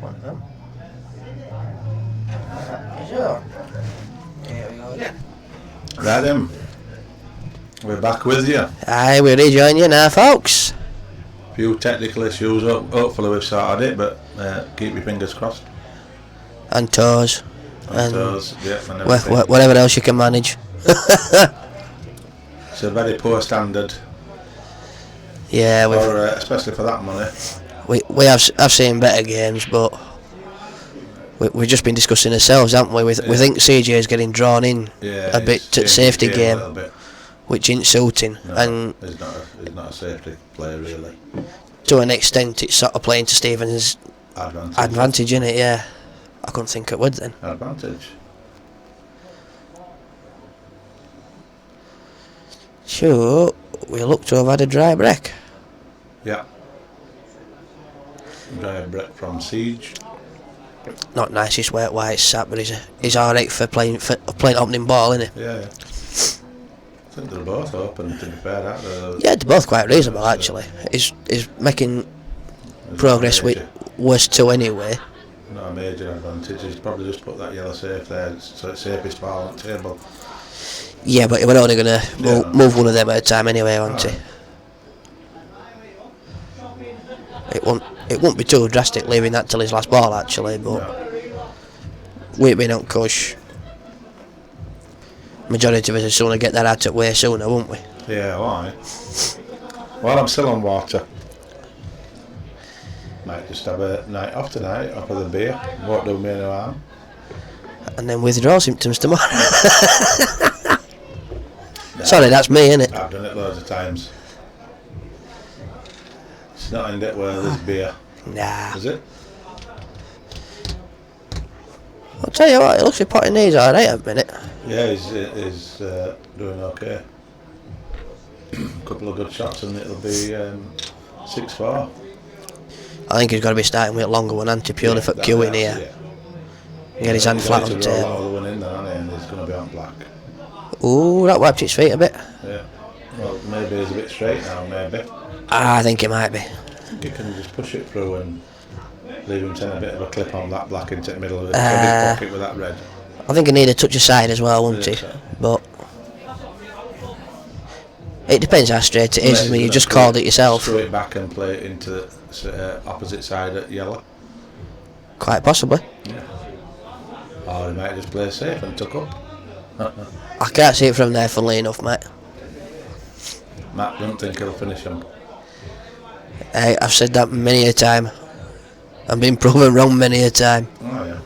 One of them. So, here we go again. Right then, we're back with you. Aye, we're rejoining you now, folks. Few technical issues, hopefully we've sorted it, but keep your fingers crossed. And toes. And toes, yeah, and everything. Whatever else you can manage. It's a very poor standard. Yeah, especially for that money. I've seen better games, but we've just been discussing ourselves, haven't we? We think CJ is getting drawn in a bit to the safety game, which ain't suiting. No, and he's not a safety player really. To an extent, it's sort of playing to Stevens' advantage, innit? Yeah, I couldn't think it would then. Advantage. Sure, we look to have had a dry break. Yeah. Dry break from Siege. Not nicest way at White's sat, but he's alright for playing opening ball, isn't he? Yeah. I think they're both open, to be fair. Yeah, they're both quite reasonable actually. He's making progress with worst two anyway. Not a major advantage. He's probably just put that yellow safe there, so it's safest ball on the table. Yeah, but we're only going to move one of them at a time anyway, won't he? It won't be too drastic leaving that till his last ball actually, but we've been on Cush. Majority of us are sooner get that out of the way sooner, won't we? Yeah, why? Well, I'm still on water. Might just have a night off tonight, off with a beer. Won't do me no harm. And then withdrawal symptoms tomorrow. Sorry, that's me, innit? I've done it loads of times. It's not in it where there's beer. Nah. Is it? I'll tell you what, it looks like Potty Knee's alright at the minute. Yeah, he's doing okay. A couple of good shots and it'll be 6-4. I think he's got to be starting with a longer one, purely for queuing here. Yeah. Get his hand flat on the table. Another one in there, and he's going to be on black. Ooh, that wiped his feet a bit. Yeah. Well, maybe he's a bit straight now, maybe. I think it might be. You can just push it through and leave him send a bit of a clip on that black into the middle of it. A big pocket with that red. I think he need a touch of side as well, won't he? So. But it depends how straight it is. I mean, you just called it yourself. Screw it back and play it into the opposite side at yellow. Quite possibly. Yeah. Or he might just play safe and tuck up. I can't see it from there, funnily enough, mate. Matt don't think he'll finish him. I've said that many a time. I've been proven wrong many a time. Oh yeah.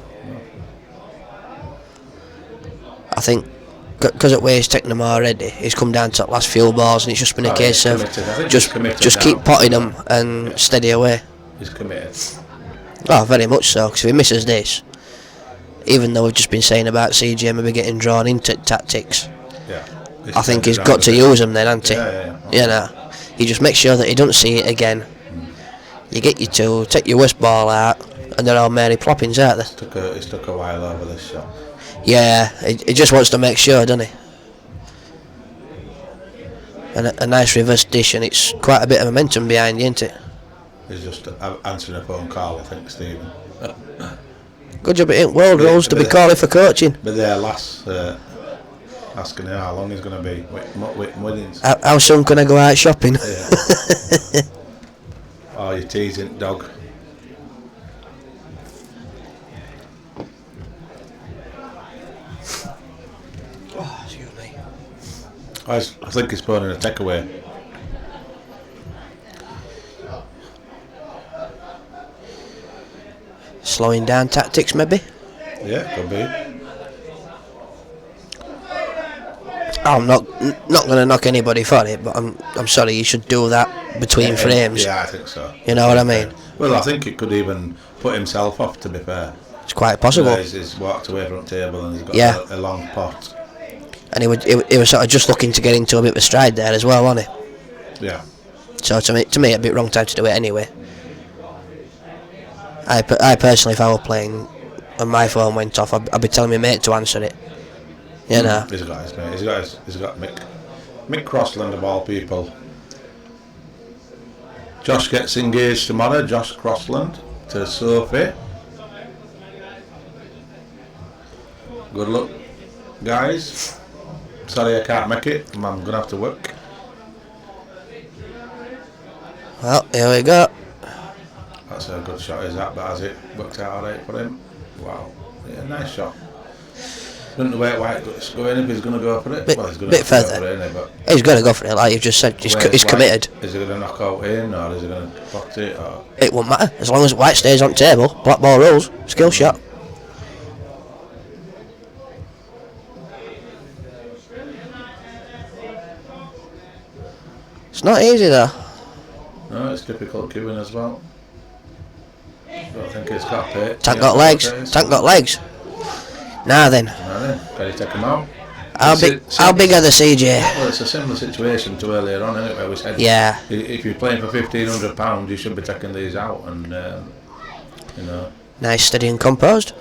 I think because at way he's taken them already, he's come down to the last few balls, and it's just been a case of just keep potting them and steady away. He's committed. Oh, very much so. Because if he misses this, even though we've just been saying about CJ maybe getting drawn into tactics, I think he's got to use them then, hasn't he? Yeah. You know, he just makes sure that he doesn't see it again. You get your two, take your worst ball out, and they're all Mary Ploppins, aren't they? It's took a while over this shot. Yeah, he just wants to make sure, doesn't he? And a nice reverse dish, and it's quite a bit of momentum behind you, isn't it? He's just answering a phone call, I think, Stephen. Good job it ain't world rules to be calling for coaching. But their lass asking him how long he's going to be with how soon can I go out shopping? Yeah. Oh, you're teasing, dog. Oh, excuse me. I think he's putting a takeaway. Slowing down tactics, maybe? Yeah, could be. I'm not going to knock anybody for it, but I'm sorry, you should do that between frames. Yeah, I think so. You know what I mean? Well, I think it could even put himself off, to be fair. It's quite possible. He's walked away from the table and he's got a long pot. And he was sort of just looking to get into a bit of a stride there as well, wasn't he? Yeah. So to me, a bit wrong time to do it anyway. I personally, if I were playing and my phone went off, I'd be telling my mate to answer it. You know. He's got his mate. He's got Mick Crossland of all people. Josh gets engaged tomorrow. Josh Crossland to Sophie. Good luck, guys. Sorry I can't make it. I'm going to have to work. Well, here we go. That's a good shot, is that? But has it worked out alright for him? Wow. Yeah, nice shot. Don't know where White's going if he's going to go for it. Well, he's going to further. go for it, isn't he? But he's going to go for it, like you've just said. He's committed. Is he going to knock out in, or is he going to pot it? Or? It won't matter. As long as White stays on table, black ball rules, skill shot. It's not easy though. No, it's difficult queuing as well. Don't think it's got pit. Tank got legs. Tank got legs. Now then. Can you take him out? How big are the CJ? Well, it's a similar situation to earlier on, isn't it? Where we said, if you're playing for £1,500, you should be taking these out, and you know. Nice, steady and composed.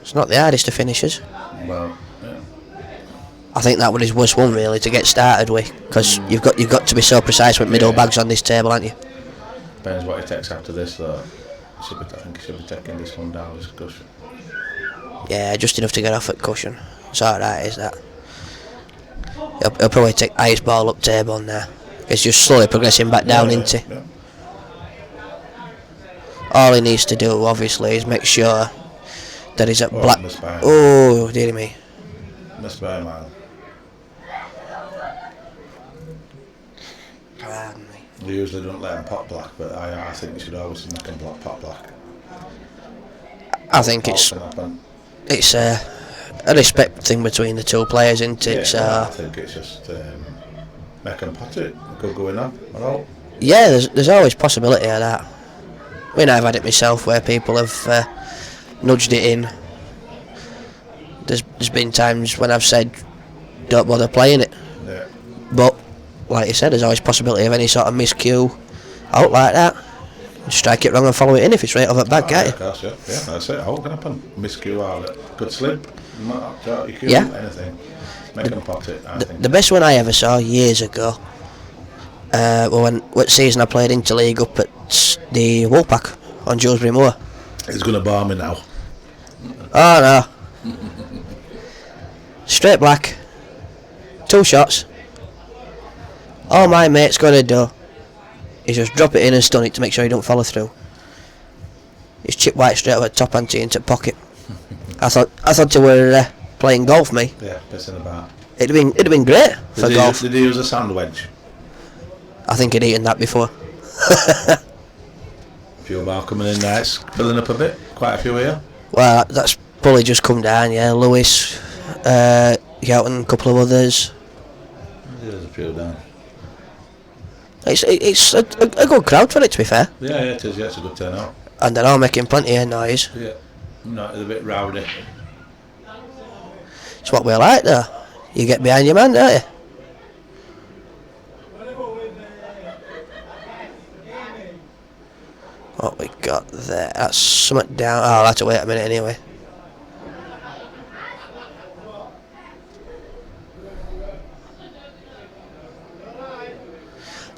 It's not the hardest of finishes. Well, yeah. I think that was his worst one really to get started with, because you've got to be so precise with middle bags on this table, aren't you? Depends what he takes after this, though. I think he should be taking this one down, this cushion. Yeah, just enough to get off at cushion. It's alright, is that? He'll probably take highest ball up table now. It's just slowly progressing back down into. Yeah. All he needs to do, obviously, is make sure that he's at black. Oh, dearie me. Missed by a mile. Pardon me. They usually don't let him pot black, but I think you should always make him pot black. I think it's a respect thing between the two players, isn't it? I think it's just make him pot it. Good going on. All. Yeah, there's always possibility of that. I mean, I've had it myself where people have nudged it in. There's been times when I've said, don't bother playing it. Yeah. But, like you said, there's always possibility of any sort of miscue out like that. Strike it wrong and follow it in if it's right over back, can't you? Yeah, that's it. How can happen? Miscue out it. Good slip. Yeah. Anything. Make them pot it, I think. The best one I ever saw years ago, what season I played interleague up at the Woolpack on Dewsbury Moor. He's going to bar me now. Oh no. Straight black. 2 shots. All my mate's got to do is just drop it in and stun it to make sure he don't follow through. He's chipped White straight over top ante into pocket. I thought you were playing golf, me. Yeah, pissing about. It'd have been great for golf. Did he use a sand wedge? I think he'd eaten that before. Few more coming in there, it's filling up a bit. Quite a few here. Well, that's probably just come down, yeah. Lewis, Yelton, a couple of others. There's a few down. It's a good crowd for it, to be fair. Yeah, it is. Yeah, it's a good turnout. And they're all making plenty of noise. Yeah, no, it's a bit rowdy. It's what we like, though. You get behind your man, don't you? What we got there? That's something down. Oh, I'll have to wait a minute anyway.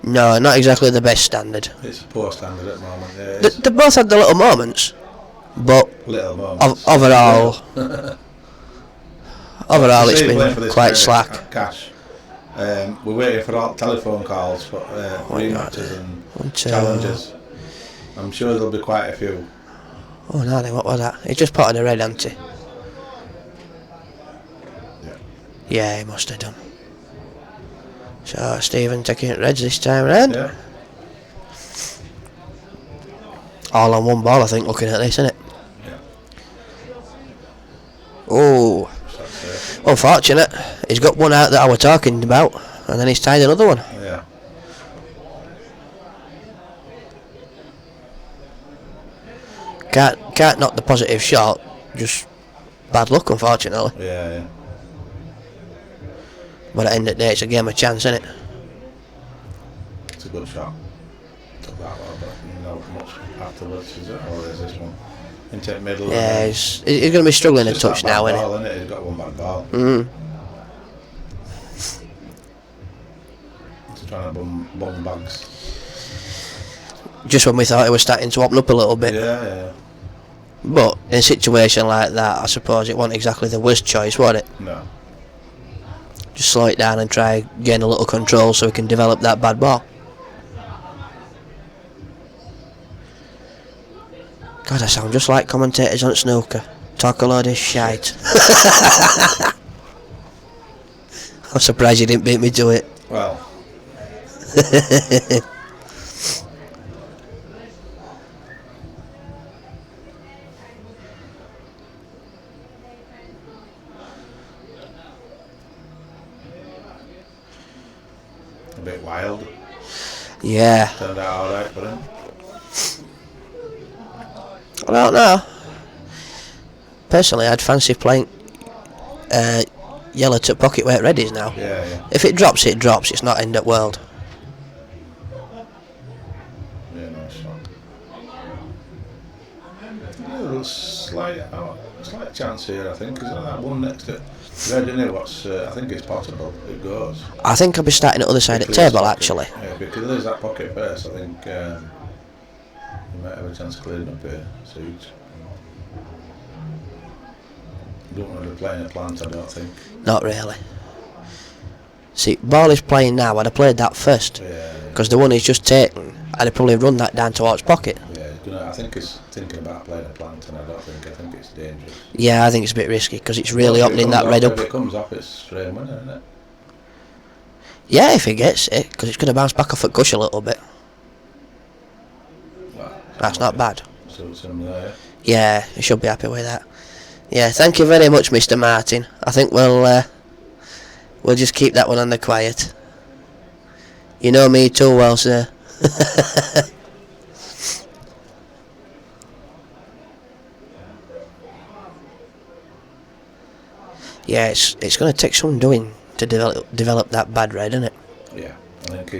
No, not exactly the best standard. It's a poor standard at the moment. Yeah, they both had the little moments, but overall, it's been quite slack. Cash. We're waiting for all telephone calls for rematches and challenges. I'm sure there'll be quite a few. Oh no, what was that? He just potted a red, hadn't he? Yeah, he must have done. So Stephen taking it reds this time around. Yeah. All on one ball, I think, looking at this, isn't it? Yeah. Oh, unfortunate. He's got one out that I was talking about, and then he's tied another one. Yeah. Can't knock the positive shot, just bad luck, unfortunately. Yeah. But at the end of the day, it's a game of chance, isn't it? It's a good shot. Took that one, but not much afterwards, is it? Or is this one? Into middle. Yeah, he's going to be struggling a touch now, isn't it? He's got one back ball. He's trying to bum bags. Just when we thought it was starting to open up a little bit. Yeah. But in a situation like that, I suppose it wasn't exactly the worst choice, was it? No. Just slow it down and try gain a little control so we can develop that bad ball. God, I sound just like commentators on snooker. Talk a load of shite. I'm surprised you didn't beat me to it. Well. A bit wild. Yeah. Turned out alright for him. I don't know. Personally, I'd fancy playing yellow to pocket where it red is now. Yeah. If it drops, it drops. It's not end of world. Yeah, nice shot. Yeah, slight chance here, I think. Is that one next to red, isn't it? I think it's possible. It goes. I think I'll be starting at the other side of the table, actually. Yeah, because there's that pocket first. I think you might have a chance of clearing up here. Siege. You don't want to be playing a plant, I don't think. Not really. See, ball is playing now. I'd have played that first. Yeah. Because the one he's just taken, I'd have probably run that down towards pocket. Yeah, I think he's thinking about playing a plant, and I think it's dangerous. Yeah, I think it's a bit risky because it's really opening that red up. If it comes off, it's straight winner, isn't it? Yeah, if he gets it, because it's going to bounce back off at Gush a little bit. Well, that's not bad. So it's him there. Yeah, he should be happy with that. Yeah, thank you very much, Mr. Martin. I think we'll just keep that one on the quiet. You know me too well, sir. Yeah, it's going to take some doing to develop that bad red, isn't it? Yeah, I think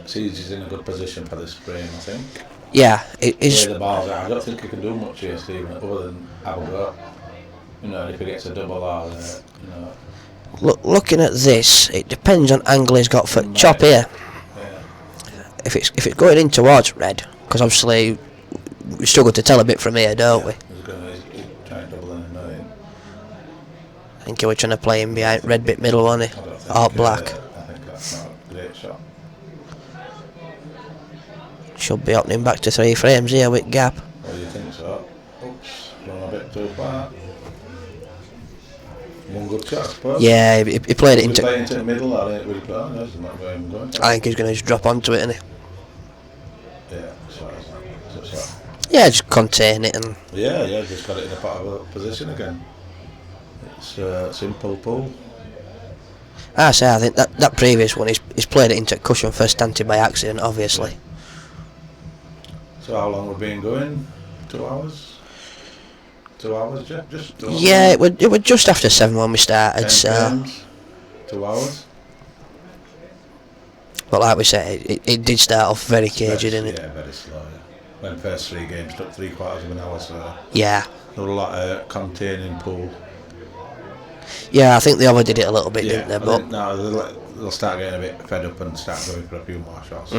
Siege is in a good position for this frame, I think. Yeah, it is. The ball's out. I don't think he can do much here, Stephen, other than have a go. You know, if he gets a double R, you know. Looking at this, it depends on angle he's got for chop here. Yeah. If it's going in towards red, because obviously we struggle to tell a bit from here, don't we? He's trying to double in and nothing. I think he was trying to play him behind red bit middle, wasn't he? Or black. I think that's not a great shot. Should be opening back to 3 frames here with gap. What do you think, so? Oops, gone a bit too far. One good shot, I suppose. Yeah, he played it into. Playing into the middle, I think we'd go. That's not where I'm going. I think he's going to just drop onto it, isn't he? Yeah, shot. Yeah, just contain it and. Yeah, just got it in a part of a position again. It's a simple pull. I think that previous one, he's played it into cushion first stanted by accident, obviously. Yeah. So how long we've been going? 2 hours? 2 hours, Jeff? Just 2 hours? Yeah, it was just after 7 when we started, 10 so... games, 2 hours? But like we said, it did start off very cagey, didn't it? Yeah, very slow, yeah. When first 3 games took 3/4 of an hour, so... Yeah. There were a lot of containing pool. Yeah, I think they overdid it a little bit, didn't they? But now they'll start getting a bit fed up and start going for a few more shots.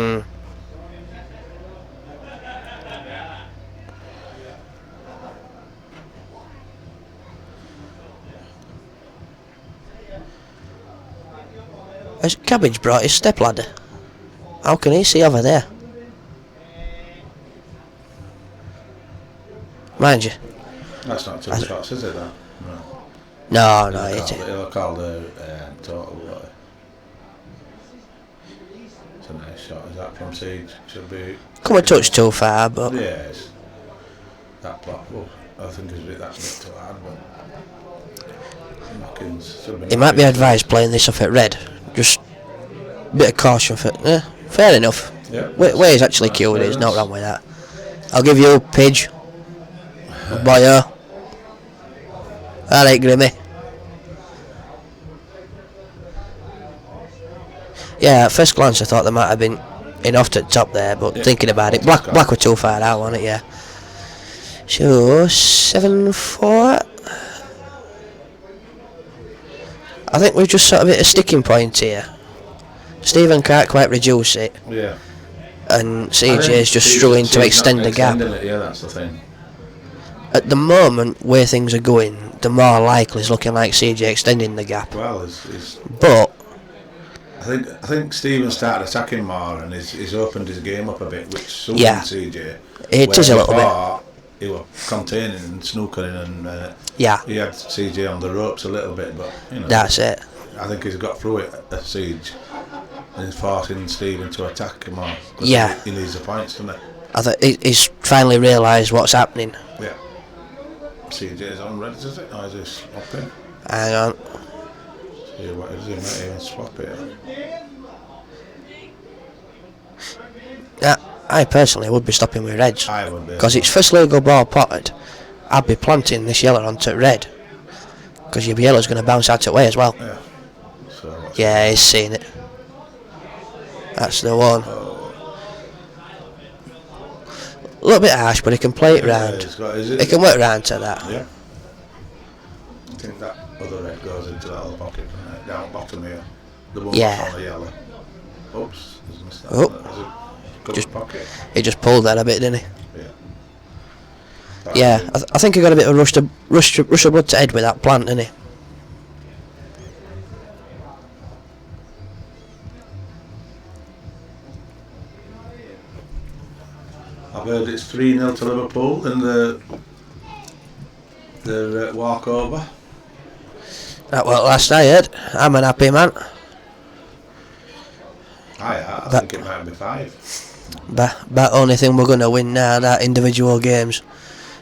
Has Cabbage brought his step ladder? How can he see over there? Mind you. That's not 2 shots, is it? That? No, it isn't. It'll call the total. It's a nice shot. Is that from Siege? Should be. Come a touch too far, but. Yes. That block. Well, I think that's a bit too hard, but. He might be advised playing this off at red. Just a bit of caution for. Fair enough. Yeah. Where he's actually cured, there's not wrong with that. I'll give you Pidge. Boyo. Alright, Grimmy. Yeah, at first glance I thought there might have been enough to the top there, but thinking about it, black were too far out, wasn't it? Yeah. So 7-4. I think we've just sort of hit a sticking point here. Stephen can't quite reduce it. Yeah. And CJ is just struggling to extend the gap. Yeah, that's the thing. at the moment, where things are going, the more likely it's looking like CJ extending the gap. Well, but I think Stephen started attacking more and he's opened his game up a bit, which suited CJ. It is a little bit. He was containing and snookering and he had CJ on the ropes a little bit, but that's it. I think he's got through it at Siege and he's forcing Stephen to attack him more. Yeah, he needs the points, doesn't he? I think he's finally realised what's happening. Yeah. CJ's on red, is it? Or is he swapping? Hang on. See what is he? Might even swap it. Yeah, I personally would be stopping with reds. I would be. Because it's first legal ball potted. I'd be planting this yellow onto red. Because your yellow's going to bounce out away as well. Yeah. So yeah, he's seen it. That's the one. A little bit harsh, but he can play it round. He can work round to that. Yeah. I think that other red goes into that other pocket down bottom here. The one on the yellow. Oops, there's a mistake. Just pocket. He just pulled that a bit, didn't he? Yeah. Yeah, I think he got a bit of rush of blood to head with that plant, didn't he? I've heard it's 3-0 to Liverpool in the walkover. That well, last I heard. I'm an happy man. I think it might be 5. But only thing we're going to win now, that individual games.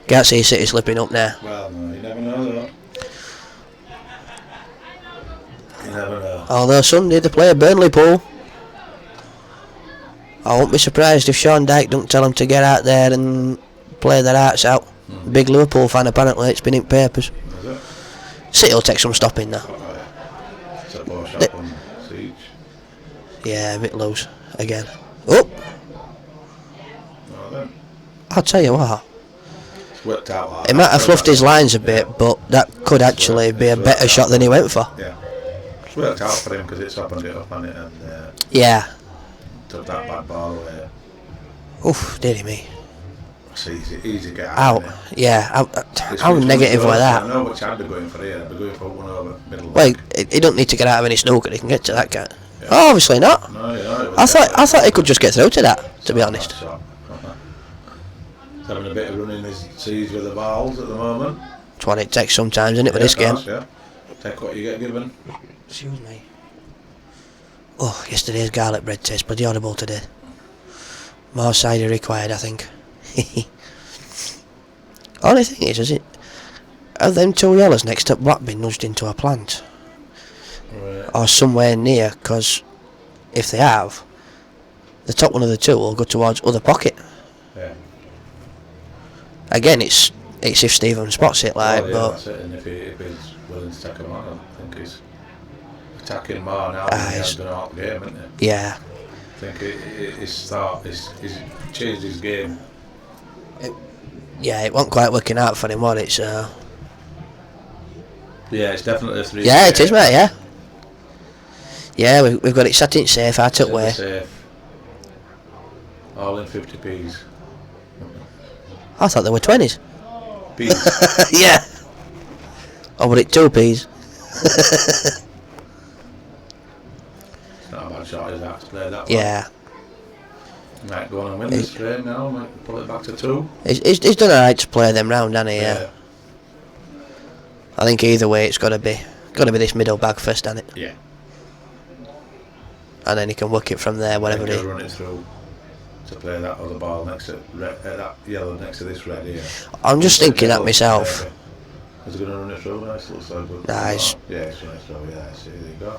Can't see City slipping up now. Well, no, you never know though. You never know. Although Sunday they play a Burnley pool. I won't be surprised if Sean Dyche don't tell them to get out there and play their hearts out. Big Liverpool fan apparently, it's been in papers. Is it? City will take some stopping now. It's a ball shot on Siege. Yeah, a bit loose again. Oh! Well then. I'll tell you what. It's worked out hard. He might have fluffed his lines a bit, but that could actually be a better shot than he went for. Yeah. It's worked out for him because it's opened it up on it and yeah. took that bad ball away. Oof, dearie me. It's easy to get out. Yeah, how negative was that? I know which hand they're going for here. They're going for one over middle. Well, he don't need to get out of any snooker. He can get to that guy. Yeah. Oh, obviously not. No, yeah, I thought he could just get through to that. To be honest. He's having a bit of running his Siege with the balls at the moment. That's what it takes sometimes, isn't it, with this game? Yeah. Take what you get given. Excuse me. Oh, yesterday's garlic bread tastes pretty audible today. More cider required, I think. Only thing is it? Are them 2 yellows next to black been nudged into a plant? Right. Or somewhere near, because if they have, the top one of the 2 will go towards other pocket. Yeah. Again, it's if Stephen spots it, like, yeah, but that's it. And if he's willing to take him on, I think he's attacking more now than he has done all the game, isn't he? Yeah. I think he's changed his game. It wasn't quite working out for him, was it? So. Yeah, it's definitely a 3. Yeah, it is, mate. Yeah. Yeah, we've got it sat in safe, out of way. Safe. All in 50p's. I thought they were 20s. P's. Yeah. Oh, but it 2p's. It's not a bad shot, is that? To play that Yeah. Might go on and win this game now. Might pull it back to 2. He's done alright to play them round, hasn't he? Yeah. I think either way it's got to be this middle bag first, hasn't it? Yeah. And then he can work it from there, whatever he'll run it through to play that other ball next to that yellow next to this red here. I'm just thinking that myself. Is he going to run it through? Nice, looks like good. Nice. Yeah, it's running through. Yeah, see, there you go.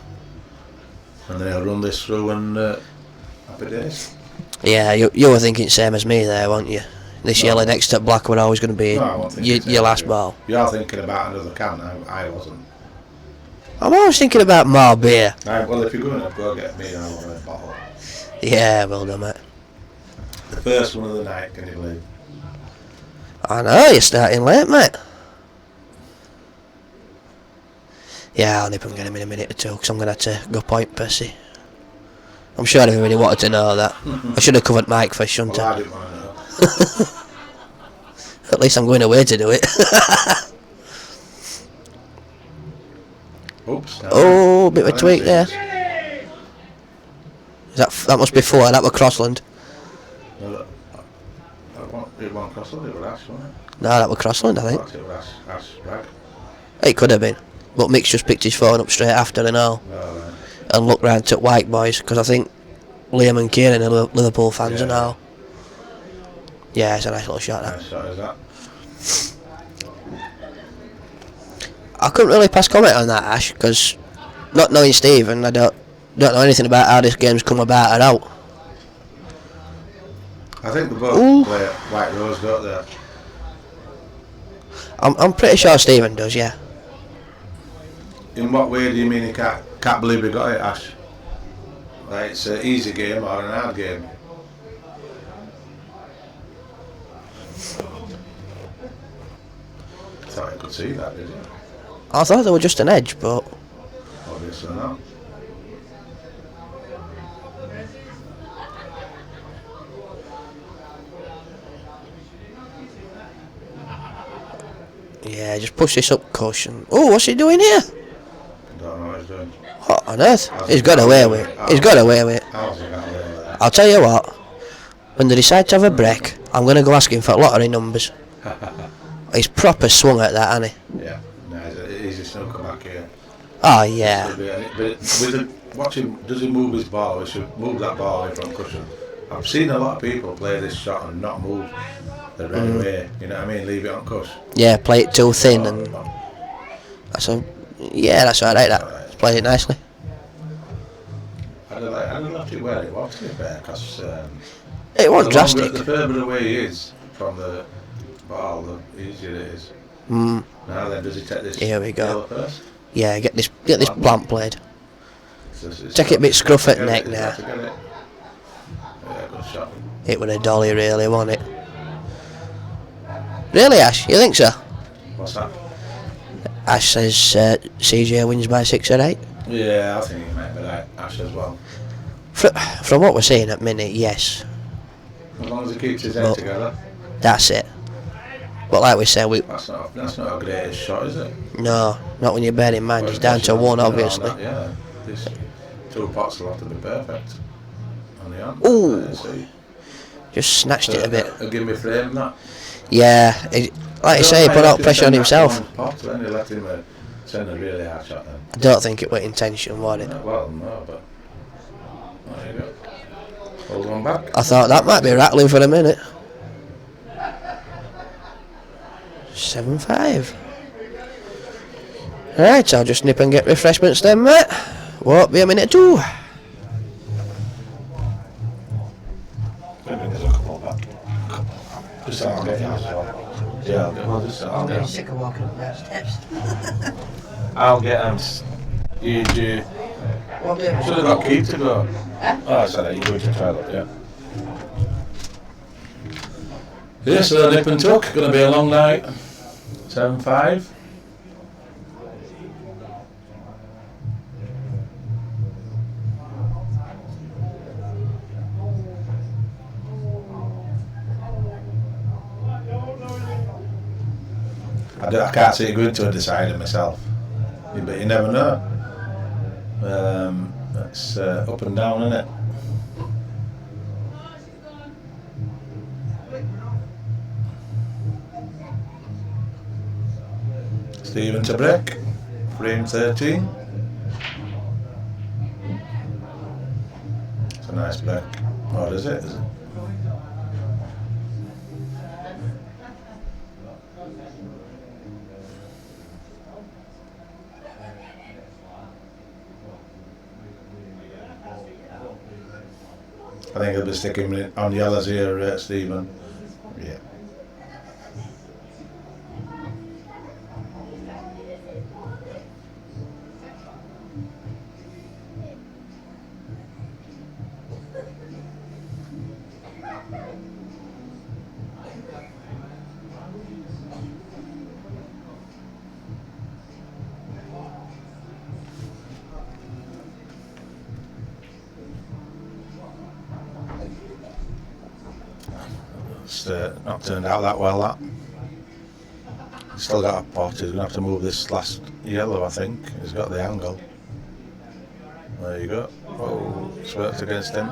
And then he'll run this through and happy days. Yeah, you were thinking same as me there, weren't you? This yellow next to black were always going to be your last ball. You're thinking about another can. I wasn't. I'm always thinking about more beer. Well, if you're going to go get me, I want a bottle. Yeah, well done, mate. The first one of the night, can you believe? I know, you're starting late, mate. Yeah, I'll nip and get him in a minute or two, because I'm going to have to go point Percy. I'm sure everybody wanted to know that. I should have covered Mike first, shouldn't I? I didn't want to know. At least I'm going away to do it. Oops. Oh, bit of a tweak there. That must be 4. That were Crossland. No, it wasn't Crossland, it was Ash, wasn't it? No, that were Crossland, I think. It was Ash Bragg. It could have been. But Mick's just picked his phone up straight after and all. Oh, right. And looked round to White Boys, because I think Liam and Kieran are Liverpool fans and all. Yeah, it's a nice little shot, that. Nice shot is that. I couldn't really pass comment on that, Ash, because not knowing Stephen, I don't know anything about how this game's come about or out. I think they both play at White Rose, don't they? I'm pretty sure Stephen does, yeah. In what way do you mean he can't believe we got it, Ash? Like it's an easy game or an hard game? I thought you could see that, did you? I thought they were just an edge, but... Obviously not. Yeah, just push this up cushion. Oh, what's he doing here? Don't know what he's doing. What on earth? He's got away with it. He's got away with it. How's he got away with that? I'll tell you what. When they decide to have a break, I'm going to go ask him for lottery numbers. He's proper swung at that, hasn't he? Yeah. No, he's a snooker back here. Oh, yeah. But watch him, does he move his ball? He should move that ball away from cushion. I've seen a lot of people play this shot and not move the right way. You know what I mean? Leave it on cushion. Yeah, play it too thin and... That's alright, that. He's played it nicely. I'd have left it where it was, to be fair, because... it wasn't drastic. The further away he is from the ball, the easier it is. Now then, does he take this? Here we go. First? Yeah, get this plant played. Take it a bit scruff at neck now. Yeah, good shot. It was a dolly, really, wasn't it? Really, Ash? You think so? What's that? Ash says CJ wins by 6 or 8. Yeah, I think he might be right. Ash as well. From what we're seeing at minute, yes. As long as he keeps his head together. That's it. But like we said, that's not a greatest shot, is it? No, not when you bear in mind he's down to 1, obviously. Yeah, these 2 pots will have to be perfect. On the hand. Ooh. Just snatched it a bit. Give me frame that. Yeah, like you say, he put out pressure on himself. Then he let him send a really hard shot then. I don't think it was intention, was it? Well, no, but there you go. Hold on back. I thought that might be rattling for a minute. 7-5. Right, I'll just nip and get refreshments then, mate. Won't be a minute too. I'll get sick of walking up those steps. I'll get them. You should have got Keith to go. Oh, sorry, you're going to try that, yeah. Yeah, so nip and tuck, going to be a long night. 7-5. I can't see it going to a decider myself, but you never know. It's up and down, isn't it? Stephen to break, frame 13. It's a nice break. Or is it? I think he'll be sticking on yellows here, Stephen. Yeah. It's not turned out that well, that. He's still got a pot. He's going to have to move this last yellow, I think. He's got the angle. There you go. Oh, it's worked against him.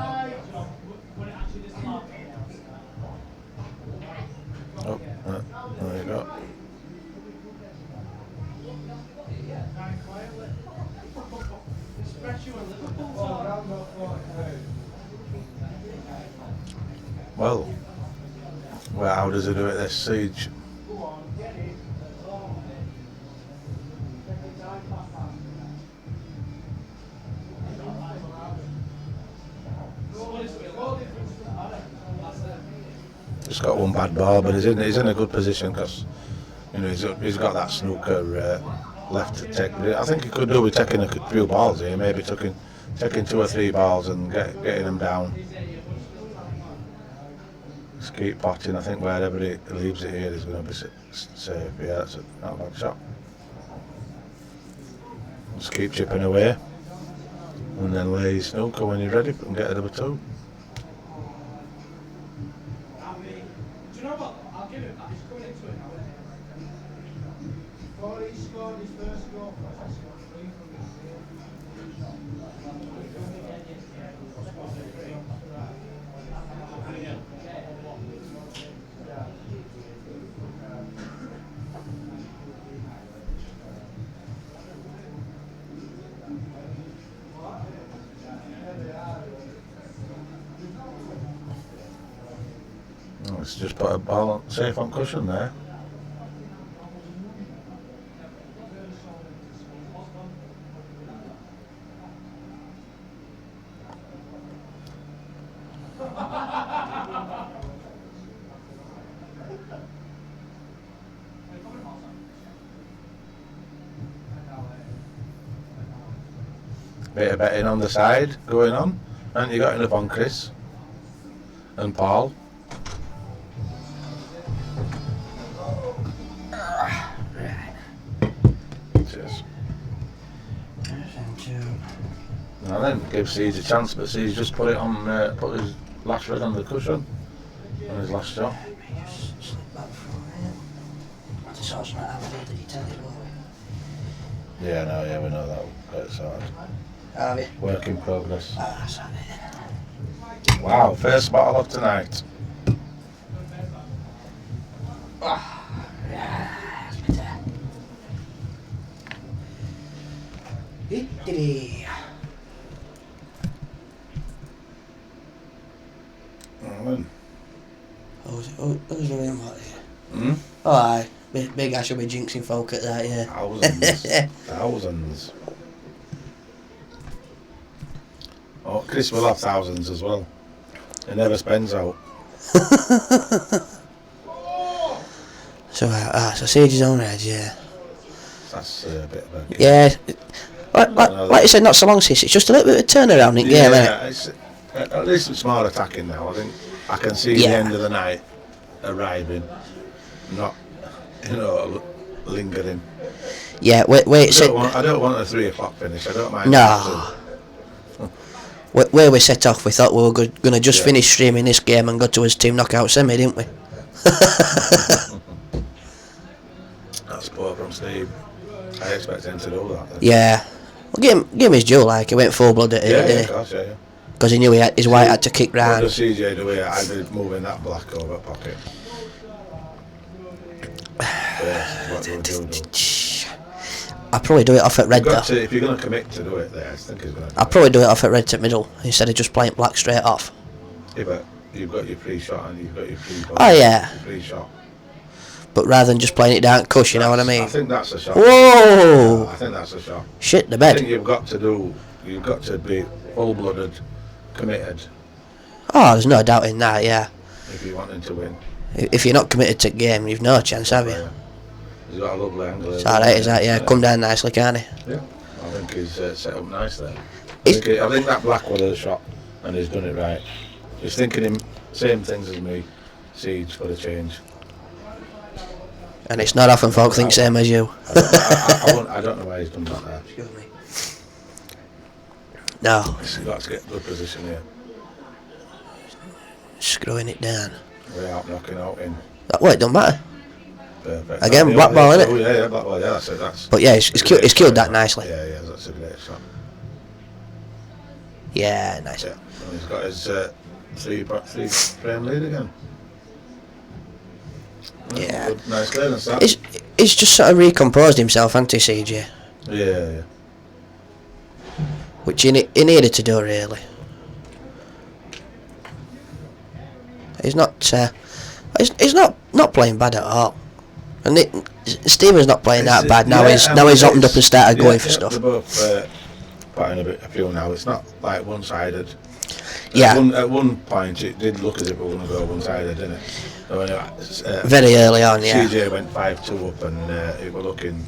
Oh, there you go. Well, how does he do it this siege? He's got one bad ball, but he's in a good position because he's got that snooker left to take. I think he could do with taking a few balls here, maybe taking 2 or 3 balls and getting them down. Just keep potting. I think wherever he leaves it here is going to be safe. Yeah, that's not a bad shot. Just keep chipping away, and then lay his snooker when you're ready and get a number 2. Let's just put a ball safe on cushion there. Bit of betting on the side going on. And you got enough on Chris and Paul. Cheers. Now then, give Siege a chance, but Siege just put his last red on the cushion on his last shot. Yeah, no, yeah, we know that. Got it sorted. Work in progress. Wow, first bottle of tonight. Who's doing what here? Oh, aye. Big Ash will be jinxing folk at that, yeah. Thousands. Oh, Chris will have thousands as well. He never spends out. So Sage is on red, yeah. That's a bit of a... Yeah. Like you said, not so long since, it's just a little bit of a turnaround in game, isn't it? At least it's more attacking now. I think I can see the end of the night arriving, not, lingering. Yeah, wait. I don't want a 3 o'clock finish. I don't mind. No. Where we set off, we thought we were going to just finish streaming this game and go to his team knockout semi, didn't we? That's poor from Steve. I expect him to do that then. Yeah. Well, give him his due, like, he went full blood at it, didn't he? Of course, yeah. Because he knew his white had to kick round. What does CJ do here? I'd be moving that black over pocket. I'll probably do it off at red though. If you're going to commit to do it there, I think he's going to. I'll probably do it off at red to middle instead of just playing black straight off. Yeah, but you've got your free shot and you've got your free ball. Oh yeah. Free shot. But rather than just playing it down cush, you know what I mean? I think that's a shot. Whoa! I think that's a shot. Shit the bed. I think you've got to be full-blooded, committed. Oh, there's no doubt in that, yeah. If you're wanting to win. If you're not committed to the game, you've no chance, have you? He's got a lovely angle. It's alright, is that? Yeah, come down nicely, can't he? Yeah, I think he's set up nice there. I think that black was a shot, and he's done it right. He's thinking same things as me. Siege for a change. And it's not often folk think same as you. I don't know why he's done that there. Excuse me. No. He's got to get a good position here. Screwing it down. Without knocking out in. Well, it don't matter. Perfect. Again, black ball, innit? Yeah, black ball. Yeah, that's it. But yeah, he's killed that nicely. Yeah, that's a great shot. Yeah, nice. Yeah, and he's got his three frame lead again. Yeah. Good, nice clearance, that. He's just sort of recomposed himself, hasn't he, CJ? Yeah. Which he needed to do, really. He's not playing bad at all. And Stephen's not playing that bad now. He's opened up and started going for stuff. They're both putting a few now. It's not like one-sided. Yeah. At one point, it did look as if it was going to go one-sided, didn't it? So very early on, yeah. CJ went 5-2 up, and it were looking.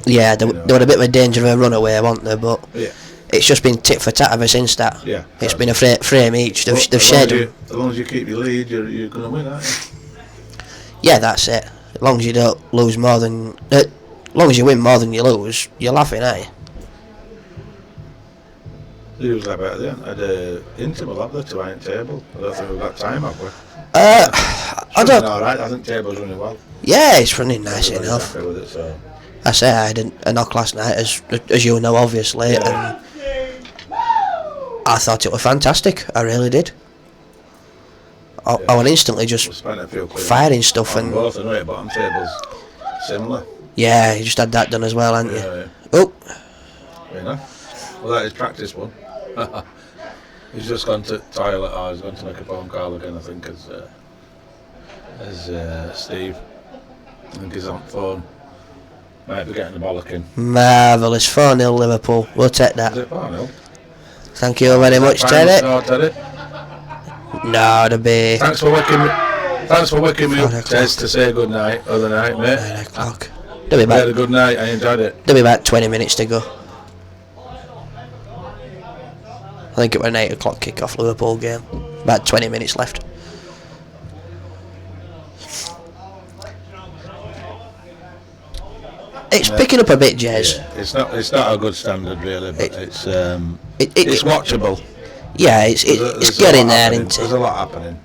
Yeah, there were a bit of a danger of a runaway, weren't there? But yeah. It's just been tit for tat ever since that. Yeah. It's been a frame each. They've shared them. As long as you keep your lead, you're going to win, aren't you? Yeah, that's it. As long as you don't lose more than, as long as you win more than you lose, you're laughing, aren't you? He was like at the end. Had Inter will have the 2 iron table. I don't think we've got time, have we? I don't. All right. I think table's running well. Yeah, it's running nice enough. Happy with it, so. I say I had a knock last night, as you know, obviously, and I thought it was fantastic. I really did. I was instantly just firing stuff and. Both and right bottom tables similar. Yeah, you just had that done as well, hadn't you? Yeah. Oh. You know. Well, that is practice one. He's just gone to toilet, or he's gone to make a phone call again, I think, as Steve. I think he's on phone. Might be getting the bollocking. Marvellous. 4-0 Liverpool. We'll take that. Is it 4-0? Thank you very much, Teddy. No, Teddy. No, the be. Thanks for waking me up, Tez, to say good night other night, mate. 9 o'clock. They'll be back. Had a good night. I enjoyed it. There'll be about 20 minutes to go. I think it was an 8 o'clock kick-off Liverpool game. About 20 minutes left. It's picking up a bit, Jez. Yeah, it's not a good standard really, but it's watchable. Yeah, it's getting there, isn't it? There's a lot happening.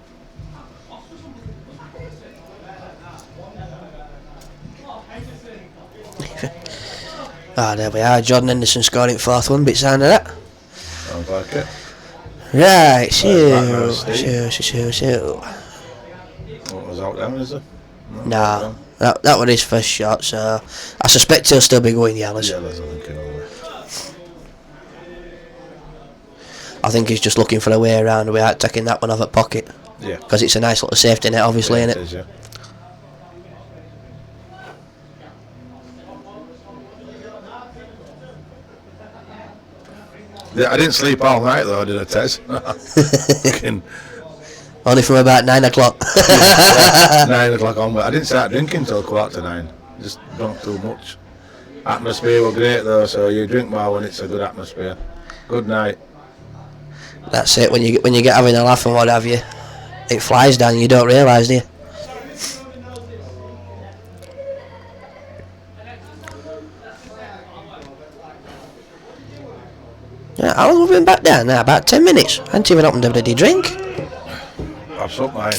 There we are. Jordan Henderson scoring 4th one. Bit sound of that. Sounds like it. Right, so. What was out there, is it? No, that was his first shot, so I suspect he'll still be going yellows. Yellows, I think, I think he's just looking for a way around without taking that one off at pocket. Yeah. Because it's a nice little safety net, obviously, yeah, isn't it? Is, yeah. I didn't sleep all night though, did I, Tez? Only from about 9 o'clock. 9 o'clock onward. I didn't start drinking till 9:15. Just drunk too much. Atmosphere were great though, so you drink more when it's a good atmosphere. Good night. That's it. When you get having a laugh and what have you, it flies down and you don't realise, do you? Yeah, how long have we been back down now? About 10 minutes. I haven't even opened a bloody drink. I've sucked mine.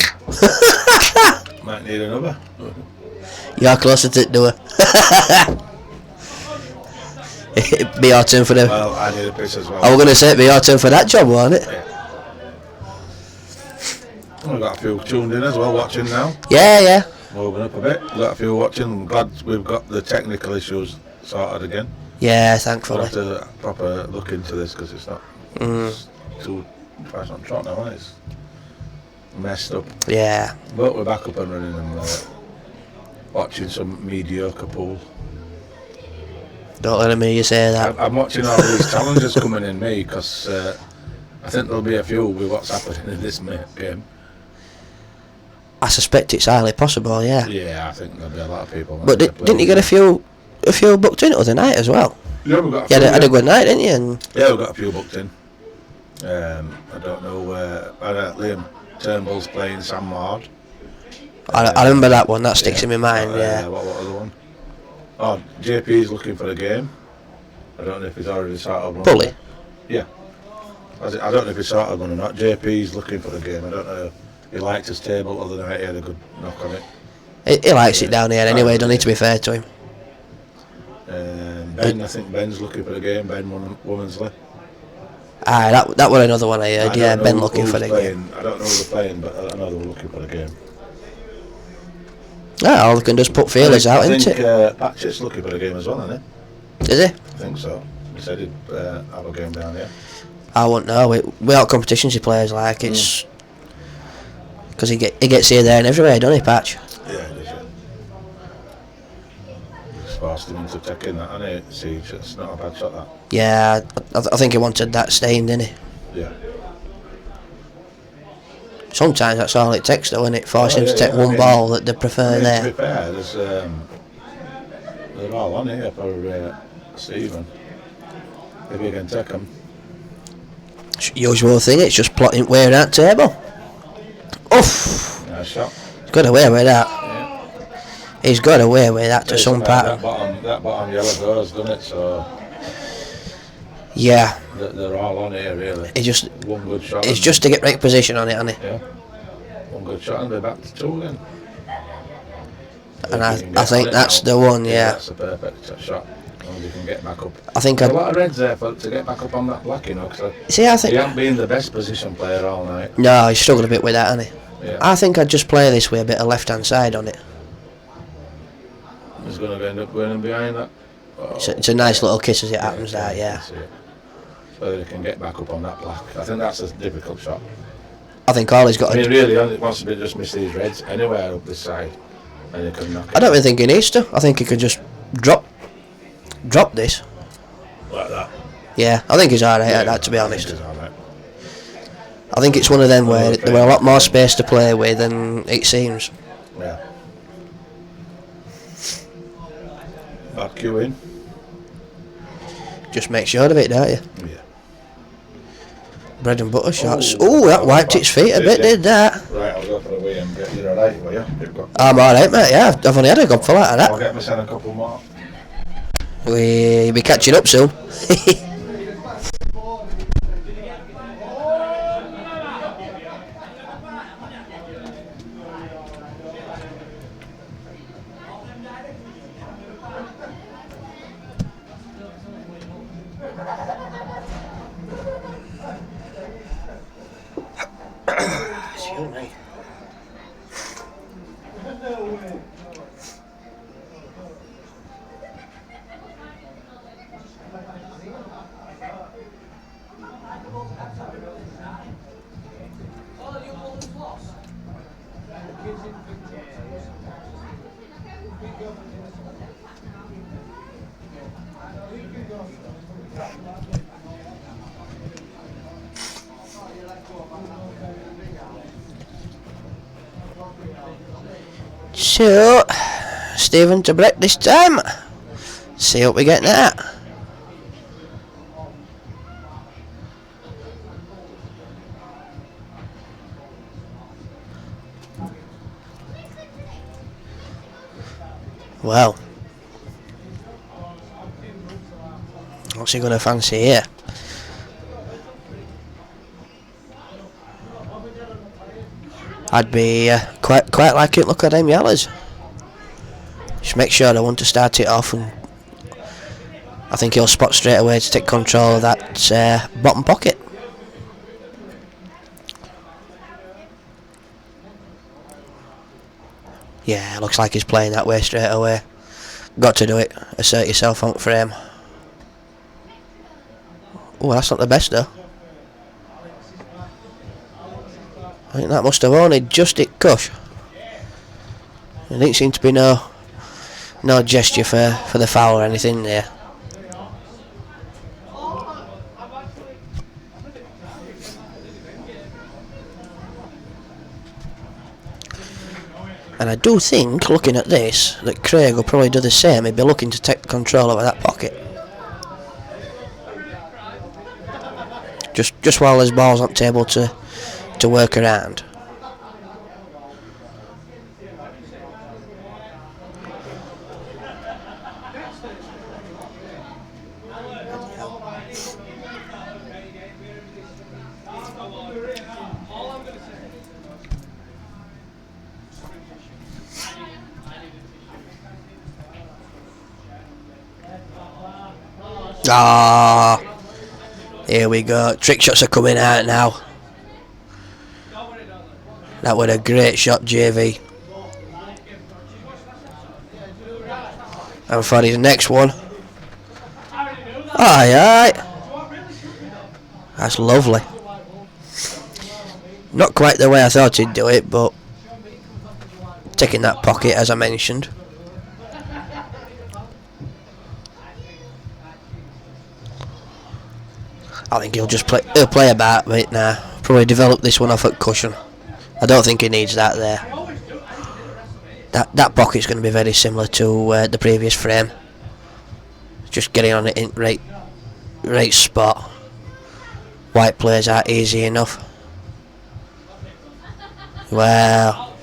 Might need another. You're closer to the door. It'd be your turn for the... Well, I need a piss as well. I was going to say it'd be your turn for that job, wasn't it? Yeah. We've got a few tuned in as well, watching now. Yeah. Moving up a bit. We've got a few watching. I'm glad we've got the technical issues sorted again. Yeah, thankfully. We'll have to proper look into this because it's not it's too fast on track now, isn't it? It's messed up. Yeah. But we're back up and running and watching some mediocre pool. Don't let me hear you say that. I'm watching all these challenges coming in me because I think there'll be a few with what's happening in this game. I suspect it's highly possible, yeah. Yeah, I think there'll be a lot of people. But didn't you get a few booked in the other night as well? Yeah, we've got a few. Yeah, had a good night, didn't you? And yeah, we've got a few booked in. I don't know Liam Turnbull's playing Sam Ward. I remember that one. That sticks in my mind. Yeah. What other one? Oh, JP's looking for a game. I don't know if he's already started one. Bully. Yeah. I don't know if he's started one or not. JP's looking for a game. I don't know. He liked his table the other night. He had a good knock on it. He likes it down here anyway, don't he, to be fair to him. Ben, I think Ben's looking for a game, Ben Womansley. Aye, that was another one I heard, Ben looking for a game. I don't know who they're playing, but I know they were looking for a game. Yeah, all they can just put feelers out, isn't it? I think Patchett's looking for a game as well, isn't he? Is he? I think so. He said he'd have a game down here. I won't know. Without competitions he plays like it's... Because he gets here, there and everywhere, doesn't he, Patch? Yeah, he does, yeah. He's forced him into taking that, hasn't he? Siege, it's not a bad shot, that. Yeah, I think he wanted that staying, didn't he? Yeah. Sometimes that's all it takes, though, isn't it? Force him to take one ball that they prefer there. To be fair, they're all on here for Stephen. If you can take them. Usual thing, it's just plotting way around table. Oof! Nice shot. He's got away with that. Yeah. He's got away with that to some pattern. That bottom yellow goes, doesn't it? So. Yeah. They're all on here, really. One good shot. It's just to get right position on it, isn't it? Yeah. One good shot and they're back to 2 again. And I think that's the one, yeah. That's a perfect shot. As long as you can get back up. I think a lot of reds there to get back up on that black, you know. Cause see, I think he hasn't been the best position player all night. No, he struggled a bit with that, hasn't he? Yeah. I think I'd just play this with a bit of left-hand side on it. He's going to end up going in behind that. Oh, it's a nice little kiss as it happens, that, yeah. So he can get back up on that black. I think that's a difficult shot. I think all he's got. I mean, really, he wants to just miss these reds anywhere up this side, and he can knock it. I don't really think he needs to. I think he could just drop this. Like that. Yeah, I think he's alright at that, to be honest. I think he's alright. I think it's one of them where there were a lot more space to play with than it seems. Yeah. Back you in. Just make sure of it, don't you? Yeah. Bread and butter shots. Oh, that wiped its feet a bit, did that? Right, I'll go for a wee and get you alright, will you? I'm alright, mate, yeah. I've only had a gob for that. I'll get myself a couple more. We'll be catching up soon. So, Stephen to break this time. See what we get now. Well, what's he going to fancy here? I'd be quite like it. Look at them yellows. Just make sure I want to start it off, and I think he'll spot straight away to take control of that bottom pocket. Yeah, looks like he's playing that way straight away. Got to do it. Assert yourself on frame. Oh, that's not the best though. I think that must have only just hit cush. There didn't seem to be no gesture for the foul or anything there. And I do think, looking at this, that Craig will probably do the same. He'll be looking to take control over that pocket. Just while there's balls on the table to work around. Ah, here we go. Trick shots are coming out now. That was a great shot, JV. And for his next one. Aye. That's lovely. Not quite the way I thought he'd do it, but taking that pocket as I mentioned. I think he'll play about with it now. Probably develop this one off at cushion. I don't think he needs that there. That pocket's going to be very similar to the previous frame. Just getting on it in right spot. White plays out easy enough. Well,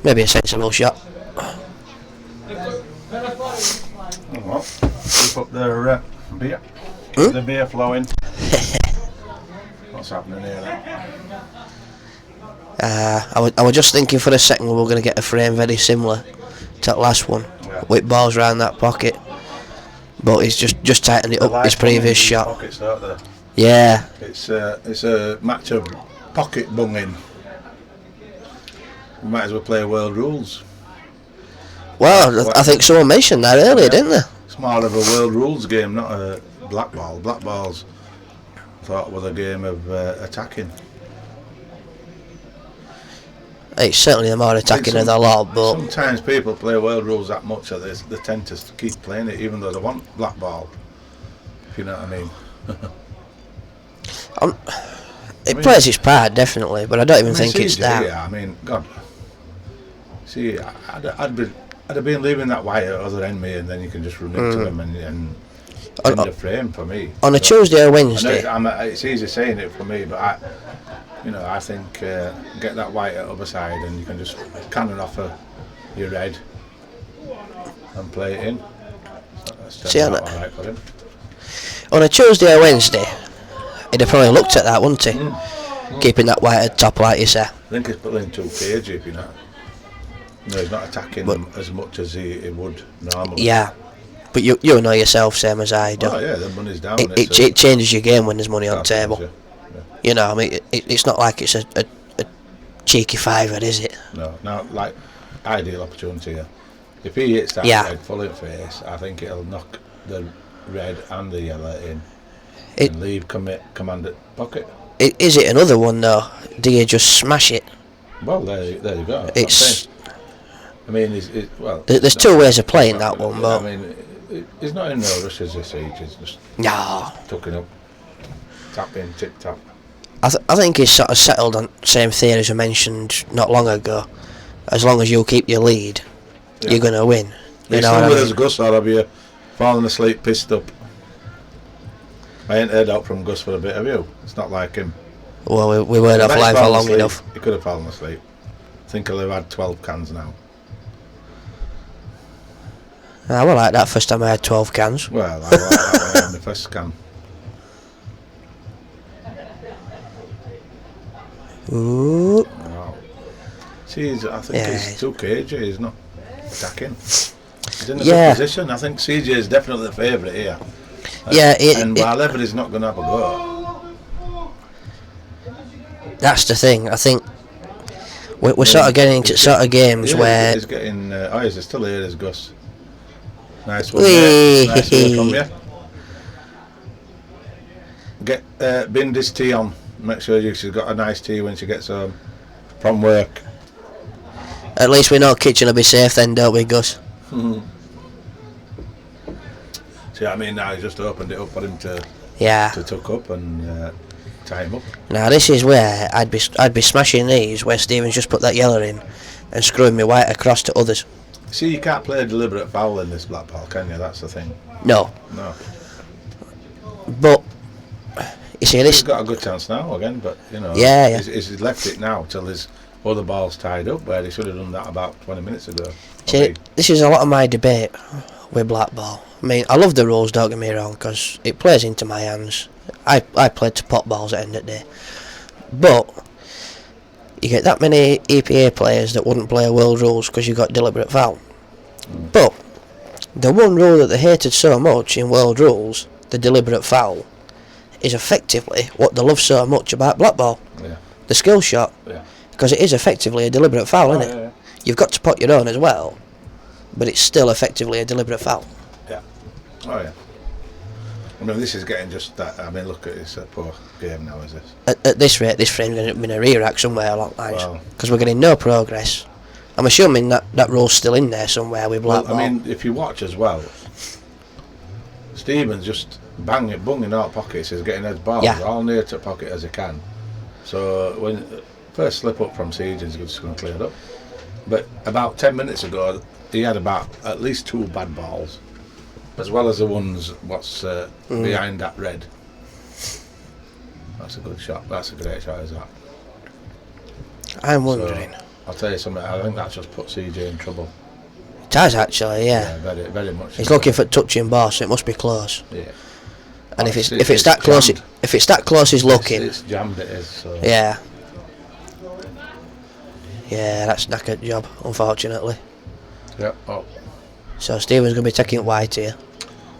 maybe a sensible shot. Well, keep up their beer. Keep the beer flowing. What's happening here then? I was just thinking for a second we were going to get a frame very similar to that last one, with balls around that pocket. But he's just tightened it up his previous shot. Pockets, don't they? Yeah. It's a match of pocket bunging. We might as well play world rules. Well, I think someone mentioned that earlier, didn't they? It's more of a world rules game, not a blackball. Blackballs, I thought, was a game of attacking. It's certainly the more attacking of the lot, but sometimes people play world rules that much that they tend to keep playing it, even though they want blackball. If you know what I mean. It plays its part, definitely, but I don't even think it's that. Yeah, I mean, God. See, I'd have been leaving that white at other end me, and then you can just run into them and end the frame for me. On a Tuesday or Wednesday. It's easy saying it for me, but I think get that white at other side, and you can just cannon off your red and play it in. That's all right for him. On a Tuesday or Wednesday, he'd have probably looked at that, wouldn't he? Keeping that white at top, like you say. I think he's playing too cagey, if you know. No, he's not attacking as much as he would normally. Yeah, but you know yourself, same as I do. Oh yeah, the money's down. It changes your game when there's money on the table. Yeah. You know, I mean, it's not like it's a cheeky fiver, is it? No, like ideal opportunity here. If he hits that red full in face, I think it'll knock the red and the yellow in and leave commanded pocket. Is it another one though? Do you just smash it? Well, there you go. I mean, there's two ways of playing that one, but I mean, he's not in no rush as this age. He's just tucking up, tapping, tip tap. I think he's sort of settled on the same theory as I mentioned not long ago. As long as you keep your lead, you're going to win. You know what I mean? With us, Gus, or have you fallen asleep pissed up? I ain't heard out from Gus for a bit, have you? It's not like him. Well, we weren't offline for long enough. He could have fallen asleep. I think he'll have had 12 cans now. I was like that first time I had 12 cans. Well, I like that one in the first can. Ooh. Wow. See, I think he's too cagey. He's not attacking. He's in a good position. I think CJ is definitely the favourite here. And while Everett's not going to have a go. That's the thing. I think we're sort of getting into sort of games where he's getting. He's still here, is Gus. Nice one, mate. Nice one from you. Get Bindy's tea on. Make sure she's got a nice tea when she gets home from work. At least we know kitchen will be safe then, don't we, Gus? See, I mean, now he's just opened it up for him to tuck up and tie him up. Now this is where I'd be smashing these where Stephen's just put that yellow in and screwing me white across to others. See, you can't play a deliberate foul in this black ball, can you? That's the thing. No. But you see, he's got a good chance now again, but you know, he's left it now till his other ball's tied up, where he should have done that about 20 minutes ago. See, this is a lot of my debate with black ball. I mean, I love the rules, don't get me wrong, because it plays into my hands. I played to pot balls at the end of the day. But you get that many EPA players that wouldn't play world rules because you got deliberate foul. But The one rule that they hated so much in world rules, the deliberate foul, is effectively what they love so much about blackball. Yeah. The skill shot. Yeah. Because it is effectively a deliberate foul, isn't it? Yeah. You've got to pot your own as well, but it's still effectively a deliberate foul. Yeah. Oh yeah. I mean, this is getting just that. I mean, look at this poor game now. Is this? At this rate, this frame's going to be in a re-rack somewhere along lines. Well, because we're getting no progress. I'm assuming that rule's still in there somewhere with blackball. I mean, if you watch as well, Stevens just bunging out pockets. He's getting his balls all near to pocket as he can. So when first slip up from Siege, he's just going to clear it up. But about 10 minutes ago, he had about at least 2 bad balls, as well as the ones behind that red. That's a good shot. That's a great shot, is that? I'm wondering. So, I'll tell you something. I think that's just put CJ in trouble. It has actually, yeah. Very, very much. He's looking for touching ball, so it must be close. Yeah. And if it's that close, if it's that close, he's looking. It's jammed. It is. So. Yeah. Yeah, that's knackered job, unfortunately. Yeah. Oh. So Stephen's going to be taking it wide here.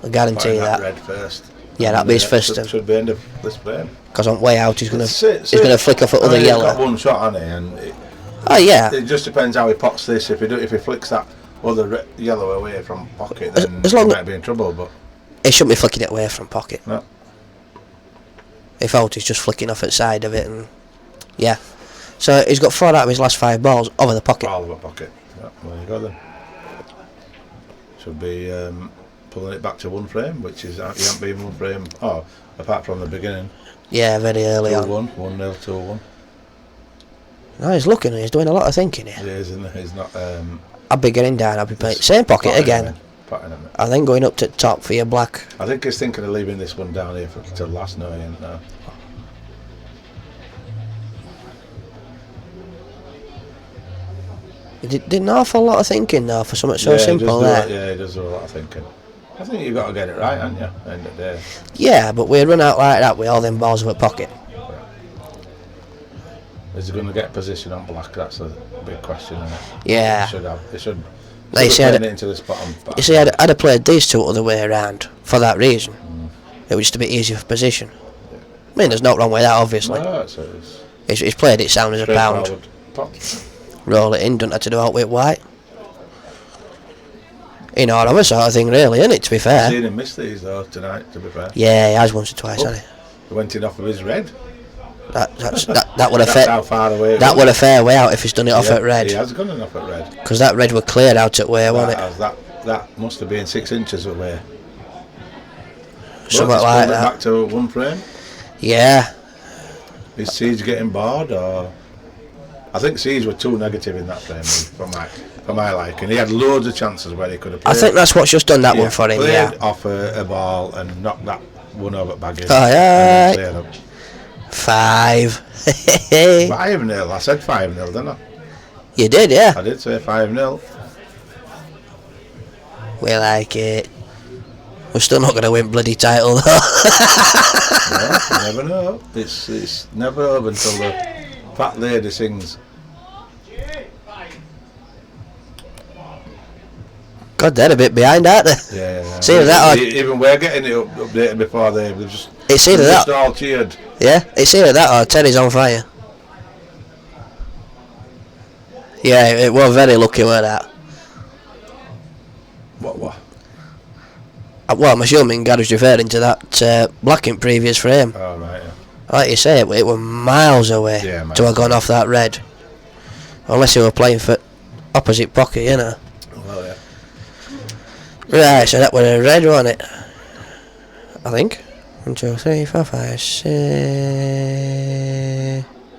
I guarantee that. Red first. Yeah, that'll be his first. Should be end of this game. Because on way out, he's going to flick off at other yellow. He's got one shot on it, and it just depends how he pots this. If he flicks that other yellow away from pocket, then he might be in trouble. But he shouldn't be flicking it away from pocket. No. If out, he's just flicking off at the side of it, and yeah. So he's got 4 out of his last 5 balls over the pocket. All over pocket. Yeah, there you go then. Should be pulling it back to 1 frame, which is he hasn't been 1 frame. Oh, apart from the beginning. Yeah, very early on. 2-1, 1-0, 2-1. No, he's looking. He's doing a lot of thinking here. He is, isn't he? He's not. I'll be getting down. I'll be playing same pocket again. And then going up to the top for your black. I think he's thinking of leaving this one down here till last night. No. He did an awful lot of thinking though for something so simple there. Yeah, he does do a lot of thinking. I think you've got to get it right, haven't you? End of the day. Yeah, but we run out like that with all them balls over pocket. Is he going to get position on black? That's a big question, isn't it? Yeah. He should. Like you said, into this bottom. You see, I'd have played these 2 other way around for that reason. It was just a bit easier for position. Yeah. I mean, there's no wrong with that, obviously. No, he's played it sound as a pound. Roll it in, don't have to do out with white. You know, other sort of thing, really, isn't it? To be fair. I've seen him miss these though tonight. To be fair. Yeah, he has once or twice, hasn't he? He went in off of his red. That would have how far away. That would have fair way out if he's done it off at red. He has gone in off at red. Because that red were cleared out at way, wasn't it? That must have been 6 inches away. Something like that. Back to 1 frame. Yeah. Is Siege getting bored, or I think Siege were too negative in that frame for my liking. He had loads of chances where he could have played. I think that's what's just done that one for him. Played off a ball and knocked that one over baggage. Oh yeah. 5. 5-0. I said 5-0, didn't I? You did, yeah. I did say 5-0. We like it. We're still not going to win bloody title though. No, you never know. It's never over until the fat lady sings. God, they're a bit behind, aren't they? Yeah. See that? Even we're getting it updated before they've just. It's either that. Just all cheered. Yeah, it's either that or Terry's on fire. Yeah, it was very lucky with that. What? Well, I'm assuming Gary's referring to that black in previous frame. Oh, right, yeah. Like you say, it were miles away to have gone off that red. Unless he were playing for opposite pocket, you know. Well, yeah. Right, so that was a red, wasn't it? I think. 1, 2, 3, 4, 5, 6.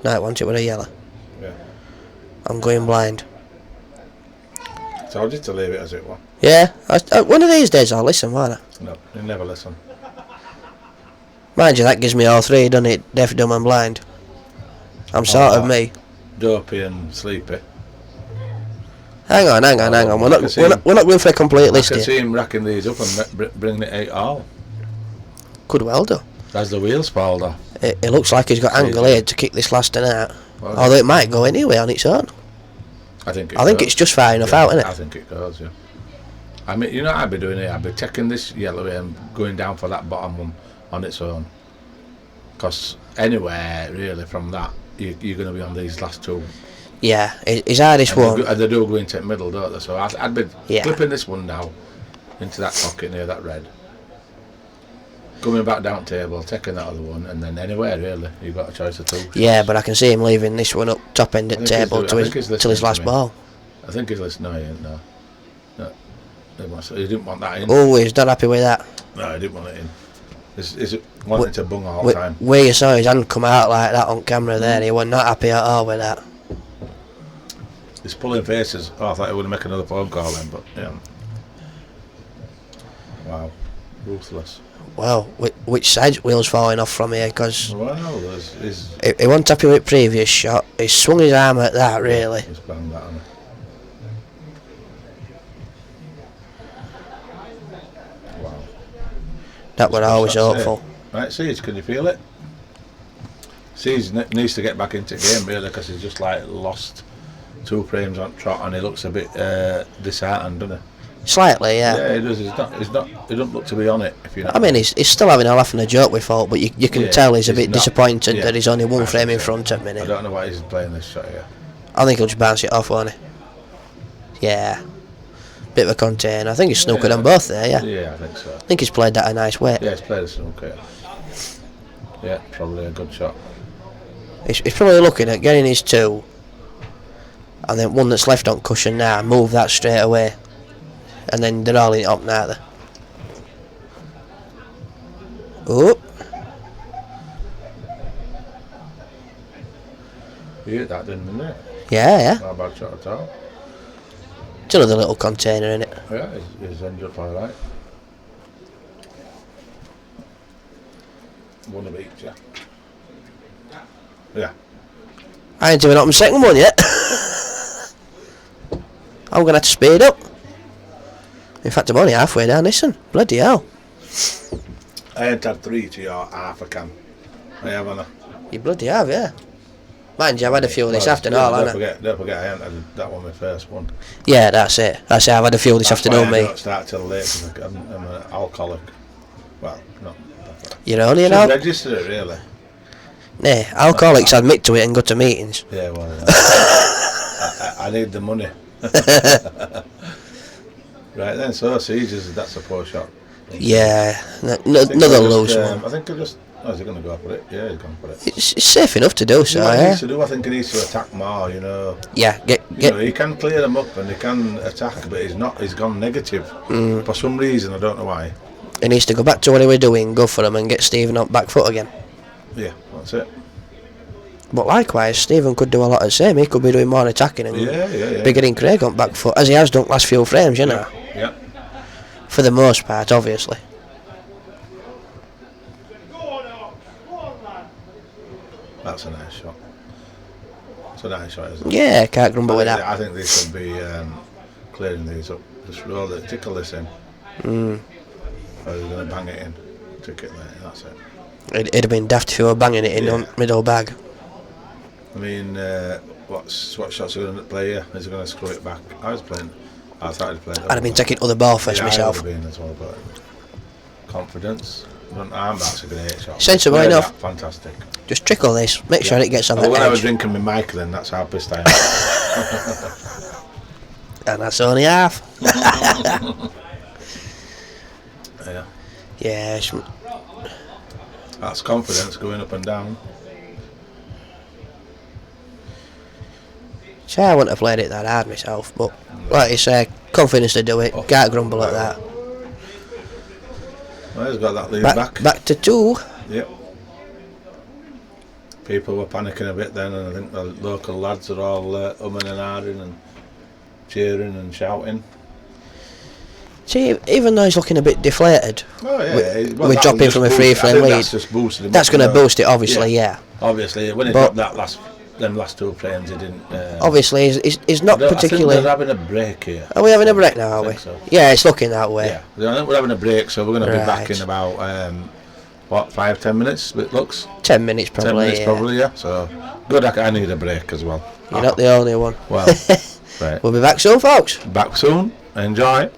No, it wasn't. It was a yellow. Yeah. I'm going blind. Told you to leave it as it was. Yeah, one of these days I'll listen, won't I? No, you never listen. Mind you, that gives me all 3, doesn't it? Deaf, dumb and blind. I'm sort of me. Dopey and sleepy. Hang on. We're not going for a complete list here. I here. can see him racking these up and bringing it 8 all. Could well do. As the wheels fall off. It looks like he's got angle here to kick this last one out. Well, although it might go anyway on its own. I think it's just far enough out, isn't it? I think it goes, yeah. I mean, you know what I'd be doing here? I'd be taking this yellow and going down for that bottom one on its own. Because anywhere, really, from that, you're going to be on these last two. Yeah, his hardest one. They do go into the middle, don't they? So I'd be flipping this one now into that pocket near that red. Coming back down table, taking that other one, and then anywhere, really. You've got a choice of two. Yeah, but I can see him leaving this one up top end at table till his last ball. I think he's listening. No, he ain't, no. He didn't want that in. Oh, he's not happy with that. No, he didn't want it in. He's wanting to bung all the time. Where you saw his hand come out like that on camera there, he was not happy at all with that. He's pulling faces. Oh, I thought he would make another phone call then, but yeah. Wow, ruthless. Well, which side's wheels falling off from here? Because he wasn't happy with previous shot. He swung his arm at that, really. He's banged that on it. Wow. That was always hopeful. Right, Siege, can you feel it? Siege needs to get back into the game, really, because he's just like lost 2 frames on trot, and he looks a bit disheartened, doesn't he? Slightly, yeah. Yeah, he does. He doesn't look to be on it. If you know. I mean, he's still having a laugh and a joke with fault, but you can tell he's a bit disappointed that he's only 1 frame in front at the minute. I don't know why he's playing this shot here. I think he'll just bounce it off, won't he? Yeah. Bit of a container. I think he's snookered on both there, yeah. Yeah, I think so. I think he's played that a nice way. Yeah, he's played a snooker. Yeah, probably a good shot. He's probably looking at getting his 2, and then one that's left on cushion now, move that straight away. And then they're all in it up now. Oh. You hit that, didn't you? Yeah. Not a bad shot at all. It's another little container in it. Yeah, he's ended up alright. One of each, yeah. Yeah. I ain't even up my second one yet. I'm going to have to speed up. In fact, I'm only halfway down this one. Bloody hell. I ain't had 3 to your half a can. I haven't I? You bloody have, yeah. Mind you, I've had a few this afternoon, don't forget I haven't had that one my first one. Yeah, that's it. I've had a few this afternoon, mate. I don't start till late because I'm an alcoholic. Well, not. You're only an alcoholic? Register it, really. Nah, alcoholics admit to it and go to meetings. Yeah, well, I need the money. Right then, so Sieges, that's a poor shot. Yeah, another loose one. I think I just. Oh, is he going to go for it? Yeah, he's going for it. It's safe enough to do so, what yeah. He needs to do, I think he needs to attack more, you know. Yeah, he can clear them up and he can attack, but he's gone negative. For some reason, I don't know why. He needs to go back to what he was doing, go for them and get Stephen on back foot again. Yeah, that's it. But likewise, Stephen could do a lot of the same. He could be doing more attacking and be getting Craig on back foot, as he has done last few frames, you know. Yeah. For the most part, obviously. That's a nice shot. It's a nice shot, isn't it? Yeah, can't grumble with that. I think they should be clearing these up. Just roll it, tickle this in. Or they're going to bang it in. Tick it there, that's it. It'd have been daft if you were banging it in on middle bag. I mean, what shots are going to play here? Is he going to screw it back? I thought he'd play it. I'd have been taking other ball first myself. I would have been as well, but confidence. Armbar's a great shot. Sensible enough. Fantastic. Just trickle this. Make sure it gets on the edge. When I was drinking my mic then, that's how pissed I am. And that's only half. Yeah. Yeah. That's confidence going up and down. See, I wouldn't have played it that hard myself, but like you say, confidence to do it. Can't grumble at that. Well, he's got that lead back. Back to 2. Yep. People were panicking a bit then, and I think the local lads are all umming and ahhing and cheering and shouting. See, even though he's looking a bit deflated, with dropping from a 3-frame lead, that's just boosted him. That's going to boost it, obviously, yeah. Obviously, when he dropped them last 2 frames, he didn't. Obviously, he's not particularly. I think they're having a break here. Are we having a break now? Are we? So. Yeah, it's looking that way. Yeah, I think we're having a break, so we're going to be back in about 5-10 minutes. It looks 10 minutes probably. 10 minutes probably, yeah. So good. I need a break as well. You're not the only one. Well, right. We'll be back soon, folks. Back soon. Enjoy.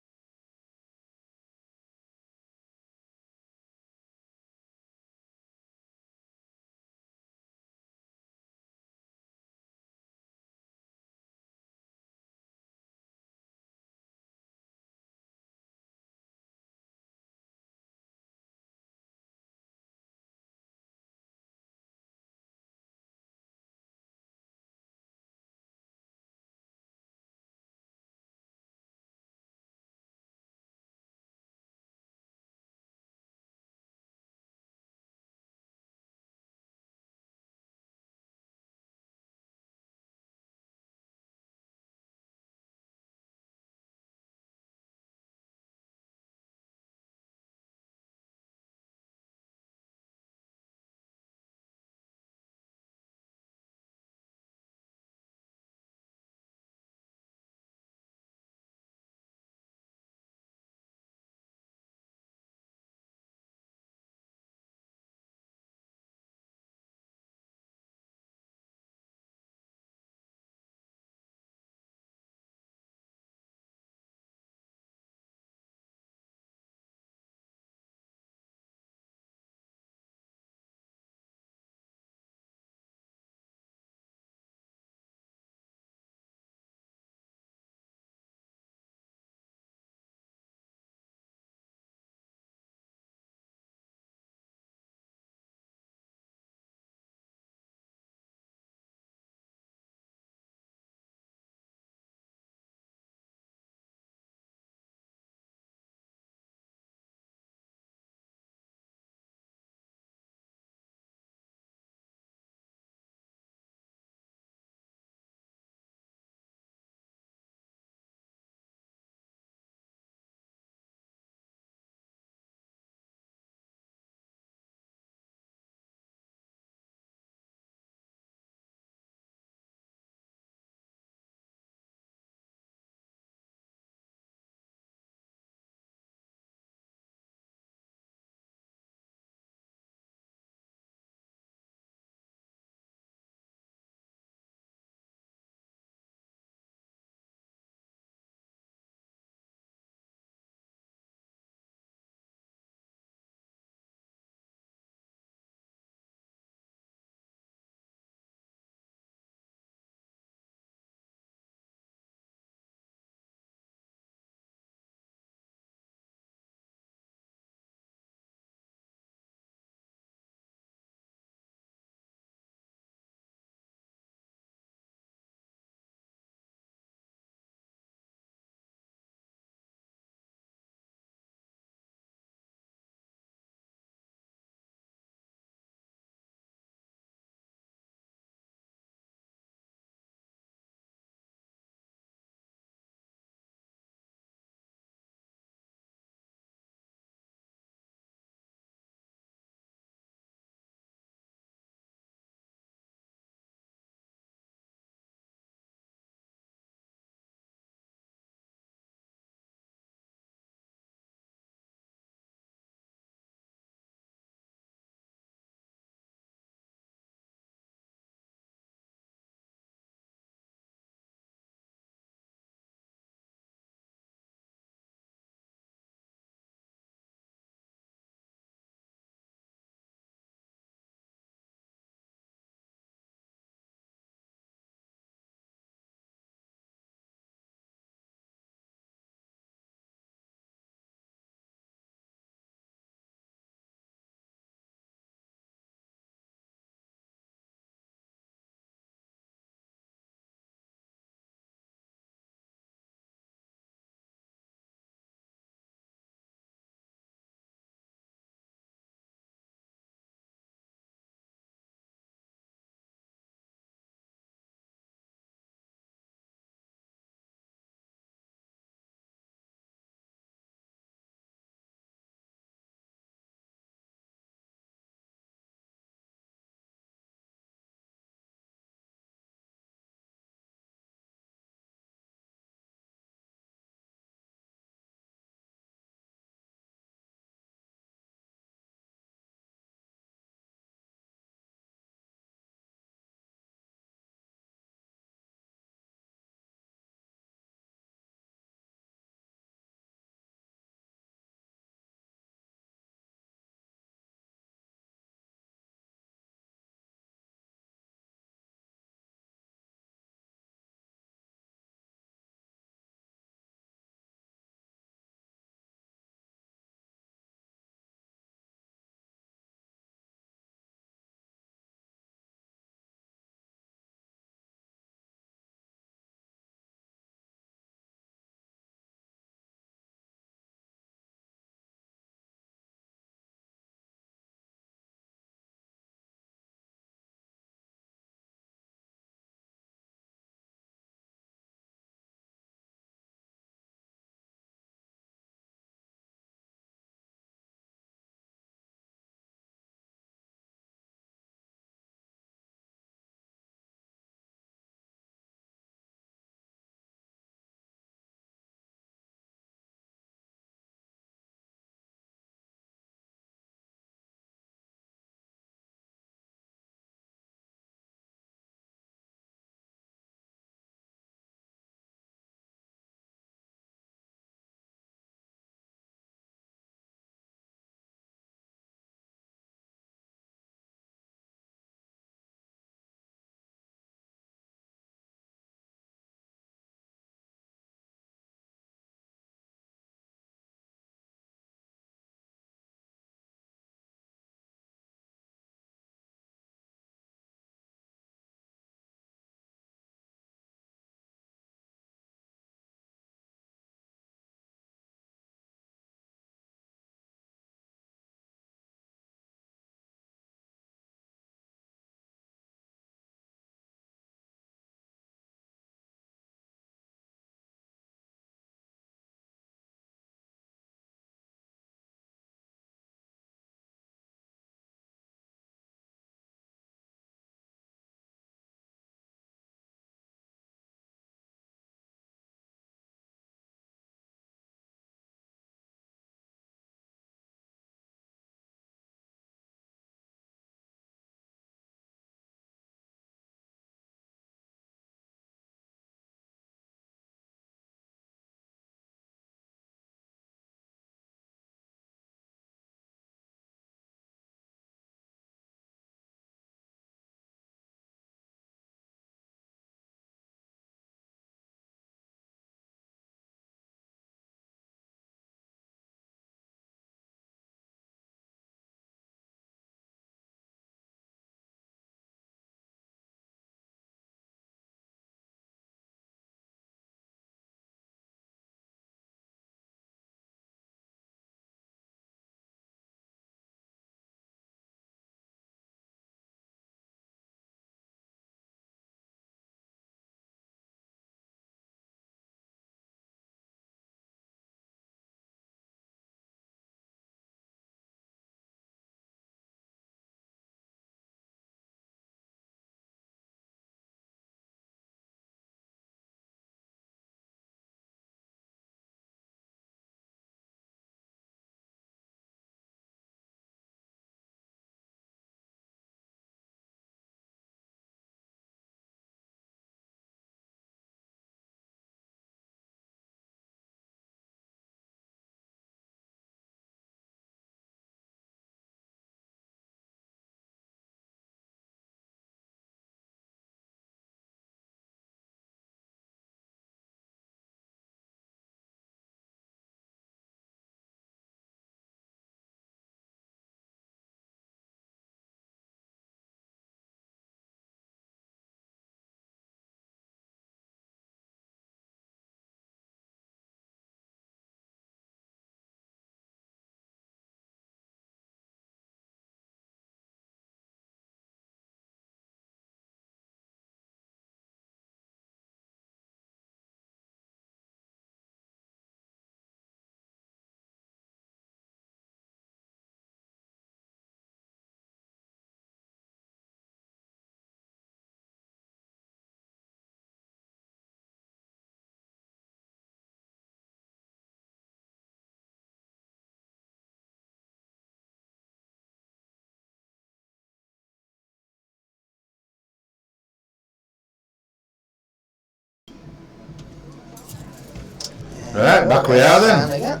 Right, back we are then.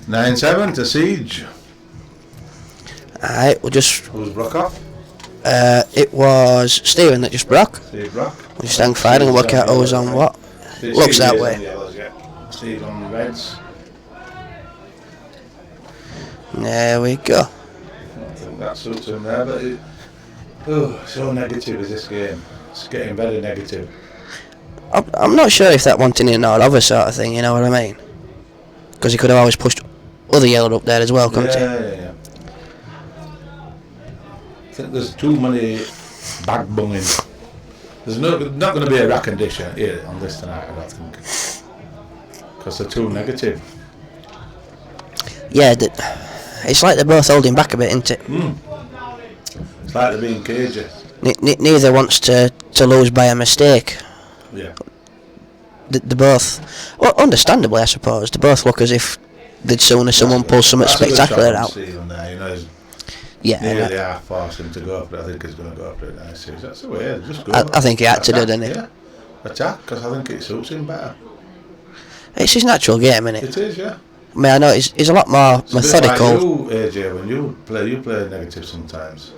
9-7 to Siege. Alright, we'll just... Who's broke off? It was Stephen that just broke. Steve broke. We'll just hang fire and work out who's on what. Looks that way. Steve on the Reds. There we go. I think that suits him there, but so negative is this game. It's getting very negative. I'm not sure if that wanting in or other sort of thing, you know what I mean? Because he could have always pushed other yellow up there as well, couldn't he? Yeah. I think there's too many bag bunging. There's not going to be a rack and dish here on this tonight, I don't think. Because they're too negative. Yeah, it's like they're both holding back a bit, isn't it? It's like they're being cagey. Neither wants to lose by a mistake. Yeah. They both, well, understandably I suppose, they both look as if they'd sooner someone pulls something spectacular out. Nearly half forced him to go up, but I think he's going to go up it nicely. That's the way, just go. I think he had to do, didn't he? Yeah. Attack, because I think it suits him better. It's his natural game, isn't it? It is, yeah. I mean, I know he's a lot more methodical. Like you, AJ, when you play negative sometimes.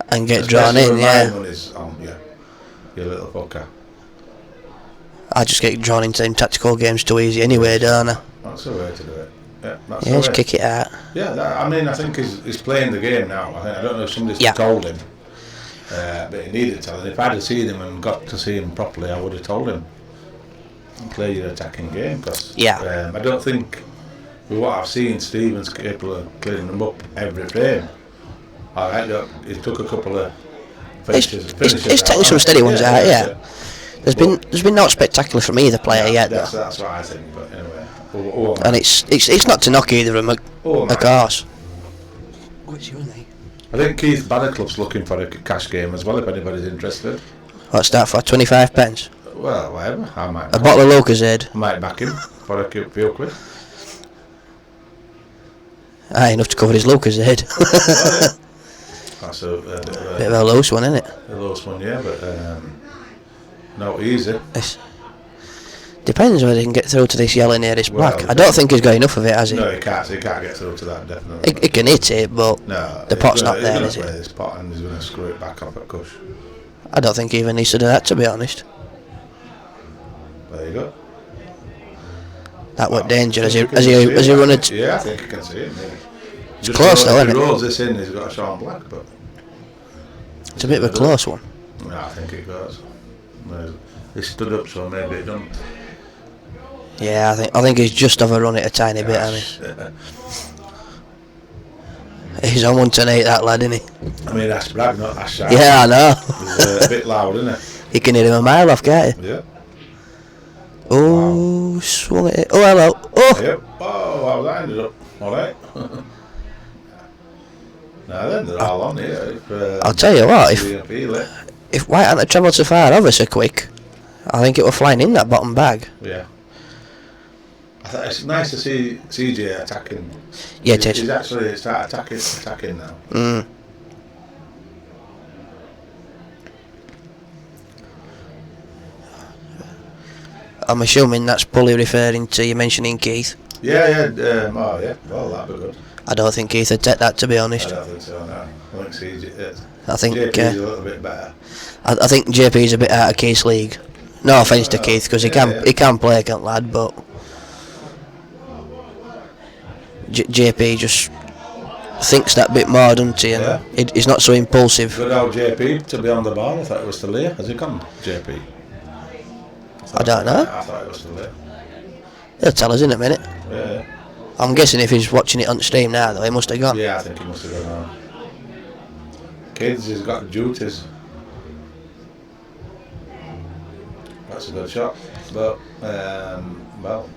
And get drawn in, yeah. When it's on, you little fucker. I just get drawn into them tactical games too easy anyway, don't I? That's the way to do it. Yeah, that's just kick it out. Yeah, I think he's playing the game now. I don't know if somebody's told him, but he needed to. And if I'd have seen him and got to see him properly, I would have told him, play your attacking game. Cause, I don't think, with what I've seen, Stephen's capable of clearing them up every frame. Alright, he took a couple of finishes. He's taking some steady ones out, yeah. There's been no spectacular from either player yet, though. That's what I think, but anyway. And it's not to knock either of them, of course. What's your name? I think Keith Bannercliff's looking for a cash game as well, if anybody's interested. What's that for? 25 pence? Well, whatever. I might. A bottle of Lucozade. I might back him for a few quid. Enough to cover his Lucozade. That's a bit of a loose one, isn't it? A loose one, yeah, but not easy. Depends whether he can get through to this yellow near his black. I don't think he's got enough of it, has he? No, he can't get through to that, definitely. He can hit it, but the pot's not there, is it? This pot and he's going to screw it back off at Cush. I don't think he even needs to do that, to be honest. There you go. That was danger as he run it. Yeah, I think you can see it. It's close though, isn't it? If he rolls this in, he's got a Sean Black, but it's a bit of a close one. No, I think it goes. He stood up, so maybe it don't. Yeah, I think he's just overrun it a tiny bit, hasn't he? He's on 110.8, that lad, isn't he? I mean, that's brag, not that sharp. Yeah, I know. He's a bit loud, isn't he? You can hit him a mile off, can't you? Yeah. Oh, wow. Swung it. Oh, hello. Oh! Yep. Oh, how that ended up. Alright. Now then, they're all on here. I'll tell you what, if White hadn't travelled so far over so quick, I think it were flying in that bottom bag. Yeah. It's nice to see CJ attacking. Yeah, it is. He's actually started attacking now. I'm assuming that's probably referring to you mentioning Keith. Yeah. Oh, yeah. Well, that'd be good. I don't think Keith would take that, to be honest. I don't think so, no. I think CJ. I think JP's a little bit better. I think JP's a bit out of Keith's league. No offence to Keith, because he can play, can't lad, but JP just thinks that bit more, doesn't he? And he's not so impulsive. Good old JP to be on the ball. I thought it was still here. Has he come, JP? I don't know. I thought it was still here. He'll tell us in a minute. Yeah. I'm guessing if he's watching it on stream now, though, he must have gone. Yeah, I think he must have gone on. Kids, he's got duties. That's a good shot, but well,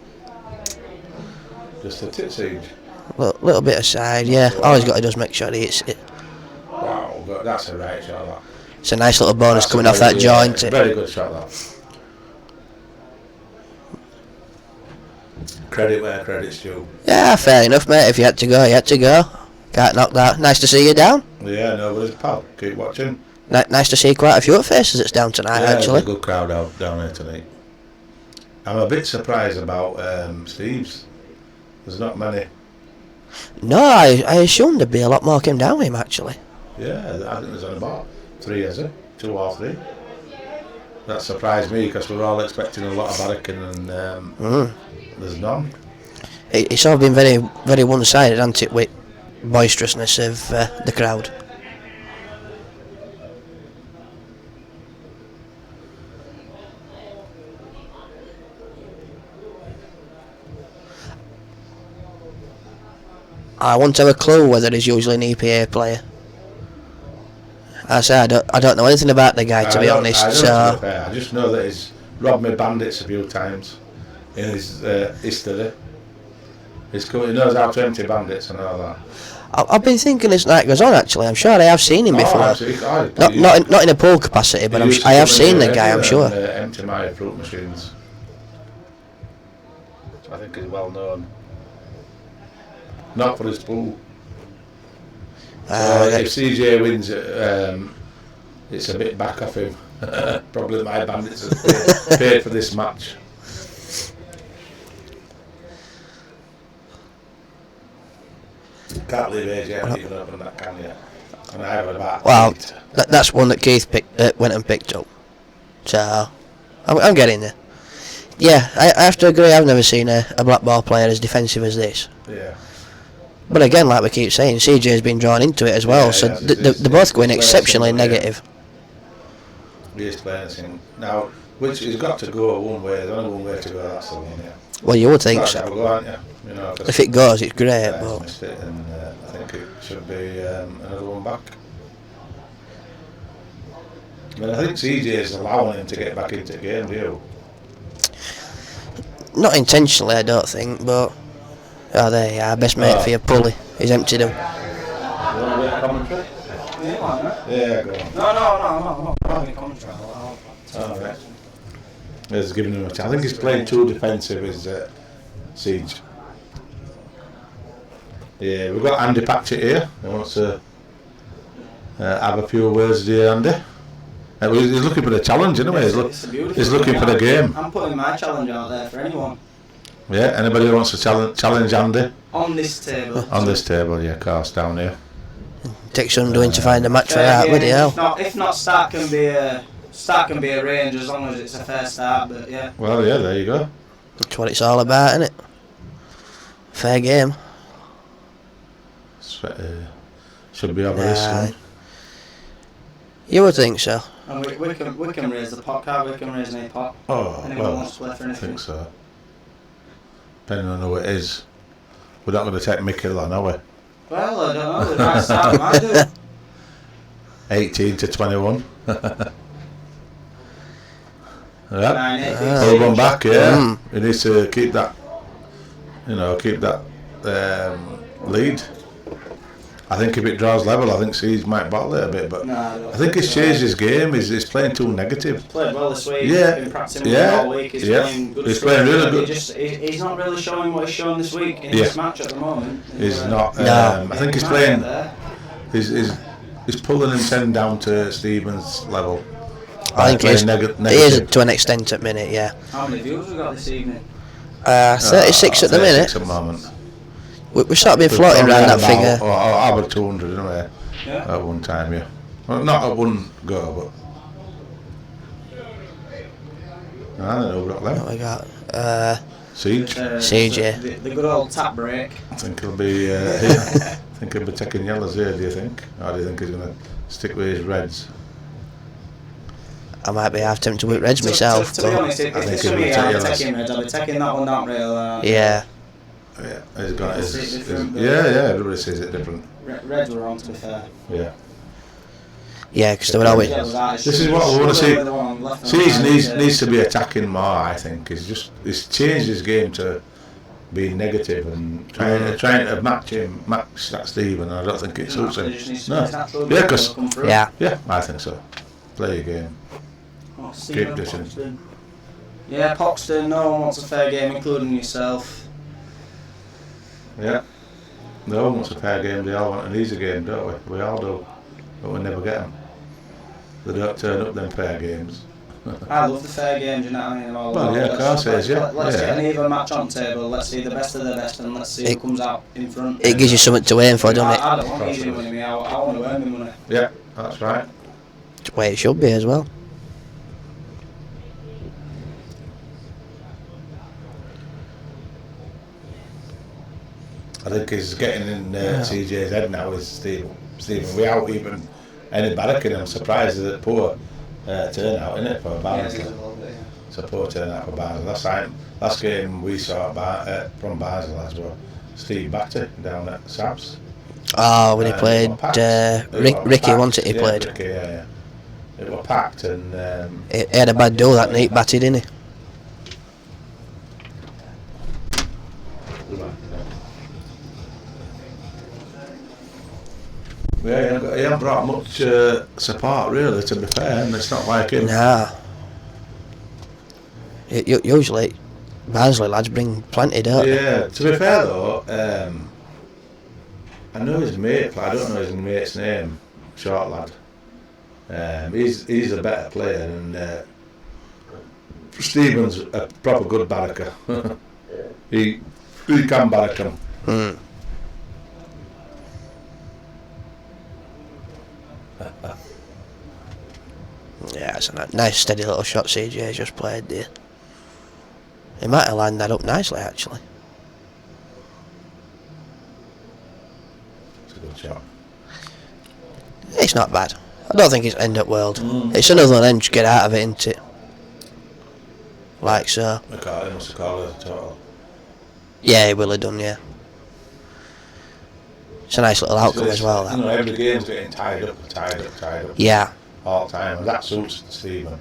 just a tit siege. Little bit aside, yeah. All he's got to do is make sure he hits it. Wow, that's a right shot. That. It's a nice little bonus coming off that jaw, isn't it? Very good shot, that. Credit where credit's due. Yeah, fair enough, mate. If you had to go, you had to go. Can't knock that. Nice to see you down. Yeah, no worries, pal. Keep watching. Nice to see quite a few faces that's down tonight, actually. There's a good crowd out down here tonight. I'm a bit surprised about Steve's. There's not many. No, I assumed there'd be a lot more came down with him actually. Yeah, I think there's only about 3, is it? 2 or 3. That surprised me because we were all expecting a lot of barracking and there's none. It's all been very, very one-sided, hasn't it, with boisterousness of the crowd. I won't have a clue whether he's usually an EPA player. I don't know anything about the guy, to be honest. I just know that he's robbed me bandits a few times in his history. He knows how to empty bandits and all that. I've been thinking as night goes on. Actually, I'm sure I have seen him before. Not in a pool capacity, but I have seen the guy. I'm sure. Empty my fruit machines. I think he's well known. Not for his pool. If CJ wins, it's a bit back off him. Probably my bandits have paid for this match. Can't believe AJ hasn't even opened that can yet. And I have about 8. That's one that Keith went and picked up. So I'm getting there. Yeah, I have to agree. I've never seen a black ball player as defensive as this. Yeah. But again, like we keep saying, CJ's been drawn into it as well, so they're both going exceptionally negative. He is playing thing. Now, which has got to go one way, there's only one way to go, that's the one, yeah. Well, you would think so. Go, aren't you? You know, if it goes, it's great, but... missed it, and I think it should be another one back. I mean, I think CJ is allowing him to get back into the game, do you? Not intentionally, I don't think, but... Oh, there you are, best mate for your pulley. He's emptied him. You want a bit of commentary? Yeah, go on. No, I'm not having commentary. Alright. He's giving him a chance. I think he's playing too defensive, is Siege. Yeah, we've got Andy Patchett here. He wants to have a few words here, Andy. He's looking for the challenge, isn't he? He's looking for the game. I'm putting my challenge out there for anyone. Yeah, anybody who wants to challenge Andy? On this table. On this table, yeah, cast down here. Takes some doing to find a match for that, bloody hell. If not, start can be arranged as long as it's a fair start, but yeah. Well, yeah, there you go. That's what it's all about, isn't it? Fair game. Should be over this one. You would think so. And we can raise the pot, can't we? We can raise any pot. Oh, anyone wants to play for anything? I think so. Depending on who it is. We're not going to take Mickey on, are we? Well, I don't know. We might start, we might do. 18 to 21. Yeah. Pull one back, yeah. He needs to keep that, keep that lead. I think if it draws level, I think Siege might battle it a bit, but I think he's changed his game. He's playing too negative. He's played well this week. Yeah. He's been practicing all week. He's playing good. He's playing really good. He's not really showing what he's shown this week in this match at the moment. He's not. I think he's playing. He's pulling him down to Stevens' level. I think he is to an extent at minute, yeah. How many viewers we got this evening? 36 at the minute. 36 at the moment. We've sort of been floating around that figure. Over 200, didn't we? Yeah. At one time, yeah. Well, not at one go, but... I don't know what we got left. Siege. Siege, yeah. The good old tap break. I think he'll be... I think he'll be taking yellows here, do you think? Or do you think he's going to stick with his reds? I might be half tempted with reds myself. To be honest, if it's for me, I'm taking reds. I'll be taking that one down real. Yeah. Yeah, he's got his... Yeah, everybody sees it different. Reds were on, to be fair. Yeah. Yeah, because they were always... This is what we want to see. Siege needs to be attacking more, I think. He's changed his game to being negative and trying to match that Stephen, and I don't think it suits him. No. Yeah, because... Yeah, I think so. Play your game. Keep dishing. Yeah, Poxton, no one wants a fair game, including yourself. Yeah. No one wants a fair game, they all want an easy game, don't we? We all do. But we never get them. They don't turn up them fair games. I love the fair games, you know what I mean? Well, yeah, of course it is, yeah. Let's get an even match on table, let's see the best of the best, and let's see who comes out in front. It gives you something to aim for, doesn't it? I don't want easy money, I want to earn my money. Yeah, that's right. It's the way it should be as well. I think he's getting in CJ's head now, is Stephen. Without even any barracking, I'm surprised at the poor turnout, isn't it, for Barnsley? It's a poor turnout for Barnsley. Last game we saw from Barnsley as well, Steve Batty down at Sabs. Oh, when he played Ricky, wasn't it? He played. Ricky, yeah. It was packed and he had a bad do that night, Batty, didn't he? Yeah, he hasn't brought much support really, to be fair, and it's not like him. Nah. Usually, Barnsley lads bring plenty, don't they? Yeah, to be fair though, I know his mate, but I don't know his mate's name, short lad. He's a better player, and Stephen's a proper good barracker. he can barrack him. Yeah, it's a nice steady little shot CJ just played there. He might have lined that up nicely actually. It's a good shot. It's not bad. I don't think it's end up world. It's another one to get out of it, isn't it? Like so. He must have called it a total. Yeah, he will have done, yeah. It's a nice little outcome as well, that. You know, every game's getting tied up. Yeah. All the time. That suits Stephen.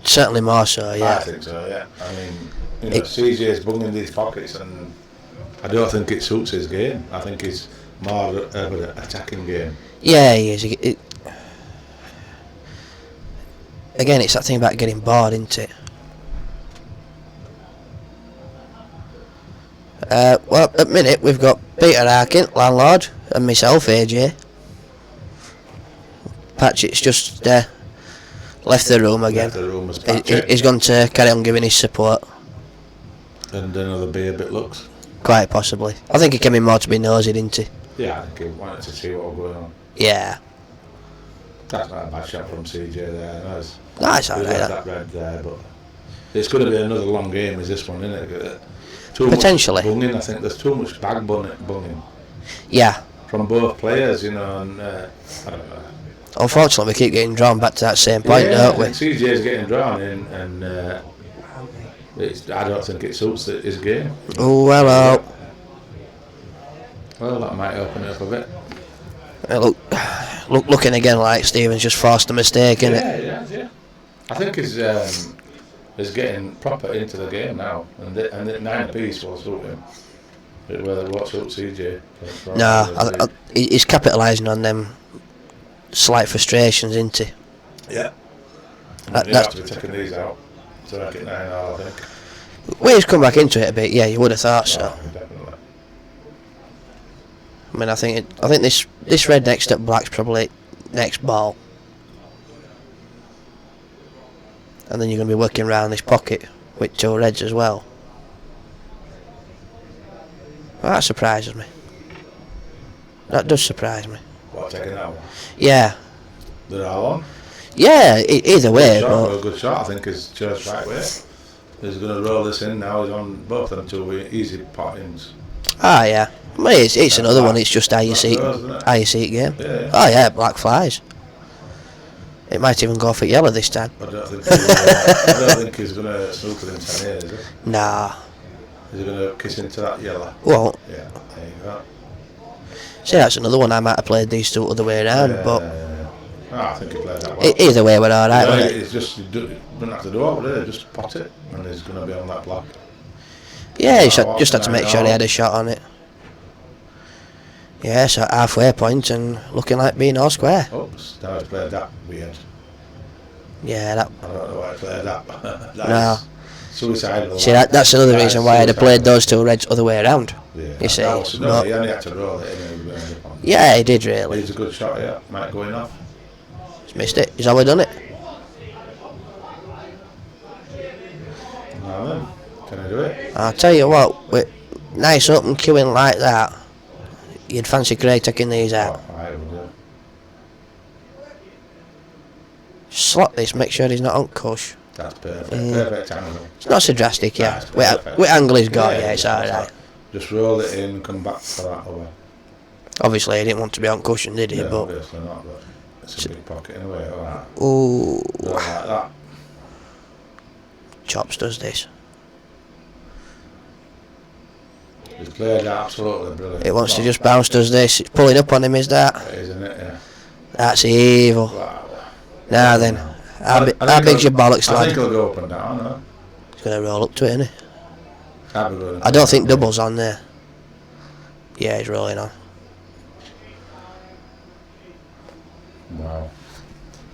Certainly more so, yeah. I think so, yeah. I mean, you know, CJ's bunging these pockets, and I don't think it suits his game. I think he's more of an attacking game. Yeah, he is. Again, it's that thing about getting bored, isn't it? Well, at the minute, we've got Peter Harkin, landlord, and myself, AJ. Patchett's just left the room again. He's going to carry on giving his support. And another beer bit looks. Quite possibly. I think he came in more to be nosy, didn't he? Yeah, I think he wanted to see what was going on. Yeah. That's not a bad shot from CJ there. That's alright. That red there, but it's going to be another long game, is this one, isn't it? Potentially. Bunging, I think there's too much bag bunging. Yeah. From both players, you know, and I don't know. Unfortunately, we keep getting drawn back to that same point, don't we? CJ's getting drawn in, and I don't think it suits his game. Oh, well. Well, that might open it up a bit. Looking again like Stephen's just forced a mistake, innit? Yeah. I think he's getting proper into the game now, and the 9 apiece will suit him. Whether what suits CJ. No, he's capitalising on them slight frustrations, isn't he? Yeah. That's have to be taking these out to make it 9-9, I think. Well, he's come back into it a bit. Yeah, you would have thought so. Definitely. I mean, I think this red next up black's probably next ball, and then you're going to be working around this pocket with 2 reds as well. Well, that surprises me. That does surprise me. What, taking that one? Yeah. They're all on? Yeah, either way. A good shot, I think, is just right way. He's going to roll this in now. He's on both of them 2 easy pot-ins. Ah, yeah. Well, it's another one. It's just how you see it game. Yeah. Oh yeah, black flies. It might even go for yellow this time. I don't think he's going to snook it in 10 years, is it? Nah. Is he going to kiss into that yellow? Well. Yeah, there you go. See, that's another one I might have played these 2 other way around, but I think he played that well. Either way, we're all right. It's just you don't have to do it, would it? Just pot it, and he's going to be on that block. Yeah, he just had to make sure he had a shot on it. Yeah, so halfway point and looking like being all square. Oops, now he's played that weird. Yeah, that. I don't know why he played that. No. Suicidal. See, that's another reason why I'd have played those 2 reds other way around. Yeah. You see? No, he only had to roll it in. Yeah, he did really. He's a good shot, yeah. Might go in off. He's missed it. He's already done it. Now then, can I do it? I'll tell you what, with nice open queuing like that, you'd fancy Craig taking these out. Oh, I would do. Slot this, make sure he's not on cush. That's perfect. Perfect angle. It's not so drastic, yeah. With angle he's got, yeah, it's alright. Just roll it in and come back for that away. Obviously, he didn't want to be on cushion, did he? No, but obviously not, but it's a big pocket anyway. Alright. ooh, Like that. Chops does this. He's played absolutely brilliant. It wants to just bounce, does this. It's pulling up on him, is that? It is, isn't it? Yeah. That's evil. Wow. Now then, how big's your bollocks, I lad? think he'll go up and down, no? He's going to roll up to it, isn't he? I I don't think double's on there. Yeah, he's rolling on. Wow.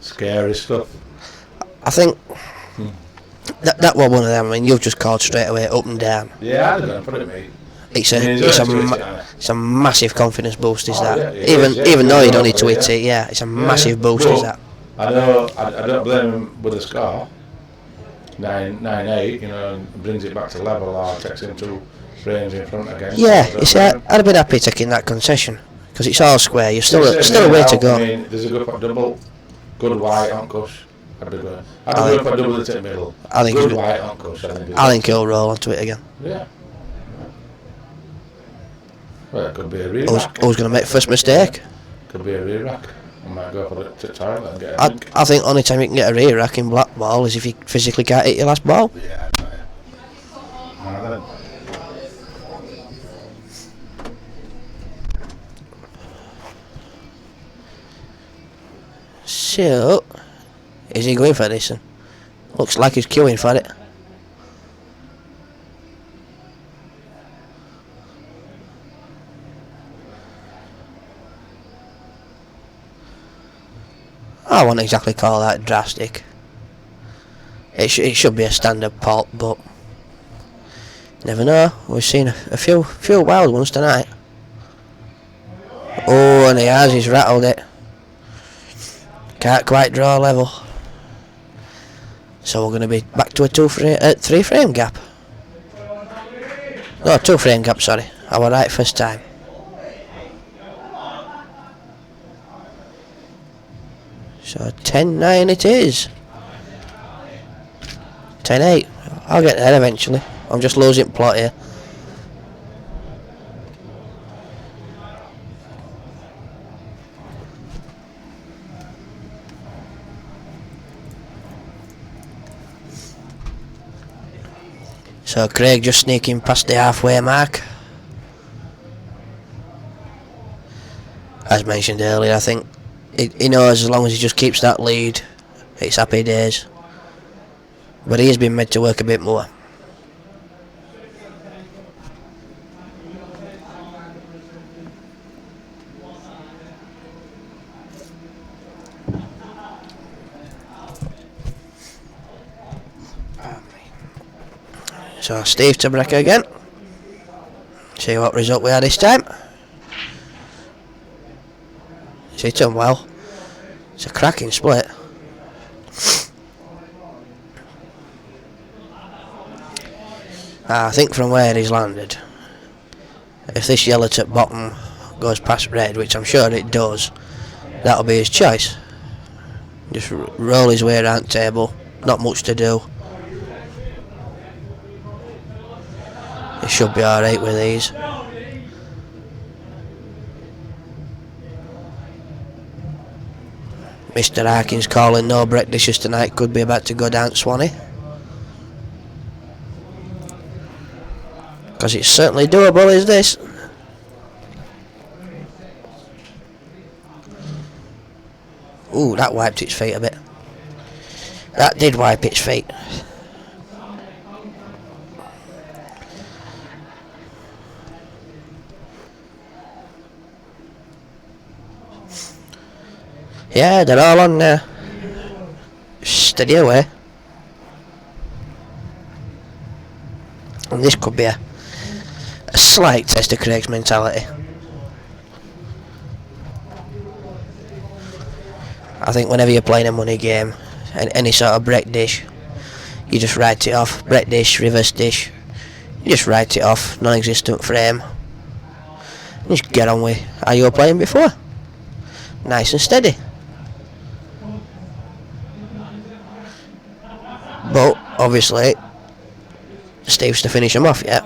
Scary stuff. I think that was one of them. I mean, you've just called straight away up and down. Yeah, I'm going to put it, mate. It's a massive confidence boost, is that? Yeah, Even though you don't need to hit it, yeah, it's a massive boost, is that? I don't blame him with the score. 9-8, you know, and brings it back to level or takes him to range in front again. Yeah, I'd have been happy taking that concession because it's all square. You're still a way to go. I mean, there's a good double, good white on cush. I'd go for double it in the middle. I think good white on cush. I think he'll roll onto it again. Yeah. Well, it could be a re-rack. Who's going to make first mistake? Could be a re-rack. I might go for it to toilet and get a I think only time you can get a rear rack in black ball is if you physically can't hit your last ball. Yeah. Then. So, is he going for this? One? Looks like he's queuing for it. I wouldn't exactly call that drastic. It should be a standard pot, but never know. We've seen a few wild ones tonight. Oh, and he's rattled it. Can't quite draw level. So we're going to be back to a 3 frame gap. No, 2 frame gap, sorry. I was right first time. So 10-9 it is. 10-8. I'll get there eventually. I'm just losing plot here. So Craig just sneaking past the halfway mark. As mentioned earlier, I think he knows as long as he just keeps that lead, it's happy days. But he has been made to work a bit more. So Steve to break again. See what result we had this time. He's hit him well. It's a cracking split. I think from where he's landed, if this yellow at bottom goes past red, which I'm sure it does, that'll be his choice. Just roll his way around the table, not much to do. He should be alright with these. Mr. Harkins calling no break dishes tonight, could be about to go down Swanee. Because it's certainly doable, is this? Ooh, that wiped its feet a bit. That did wipe its feet. Yeah, they're all on there. Steady away. And this could be a slight test of Craig's mentality. I think whenever you're playing a money game, any sort of break dish, you just write it off. Brett dish, reverse dish. You just write it off, non-existent frame. You just get on with how you were playing before. Nice and steady. But, obviously, Steve's to finish him off yet.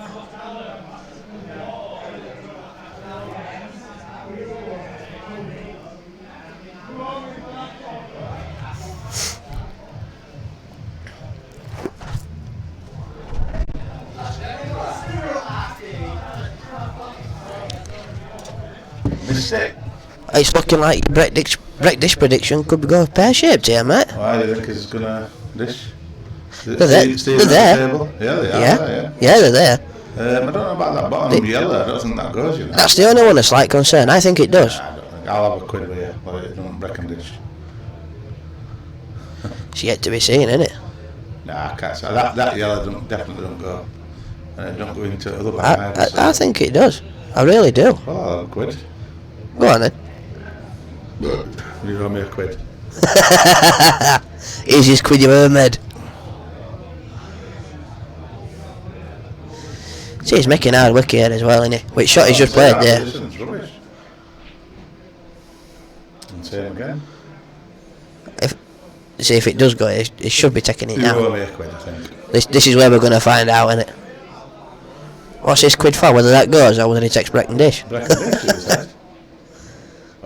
It's looking like Brett Dish prediction could go pear-shaped here, mate. Why do you think he's gonna dish? They're there. They're there. Yeah, they are. Yeah, they're there. I don't know about that bottom yellow. I don't think that goes. You know. That's the only one that's slight concern. I think it does. I don't think. I'll have a quid with you, but it don't reckon dish. It's yet to be seen, isn't it? Nah, I can't say that yellow definitely don't go, and it don't go into other bags. I think it does. I really do. Well, I'll have a quid. Go on then. You owe me a quid. Easiest quid you've ever made. See, he's making hard work here as well, isn't he? Which shot he's just played there. Rubbish. And say him again. See if it does go, he should be taking it now. You owe me a quid, I think. This is where we're going to find out, isn't it? What's this quid for? Whether that goes or whether he takes Breck and dish? Breck and dish, you said.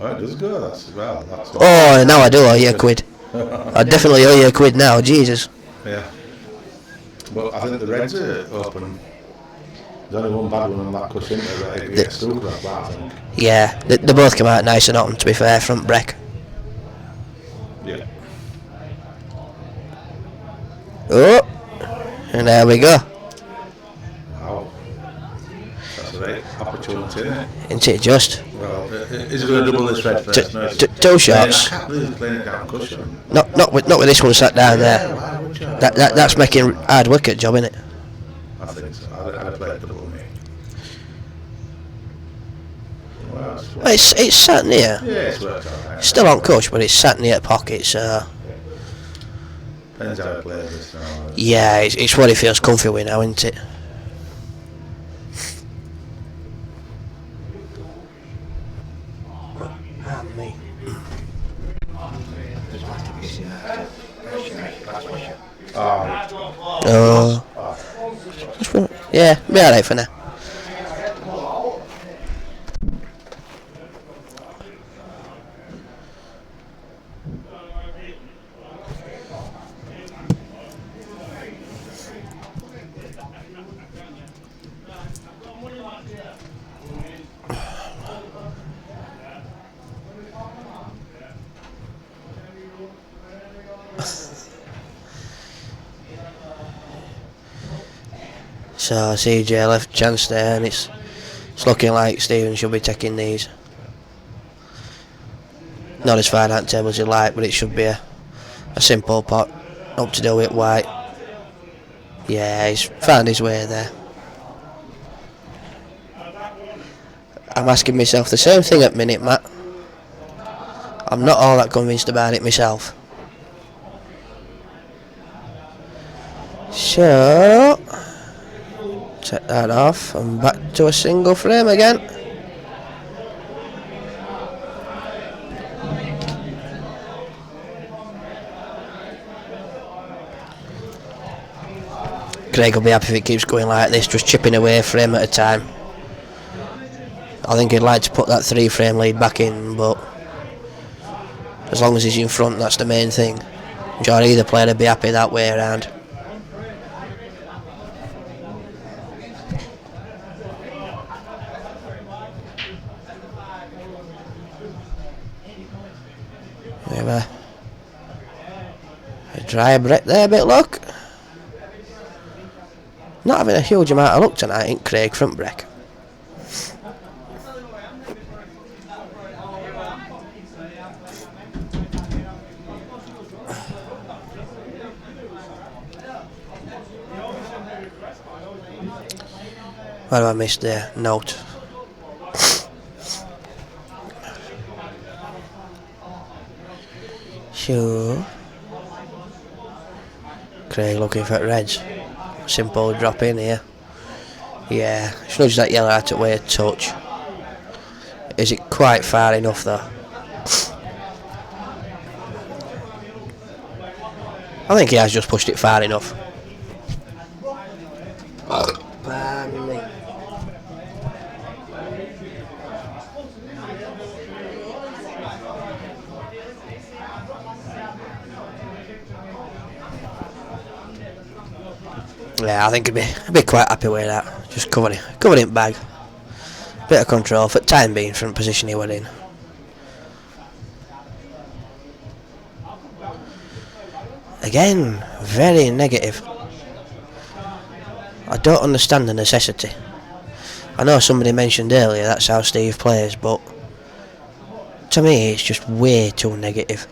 Oh, it does go. That's well. That's oh, now I do owe you a quid. I definitely owe you a quid now. Jesus. Yeah. But I think the Reds are open. There's only one bad one on that cushion. They get stupid like that, I think. Yeah, they both come out nice and hot, to be fair, front Breck. Yeah. Oh, and there we go. Wow. That's a great opportunity, isn't it? Isn't it just? Well, is it going to double this red first? No, two shots. I can't believe he's playing it down cushion. Not with this one sat down there. Why would you? That's making hard work at job, isn't it? I think so. I'd play it double me. Well, It's sat near. yeah, it's worked out right. Still on cush, but it's sat near pocket, so... Depends how I play this now. Yeah, it's what he feels comfy with now, isn't it? Oh. Yeah, be alright for now. So CJ left chance there, and it's looking like Stephen should be taking these. Not as far down the table as he'd like, but it should be a simple pot up to do it white. Yeah, he's found his way there. I'm asking myself the same thing at minute, Matt. I'm not all that convinced about it myself. So take that off and back to a single frame again. Craig will be happy if it keeps going like this, just chipping away a frame at a time. I think he'd like to put that 3-frame lead back in, but as long as he's in front, that's the main thing. I'm sure either player would be happy that way around. We have a dry Brett there, a bit luck. Not having a huge amount of luck tonight in Craig front Breck. What have I missed there? Note. Sure. Craig looking for Reds. Simple drop in here. Yeah, she nudged that yellow out away a touch. Is it quite far enough though? I think he has just pushed it far enough. Pardon me. Yeah, I think I'd be quite happy with that. Just covering it bag. Bit of control for the time being from the position he went in. Again, very negative. I don't understand the necessity. I know somebody mentioned earlier that's how Steve plays, but to me it's just way too negative.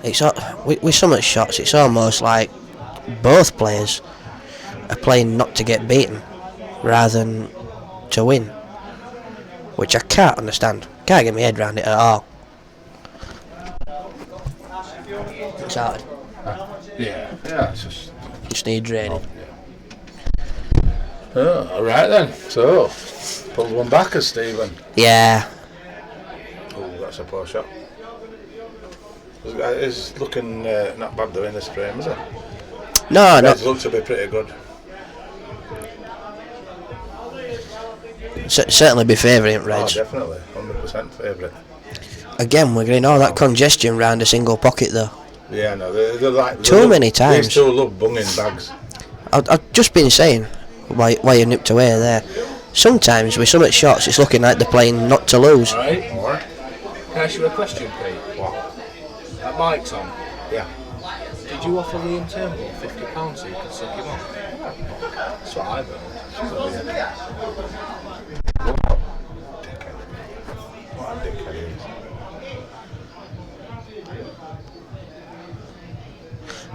It's with some of the shots, it's almost like both players are playing not to get beaten rather than to win, which I can't understand. Can't get my head around it at all. It's hard. Yeah, it's just need draining. Oh, alright then. So, pulled one back as Stephen. Yeah. Oh, that's a poor shot. It's looking not bad though in this frame, is it? No, no. It looks to be pretty good. Certainly be favouring Reds. Oh, definitely, 100% favourite. Again, we're getting all that congestion round a single pocket though. Yeah, no, they're like too many times. They still love bunging bags. I've just been saying why you nipped away there. Sometimes with some shots, it's looking like they're playing not to lose. Alright. Can I ask you a question, Pete? What? That mic's on. Yeah. Did you offer Liam Turnbull £50 so you could suck him off? That's what I've heard. What a dickhead he is.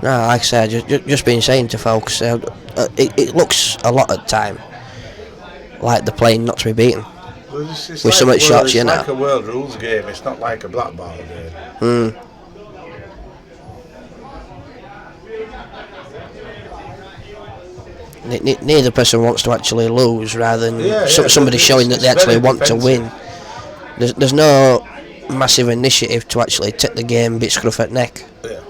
No, like I said, just been saying to folks, it looks a lot of the time like they're playing not to be beaten. It's with like so much shots, you know. It's like a world rules game. It's not like a black ball game. Neither person wants to actually lose, rather than somebody showing that they actually want to win. There's no massive initiative to actually take the game bit scruff at neck. Yeah.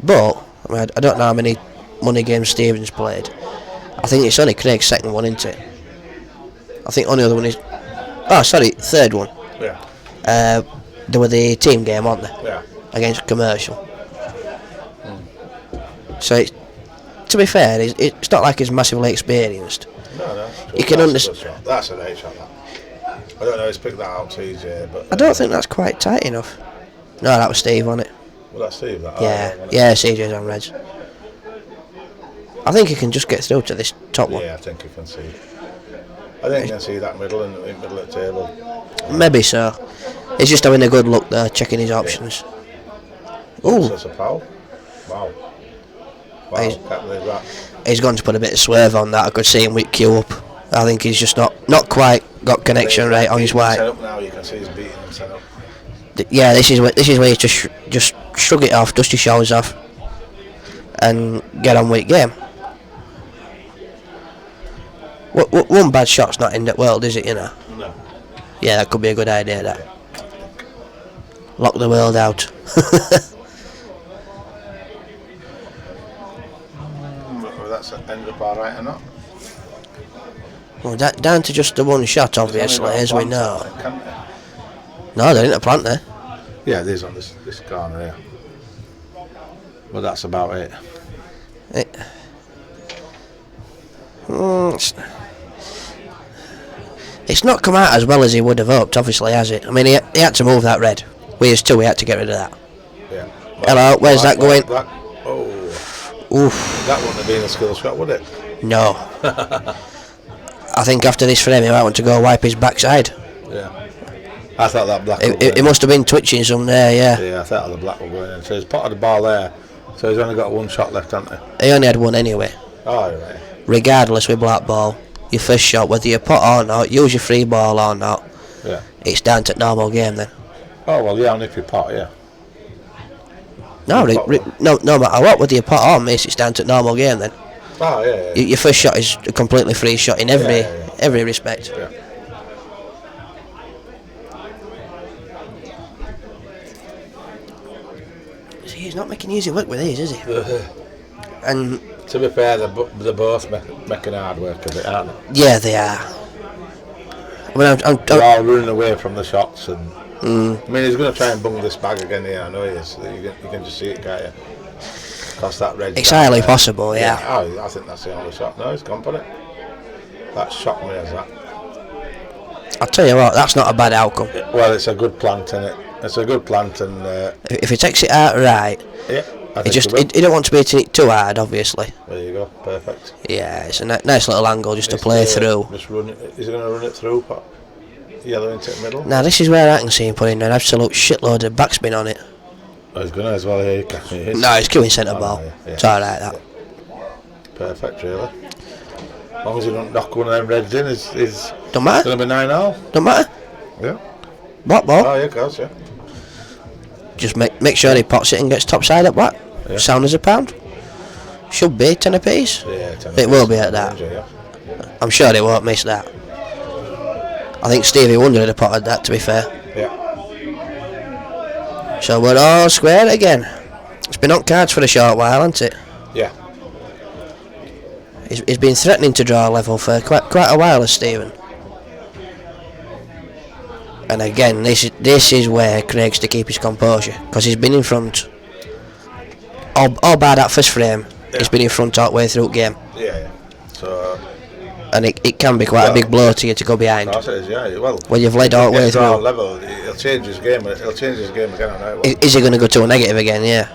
But I mean, I don't know how many money games Stevens played. I think it's only Craig's second one, isn't it? I think only other one is. Oh, sorry, third one. Yeah. There were the team game, weren't they? Yeah. Against Commercial. So, to be fair, it's not like he's massively experienced. No. You can understand. That's a nice shot. That. I don't know. He's picked that out TJ, but I don't think that's quite tight enough. No, that was Steve on it. Well, that's Steve. That. Yeah, CJ's on Reds. I think he can just get through to this top one. Yeah, I think he can see. I think he can see that middle of the table. Maybe so. He's just having a good look there, checking his options. Ooh. That's a foul. Wow. Can't believe that. He's going to put a bit of swerve on that. I could see him with Q up. I think he's just not quite got connection right on his white. Set up now. You can see he's beating him set up. Yeah, this is where you just shrug it off, dust your shoulders off, and get on with the game. One bad shot's not in the world, is it? You know. No. Yeah, that could be a good idea. That. Lock the world out. That's end up alright or not? Well, down to just the one shot, obviously, as we know. No, they didn't plant there. Yeah, there's on this corner here. Well, that's about it. It's not come out as well as he would have hoped, obviously, has it? I mean, he had to move that red. We as two, he had to get rid of that. Yeah. Hello, where's that going? Oof. That wouldn't have been a skill shot, would it? No. I think after this frame, he might want to go wipe his backside. Yeah. I thought that black. It must have been twitching some there, yeah. Yeah, I thought the black was going in. So he's potted the ball there. So he's only got one shot left, hasn't he? He only had one anyway. Oh, right. Regardless with black ball, your first shot, whether you pot or not, use your free ball or not, Yeah. it's down to normal game then. Oh well, yeah, and if you pot, yeah. No, no matter what, whether you pot or miss, it's down to normal game then. Oh yeah. Your first shot is a completely free shot in every respect. Yeah. See, he's not making easy work with these, is he? And to be fair, they're both making hard work of it, aren't they? yeah, they are. I mean, They're all running away from the shots, and I mean, he's going to try and bung this bag again here. I know he is. You can just see it, can't you? Because that red. It's highly possible, yeah. Oh, I think that's the only shot. No, he's gone for it. That shocked me as that. I'll tell you what, that's not a bad outcome. Well, it's a good plant, isn't it? It's a good plant, and if he takes it out right, yeah, he don't want to be hitting it too hard, obviously. There you go, perfect. Yeah, it's a nice little angle just to play through. Just run it. Is he going to run it through? Yellow into the middle. Now this is where I can see him putting an absolute shitload of backspin on it. Oh, he's going to as well here. No, he's queuing centre ball. Yeah. It's alright that. Yeah. Perfect, really. As long as he don't knock one of them reds in, is don't matter. It's going to be 9-0. Don't matter. Yeah. What ball? Oh yeah, of course, yeah. Just make sure he pots it and gets top side up black. Yeah. Sound as a pound. Should be 10 apiece. Yeah, 10 It will be at that. Yeah. I'm sure they won't miss that. I think Stevie Wonder would have potted that, to be fair. Yeah. So we're all square again. It's been on cards for a short while, hasn't it? Yeah. He's been threatening to draw level for quite a while, as Stephen. And again, this is where Craig's to keep his composure, because he's been in front. All by that first frame, he's been in front all the way through the game. Yeah. So. And it can be quite a big blow to you to go behind. Of course it is, yeah. Well, when you've led all the way through. Level, he'll change his game. He'll change his game again. I know. Is he going to go to a negative again? Yeah.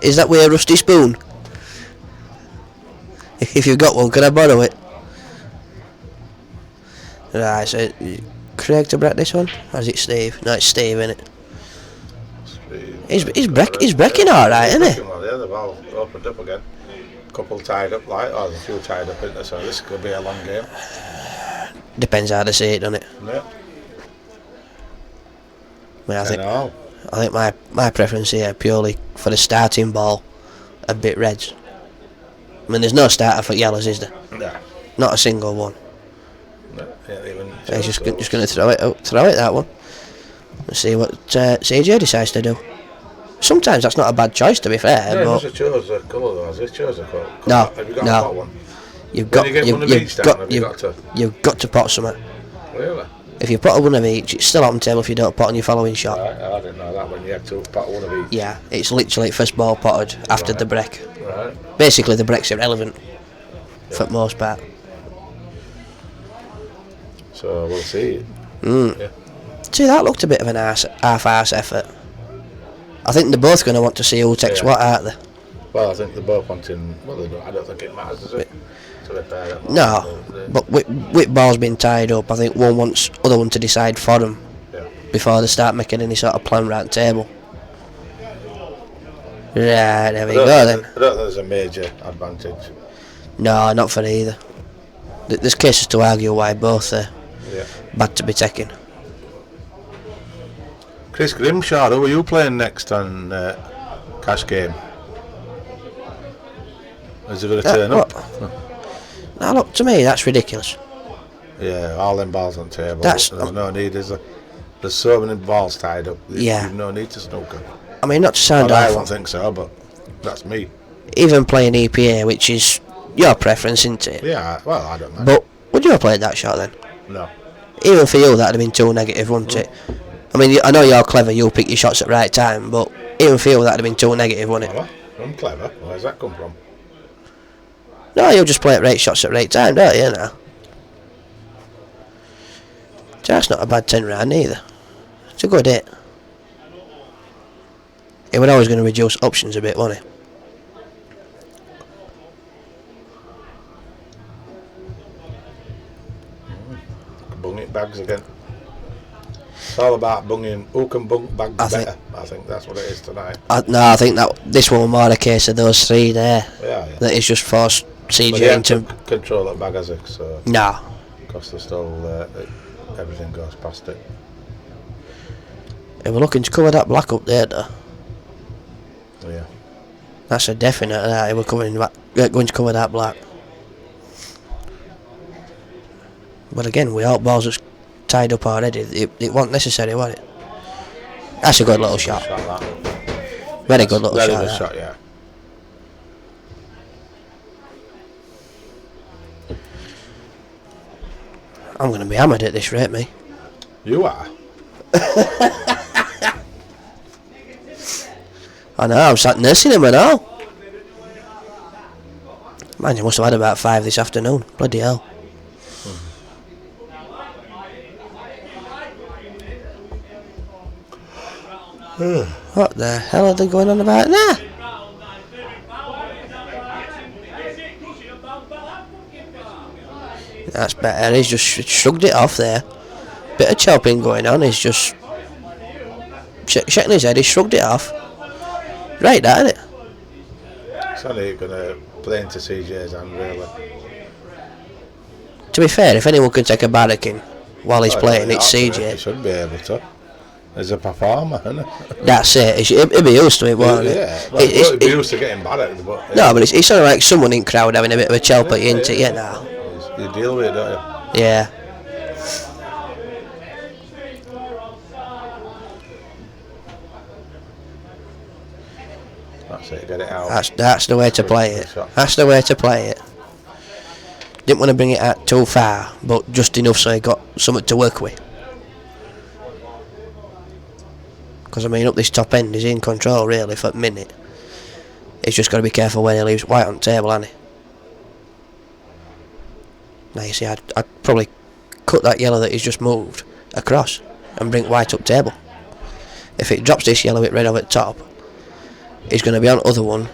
Is that with a rusty spoon? If you've got one, can I borrow it? Right, so Craig to break this one? Or is it Steve? No, it's Steve, isn't it? He's breaking alright, isn't he? Well, yeah, the ball opened up again. Couple tied up, there's a few tied up, isn't there? So this could be a long game. Depends how they see it, doesn't it? Yeah. I think my preference here purely for the starting ball, a bit reds. I mean, there's no starter for yellows, is there? No. Not a single one. No, even. He's just going to throw it that one. Let's see what CJ decides to do. Sometimes that's not a bad choice, to be fair. Yeah, but he chose a colour though. Has he chose a colour? No, Have you got no. a pot one? You've got to pot something. Really? If you pot one of each, it's still on the table if you don't pot on your following shot. Right, I didn't know that when you had to pot one of each. Yeah, it's literally first ball potted after the break. Right. Basically, the break's irrelevant for the most part. So we'll see. Yeah. See, that looked a bit of an half-arse effort. I think they're both going to want to see who takes what, aren't they? Well, I think they're both wanting. Well, I don't think it matters, does it? To be fair, no, but with balls being tied up, I think one wants other one to decide for them before they start making any sort of plan round the table. Right, there we go then. I don't think there's a major advantage. No, not for either. There's cases to argue why both are bad to be taken. Chris Grimshaw, who are you playing next on Cash Game? Is he going to turn up? Now look, to me that's ridiculous. Yeah, all them balls on the table. There's no need, is there? There's so many balls tied up. You've no need to snooker. I mean, not to sound I awful. don't think so, but that's me. Even playing EPA, which is your preference, isn't it? Yeah, well, I don't mind. But would you have played that shot then? No. Even for you, that'd have been too negative, wouldn't it? I mean, I know you're clever, you'll pick your shots at the right time, but even for you, that'd have been too negative, wouldn't it? Well, I'm clever. Where's that come from? No, you'll just play at right shots at the right time, don't you, now? That's not a bad 10 round either. It's a good hit. He was always going to reduce options a bit, wasn't he? bunging bags again. It's all about bunging. Who can bung bags better? I think that's what it is tonight. No, I think that this one was more a case of those three there. Yeah. That is just forced CJ into control at bag, has it? So nah. Because they're still everything goes past it. They were looking to cover that black up there, though. Yeah. That's a definite. They were going to cover that black. But again, with all balls that's tied up already, it wasn't necessary, was it? That's a good little shot. Very good little shot. Very good shot, yeah. I'm going to be hammered at this rate, me. You are? I know, I'm sat nursing him and all. Man, you must have had about 5 this afternoon. Bloody hell. What the hell are they going on about now? That's better. He's just shrugged it off there. Bit of chopping going on. He's just shaking his head. He shrugged it off. Right, that isn't it? It's only going to play into CJ's hand, really. To be fair, if anyone can take a barracking while he's playing, it's CJ. He should be able to. He's a performer, isn't he? That's it. He'll be used to it, won't he? Yeah, well, he'll be used to getting barracked. But, no, but it's sort of like someone in crowd having a bit of a chop at you, isn't it? Yeah, now. You deal with it, don't you? Yeah. That's it, get it out. That's the way to play it. That's the way to play it. Didn't want to bring it out too far, but just enough so he got something to work with. Because I mean, up this top end, he's in control really for a minute. He's just got to be careful when he leaves white on the table, hasn't he? Now you see, I'd probably cut that yellow that he's just moved across and bring white up table. If it drops this yellow with red over the top, he's going to be on the other one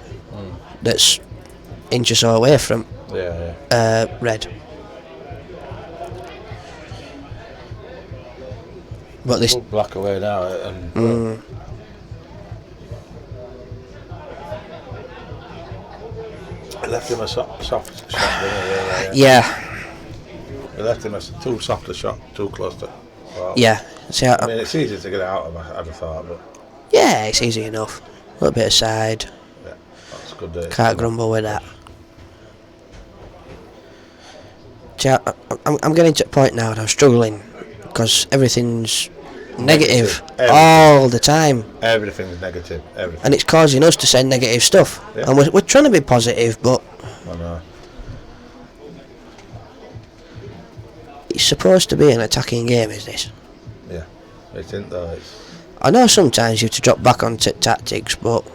that's inch or so away from red. But this black away now and I left him a soft shot, didn't he? Yeah. I left him too soft a shot, too close to. Well, yeah. See, I mean, it's easy to get it out of, I'd have thought, but. Yeah, it's easy enough. A little bit of side. Yeah, that's good. Can't grumble with that. See, I'm getting to a point now and I'm struggling because everything's negative all the time. Everything's negative. Everything. And it's causing us to say negative stuff. Yeah. And we're trying to be positive, but I know. It's supposed to be an attacking game, is this? Yeah, it isn't though. I know sometimes you have to drop back on tactics, but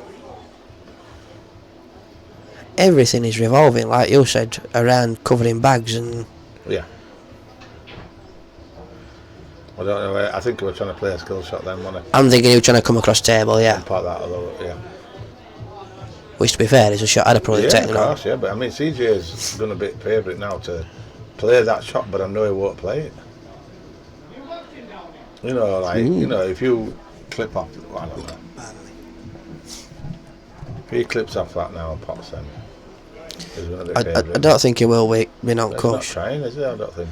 everything is revolving, like you said, around covering bags and. Yeah. I don't know. I think we were trying to play a skill shot then, wasn't it? I'm thinking he was trying to come across table, yeah. Part that, although, yeah. Which, to be fair, is a shot I'd have probably taken on. Yeah, of course, yeah. But I mean, CJ's done a bit favourite now to play that shot, but I know he won't play it. You know, like if you clip off, I don't know. If he clips off that now and pops them, he's going to be favourite. I don't think he will win on Cush. He's not trying, is he? I don't think.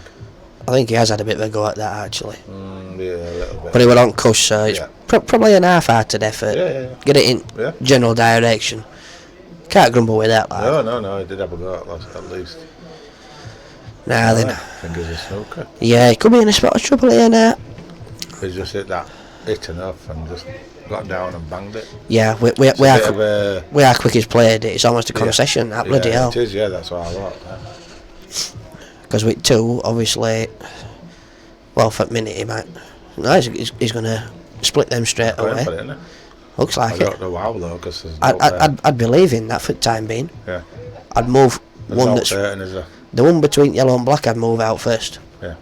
I think he has had a bit of a go at that actually. Yeah, a little bit. But he went on Cush, so it's probably an half-hearted effort. Yeah. Get it in general direction. Can't grumble with that. Like. No, he did have a go at least. Nah, then. I think he's a snooker. Yeah, he could be in a spot of trouble here now. He's just hit enough and just got down and banged it. Yeah, we are quick as played it. It's almost a concession, that bloody hell. It is, that's what I thought. Because with two, obviously, well, for a minute he might. No, he's going to split them straight away. Looks like it. I don't know how though, because there's I'd believe in that for the time being. Yeah. I'd move there's one that's the one between yellow and black. I'd move out first. Yeah.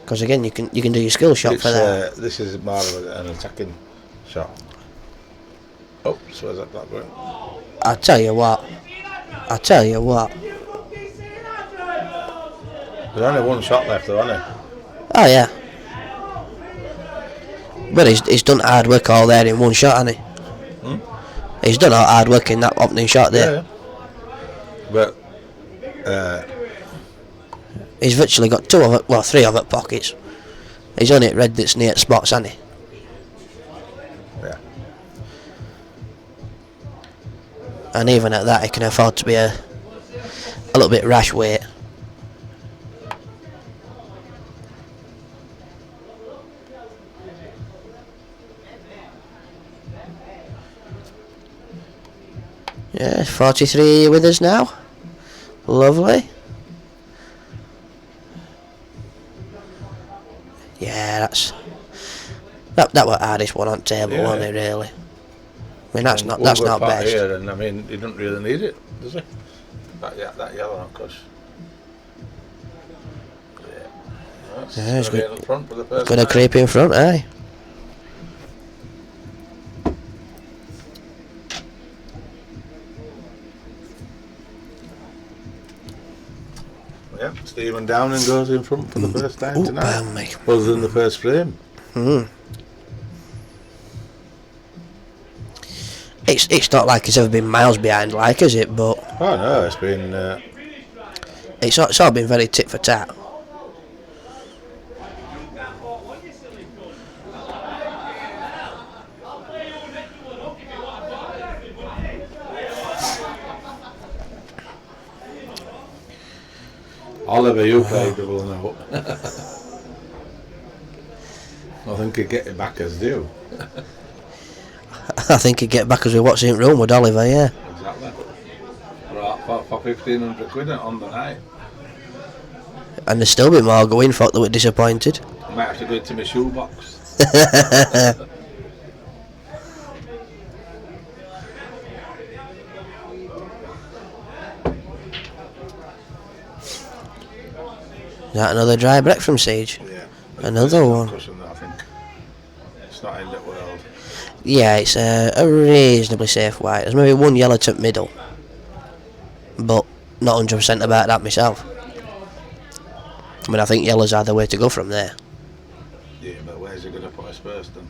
Because again, you can do your skill shot for that. This is more of an attacking shot. Oh, so where's that black going? I tell you what. There's only one shot left though, isn't there? Oh yeah. But he's done hard work all there in one shot, hasn't he? He's done all hard work in that opening shot there. Yeah. But he's virtually got three of it pockets. He's only at red that's near spots, hasn't he? Yeah. And even at that, he can afford to be a little bit rash weight. Yeah, 43 with us now. Lovely. Yeah, that was the hardest one on table, wasn't it? Really. I mean, that's not best. Here, and I mean, he doesn't really need it, does he? That yellow, of course. Yeah, he's going to creep in front, aye. Yeah, Stephen Downing goes in front for the first time tonight. Me. Other than the first frame. It's not like it's ever been miles behind, like, is it? But oh no, it's been. It's all been very tit for tat. Oliver, you played double now. I think he'd get it back as due. I think he'd get back as we what's in room with Oliver, yeah. Exactly. For 1,500 quid on the night. And there's still been more going for that we're disappointed. I might have to go into my shoebox. Is that another dry break from Siege? Yeah. Another one. Cushion, I think. It's not in that world. Yeah, it's a reasonably safe white. There's maybe one yellow to middle, but not 100% about that myself. I mean, I think yellows are the way to go from there. Yeah, but where's he going to put us first then?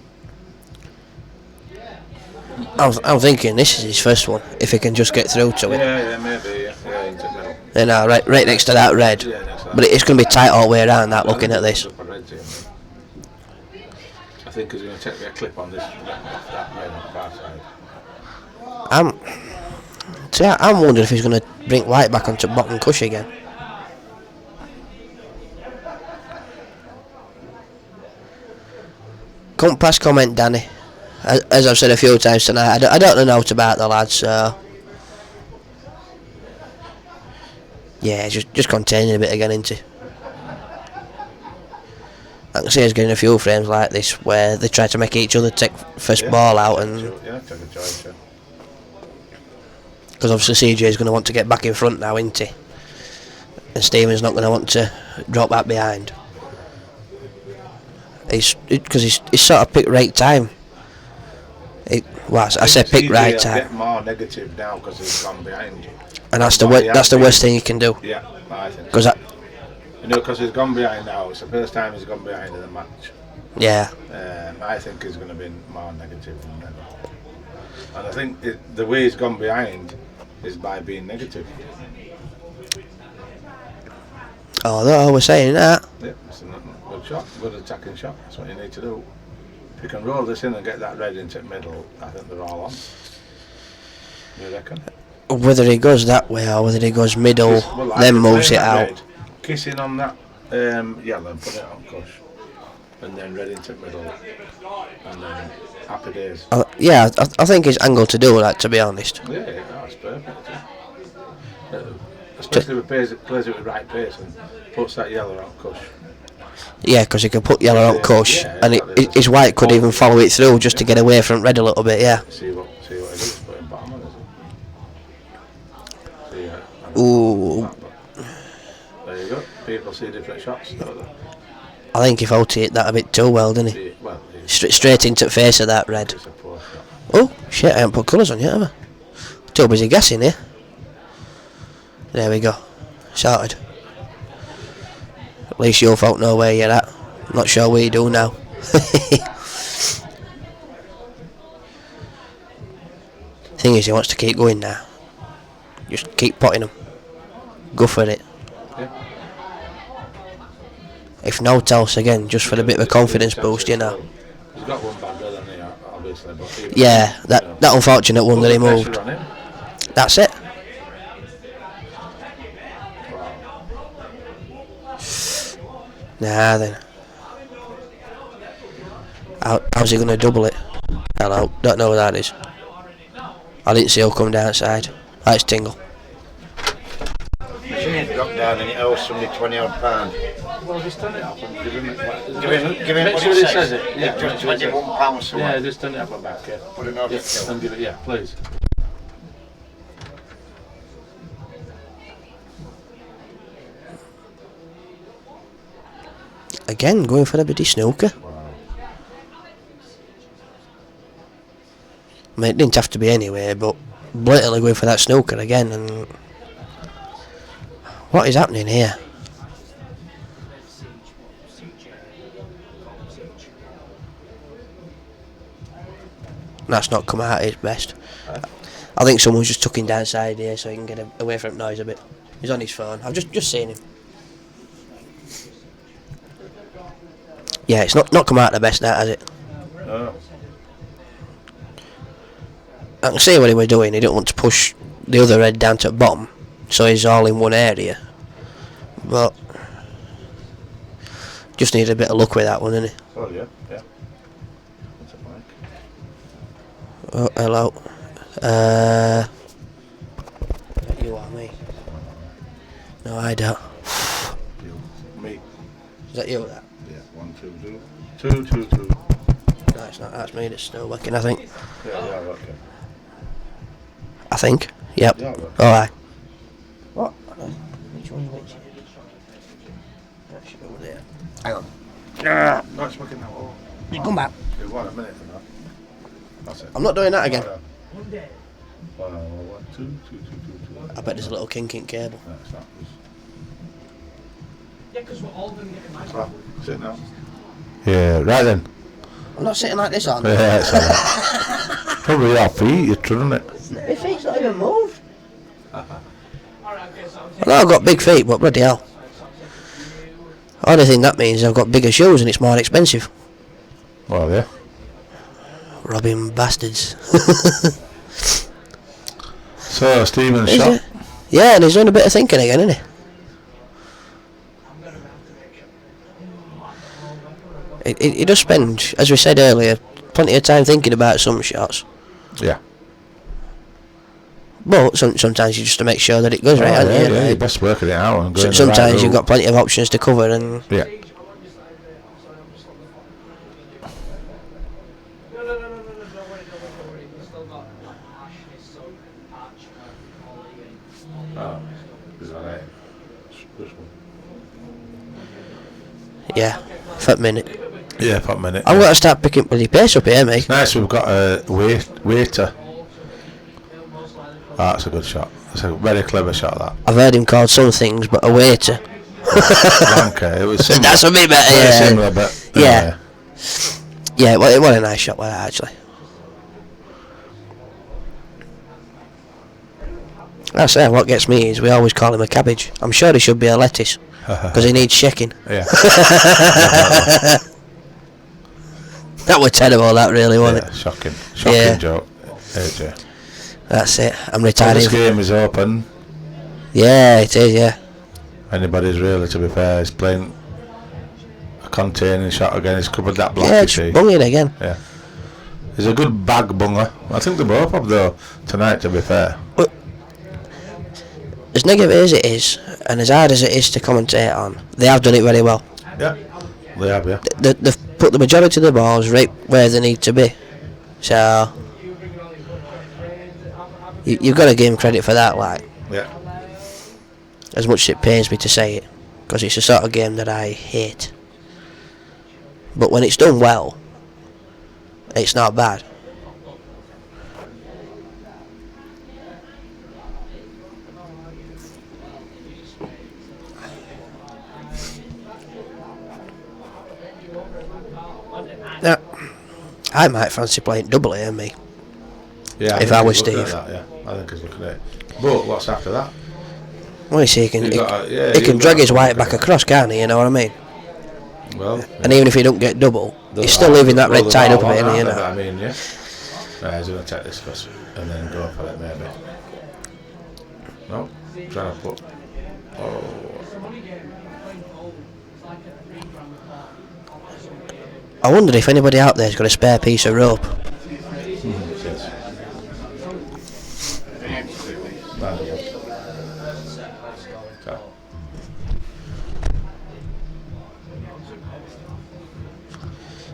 I'm thinking this is his first one, if he can just get through to it. Yeah, maybe, yeah, into the middle. You know, right next to that red. Yeah, next to that. But it's going to be tight all the way around that, looking at this. I think he's going to take me a clip on this, that red on the far side. I'm wondering if he's going to bring white back onto bottom cush again. Come past comment, Danny. As I've said a few times tonight, I don't know out about the lads, so yeah, just containing a bit again, isn't he? I can see he's getting a few frames like this where they try to make each other take first ball out, and take a choice, because obviously CJ is going to want to get back in front now, isn't he? And Stephen's not going to want to drop back behind. Because he's sort of picked right time. I said pick right time. A bit more negative now because he's gone behind. And that's the worst thing you can do. Yeah, I think. Because he's gone behind now. It's the first time he's gone behind in the match. Yeah. I think he's going to be more negative than ever. And I think the way he's gone behind is by being negative. Oh, we're saying that. Yeah, it's a good shot, good attacking shot. That's what you need to do. If you can roll this in and get that red into the middle, I think they're all on. You reckon? Whether he goes that way or whether he goes middle, then moves it out. Red, kissing on that yellow and put it on cush. And then red into the middle. And then happy days. Yeah, I think it's angled to do that, to be honest. Yeah, that's perfect. Especially if he plays it with right pace and puts that yellow on cush. Yeah, because he can put yellow on cush, and his white could even follow it through just to get away from red a little bit, yeah. See what he does, put him bottom on, is it? Ooh. There you go, people see different shots, don't they? I think he faulted it that a bit too well, didn't he? Well, straight into the face of that red. Oh, shit, I haven't put colours on yet, have I? Too busy guessing here. There we go. Sorted. At least your folk know where you're at. Not sure we do now. Thing is, he wants to keep going now. Just keep potting them. Go for it. Yeah. If no else again, just for a bit of a confidence boost, you know. He's got one bad there, hasn't he, obviously. But Yeah, that unfortunate one that he moved. That's it. Nah, then. How's he going to double it? Hello, don't know what that is. I didn't see who come downside. That's Tingle. Machine dropped down and it owes somebody £20 Well, just turn it up and give him Give him make what sure it it says it. Yeah, just £21 somewhere. Yeah, just turn it up and back, yeah. Put an order Yeah, and give it, yeah, please. Again, going for a bitty snooker. I mean, it didn't have to be anyway, but blatantly going for that snooker again. And what is happening here? That's not come out at his best. I think someone's just took him downside here so he can get away from noise a bit. He's on his phone. I've just seen him. Yeah, it's not come out the best now, has it? No. I can see what he was doing. He didn't want to push the other head down to the bottom, so he's all in one area. But just need a bit of luck with that one, innit? Oh, yeah. What's it like? Oh, hello. You or me? No, I don't. Me. Is that you? That? Yeah, 1, 2, 2. 2, 2, 2. No, it's not. That's me that's still working, I think. Yeah, okay. I think. Yep. Yeah, okay. Alright. What? Which one's which? That should go there. Hang on. No, it's working now. Oh. You come back. It won a minute for that. That's it. I'm not doing that again. 1, 2, 2, 2, 2. I bet there's a little kink in cable. No, it's not. Yeah, because we're all going to get a nice Well, sit now. Yeah, right then. I'm not sitting like this, on. Yeah, it's alright. Probably your feet, you're trying it. My feet's not even moved. I know I've got big feet, but bloody hell. Only thing that means I've got bigger shoes and it's more expensive. Well, yeah. Robbing bastards. So, Stephen's Is shot. it? Yeah, and he's doing a bit of thinking again, isn't he? He does spend, as we said earlier, plenty of time thinking about some shots. Yeah. But sometimes you just to make sure that it goes right, aren't you? Yeah, you're best working it out and going Sometimes the right you've route. got plenty of options to cover, and Yeah. Oh, is that it? This one. yeah, for a minute. Yeah, for a minute. I'm going to start picking bloody pace up here, mate. Nice, we've got a waiter. Oh, that's a good shot. That's a very clever shot, that. I've heard him called some things, but a waiter. Blanca, it was similar. That's a bit better, Very yeah. similar, but... Yeah. Yeah, well, it was a nice shot, was it, actually. That's it. What gets me is we always call him a cabbage. I'm sure he should be a lettuce, because he needs shaking. Yeah. That was terrible, that really, wasn't Yeah, it? shocking Yeah. joke. AJ. That's it. I'm Well, retired. this game is open. Yeah, it is, yeah. Anybody's really, to be fair, is playing a containing shot again. He's covered that block, Yeah, you it's see. bunging again. Yeah. He's a good bag bunger. I think they both have, though, tonight, to be fair. But as negative as it is, and as hard as it is to commentate on, they have done it very well. Yeah. They have, yeah. They've put the majority of the balls right where they need to be. So you've got to give him credit for that, like, Yeah. as much as it pains me to say it, because it's the sort of game that I hate. But when it's done well, it's not bad. I might fancy playing double here, me. Yeah, If I was he's looking Steve. at that, yeah. I think he's looking at it. But what's after that? Well, you see, he You've got to- can you've drag got his to white look back at that. across, can't he? You know what I mean? Well, And even if he don't get double, Doesn't he's still matter. leaving that Well, red tied they're up a all bit, on, you aren't they? know. But I mean, yeah. Right, he's going to take this first and then go for it, maybe. No, trying to put. Oh. I wondered if anybody out there's got a spare piece of rope. Yes. So.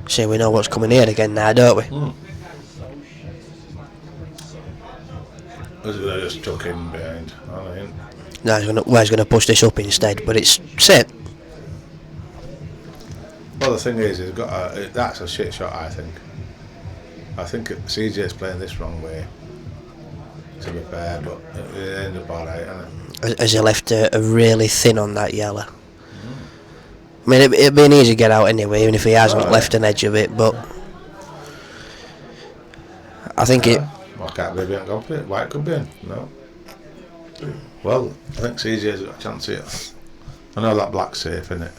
See, we know what's coming here again now, don't we? Who's going to just tuck in behind? I mean, No, he's going to push this up instead, but it's set. well, the thing is, that's a shit shot, I think. I think CJ's playing this wrong way, to be fair, but it ended up alright, isn't it? As he left a really thin on that yellow. I mean, it'd be an easy get out anyway, even if he hasn't left an edge of it, but I think it. Well, can't believe he hasn't gone for it. White could be in. No. Well, I think CJ's got a chance here. I know that black's safe, isn't it?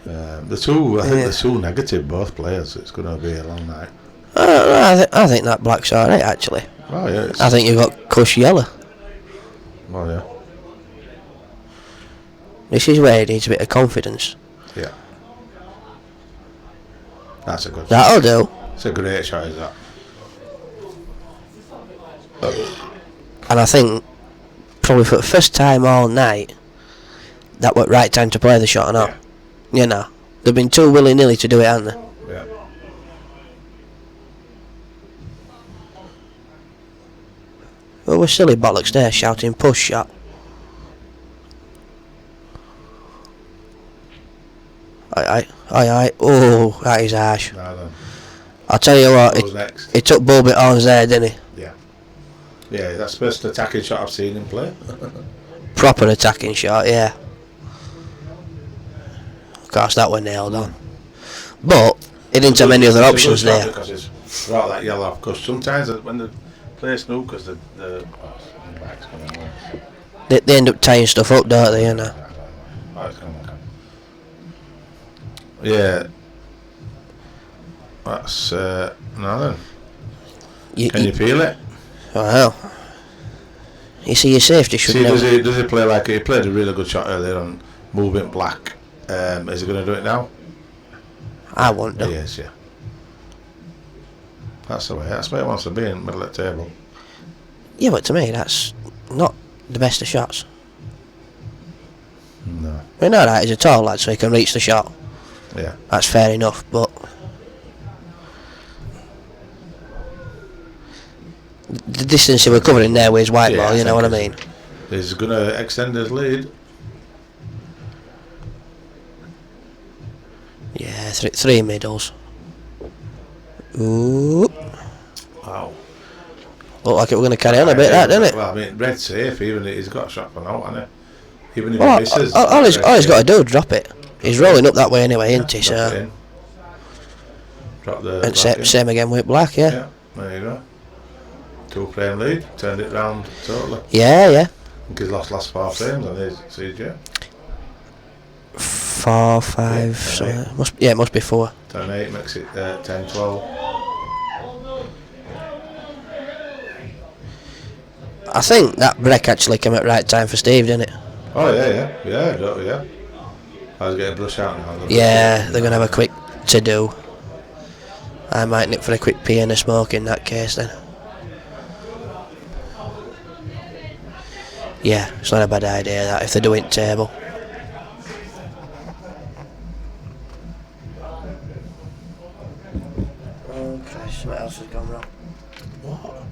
The two, I think they're too negative, both players. It's going to be a long night. I think that black's alright, actually. Oh, yeah. I think you've got cush yellow. Well, yeah. This is where he needs a bit of confidence. Yeah. That's a good shot. That'll do. It's a great shot, is that? And I think, probably for the first time all night, that was right time to play the shot or not. You know, they've been too willy-nilly to do it, haven't they? Yeah. Well, we're silly bollocks there shouting push shot. Aye. Oh, that is harsh. Now then. I'll tell you what, Who's next? he took Bulbit Horns there, didn't he? Yeah. Yeah, that's the first attacking shot I've seen him play. Proper attacking shot, yeah. Of course, that one nailed on. But he didn't have many other options there. Because it's brought that yellow off. Because sometimes when they play snookers, back's coming on. They end up tying stuff up, don't they? You know. Oh, it's coming on. Yeah. That's now then. Can you feel it? Well, you see, your safety should See, know. does he play like he played a really good shot earlier on moving black? Is he going to do it now? I won't do. He is, yeah. That's the way. That's where he wants to be, in the middle of the table. Yeah, but to me, that's not the best of shots. No. I know that he's a tall lad, so he can reach the shot. Yeah. That's fair enough, but the distance he was covering there with his white ball, you know what I mean? He's going to extend his lead. Yeah, three middles. Ooh. Wow. Looked like it was going to carry on a bit, that, didn't it? Well, I mean, red's safe, even if he's got a shot from out, hasn't he? Even if Well, he misses. all he's got to do is drop it. He's rolling up that way anyway, isn't he? Drop it So, in. Drop the and black in. same again with black, yeah. Yeah, there you go. 2 frame lead, turned it round totally. Yeah. I think he's lost last 4 frames on his CJ. 4, 5, Yeah, so eight. it must be 4. Turn 8 makes it 10, 12. I think that break actually came at right time for Steve, didn't it? Oh yeah. I was getting a brush out now. Yeah, they're going to have a quick to-do. I might nip for a quick pee and a smoke in that case then. Yeah, it's not a bad idea that if they're doing table. Oh Christ, what else has gone wrong? What?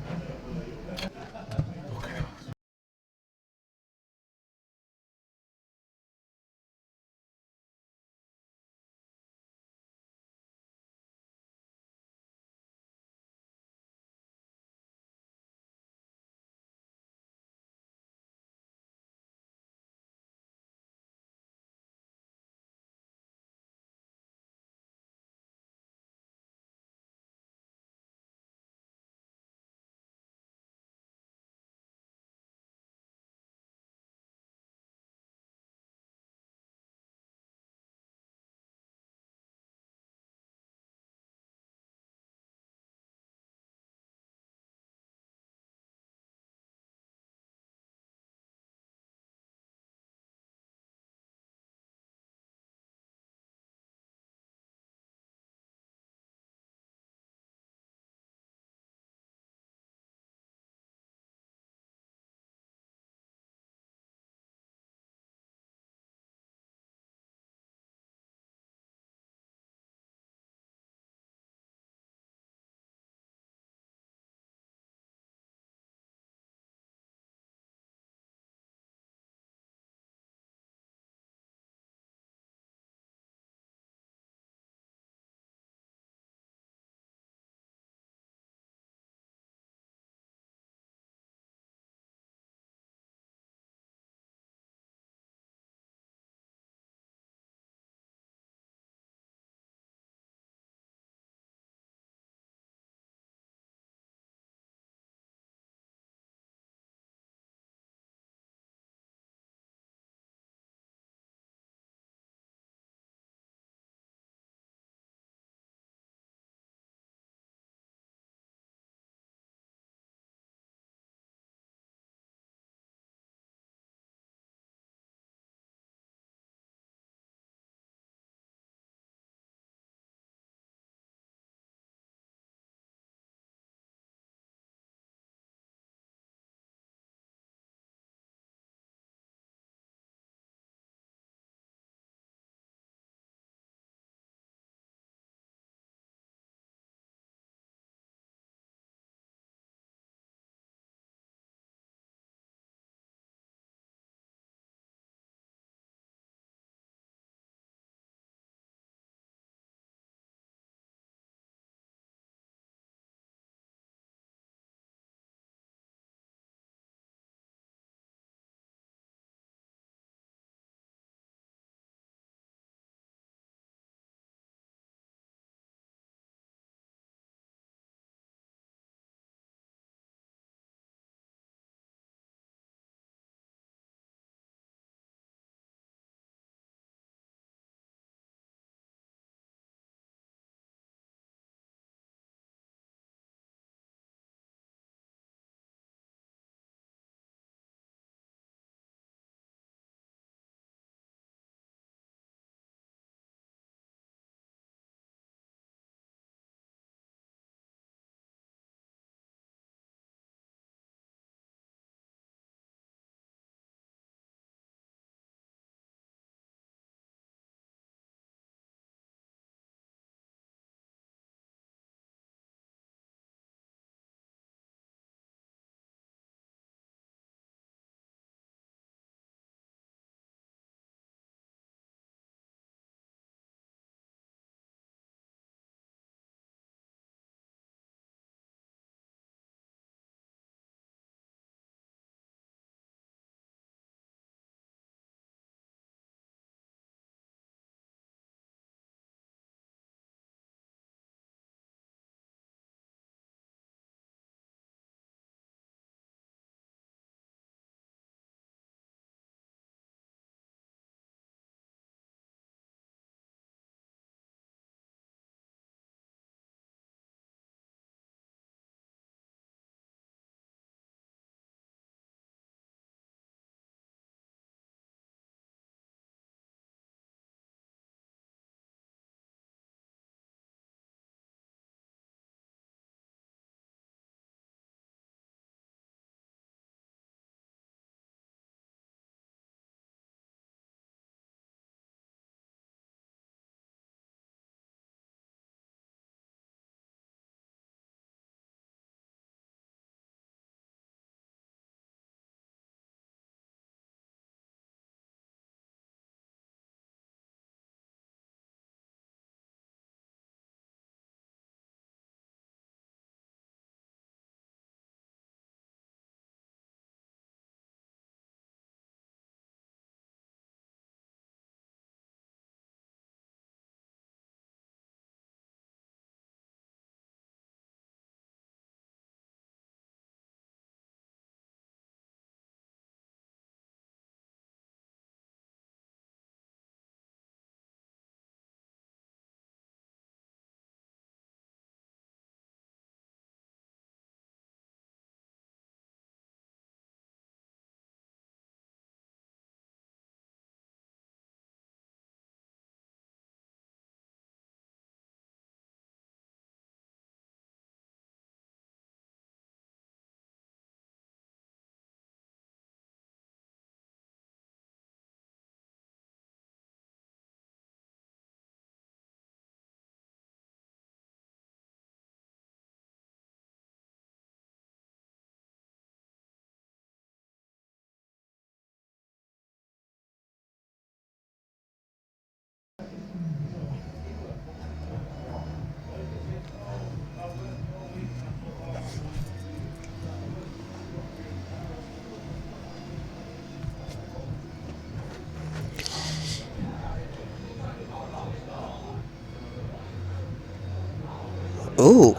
Ooh.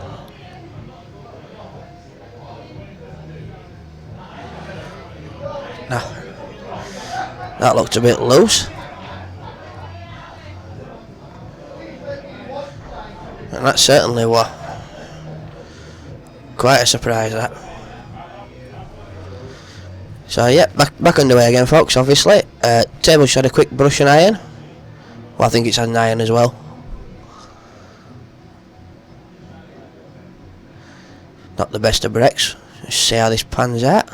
Nah. That looked a bit loose. And that certainly was quite a surprise, that. So yeah, back underway again, folks, obviously. Table's had a quick brush and iron. Well, I think it's had an iron as well. Not the best of breaks. Let's see how this pans out.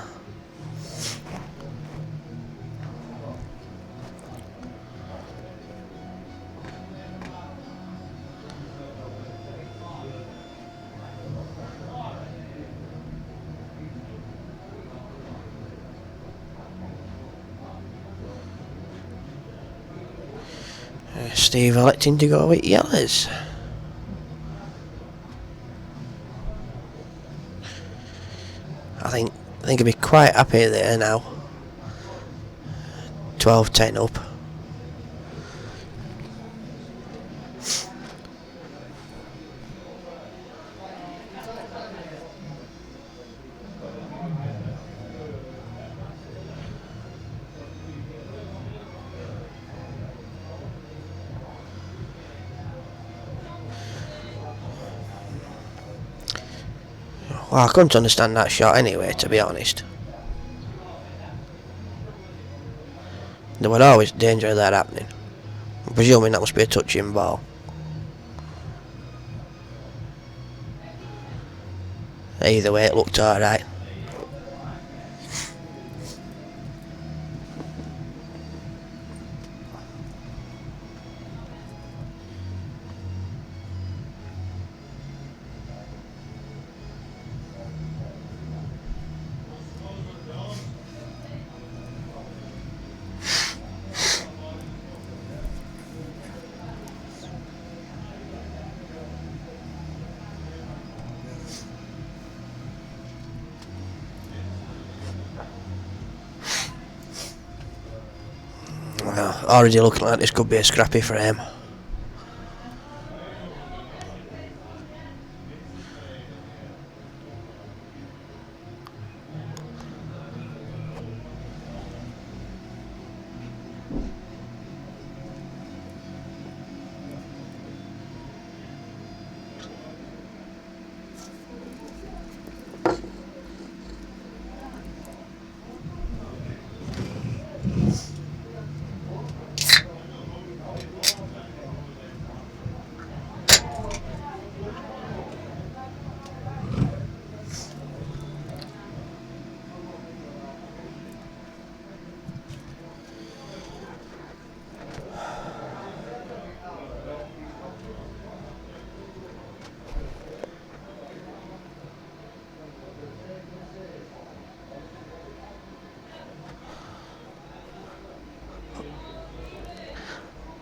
Steve electing to go with yellows. I think he'll be quite happy there now. 12-10 up. Well, I couldn't understand that shot anyway, to be honest. There was always danger of that happening. I'm presuming that must be a touching ball. Either way, it looked alright. Already looking like this could be a scrappy frame.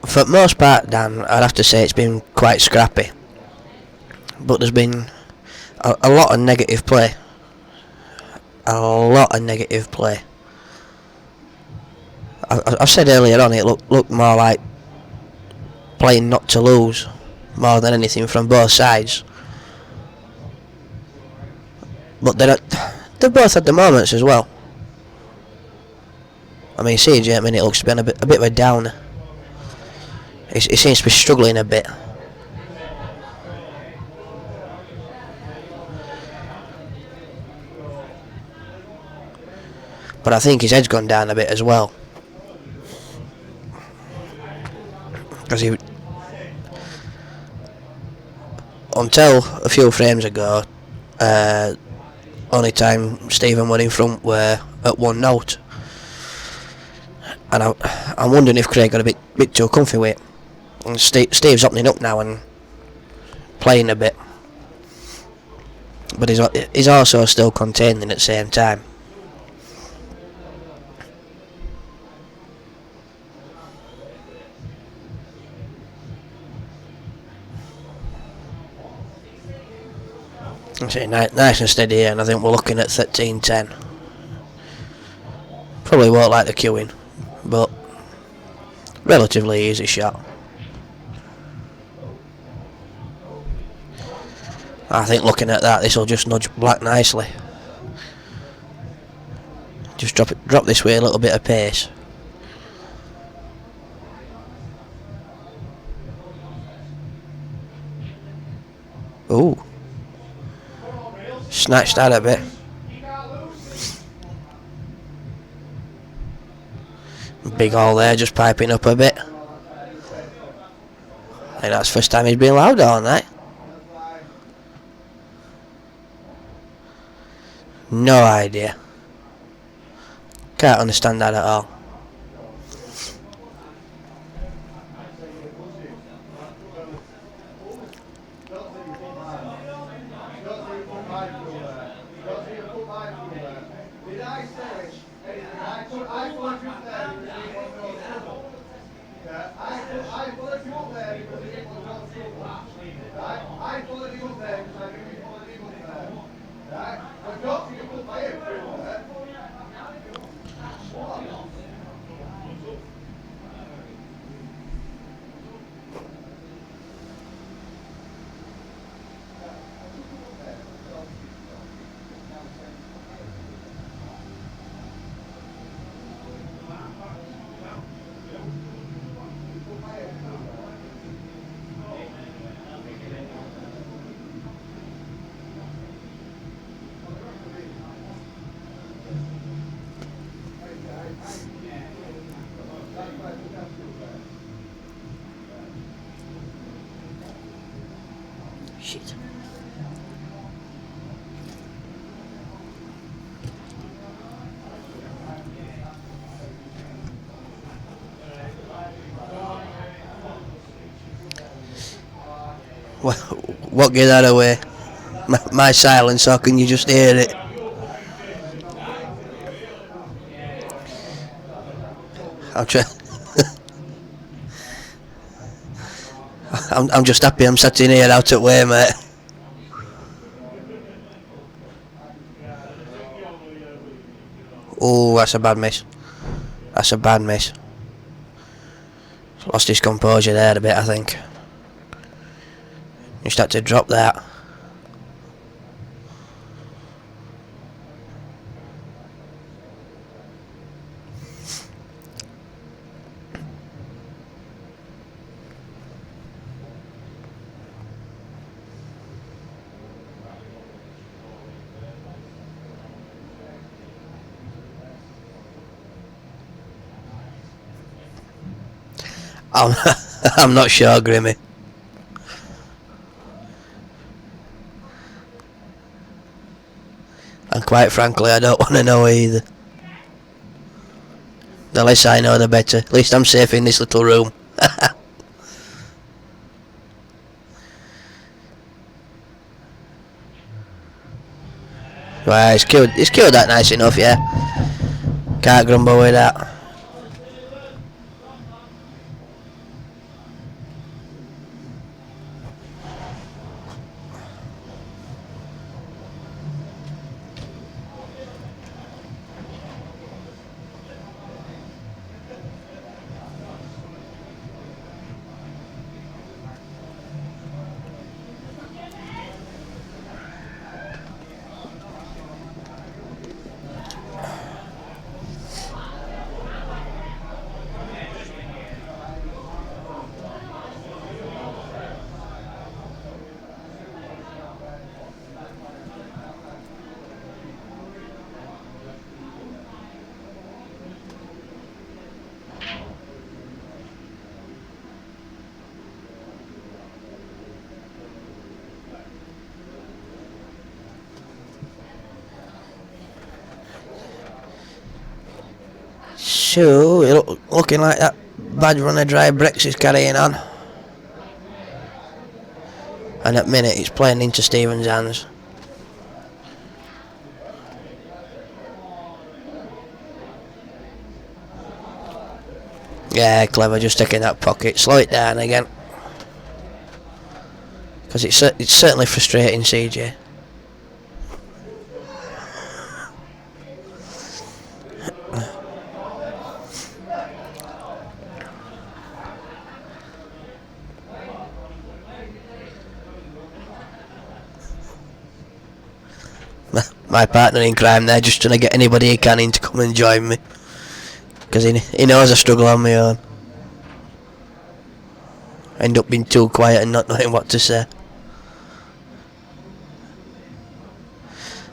For the most part, Dan, I'd have to say it's been quite scrappy. But there's been a lot of negative play. I've said earlier on, it looked more like playing not to lose more than anything from both sides. But they've both had the moments as well. I mean, CJ at the minute looks to be on a bit of a downer. He seems to be struggling a bit. But I think his head's gone down a bit as well. Because until a few frames ago, only time Stephen were in front were at 1 note. And I'm wondering if Craig got a bit too comfy with it. And Steve's opening up now and playing a bit, but he's also still containing at the same time. Nice and steady here, and I think we're looking at 13-10. Probably won't like the queuing, but relatively easy shot. I think looking at that, this will just nudge Black nicely. Just drop this way a little bit of pace. Ooh. Snatched that a bit. Big hole there, just piping up a bit. I think that's the first time he's been loud all night. No idea. Can't understand that at all. Shit. What gave that away? My silence, or can you just hear it? I'll try. I'm just happy I'm sat in here out at way, mate. Oh, that's a bad miss. That's a bad miss. Lost his composure there a bit, I think. Just had to drop that. I'm not sure, Grimmy. And quite frankly, I don't want to know either. The less I know, the better. At least I'm safe in this little room. Right, it's killed that nice enough, yeah. Can't grumble with that. So, looking like that bad run of dry bricks is carrying on. And at the minute it's playing into Stephen's hands. Yeah, clever, just taking that pocket. Slow it down again. Because it's certainly frustrating, CJ. my partner in crime there, just trying to get anybody he can in to come and join me. Because he knows I struggle on my own. End up being too quiet and not knowing what to say.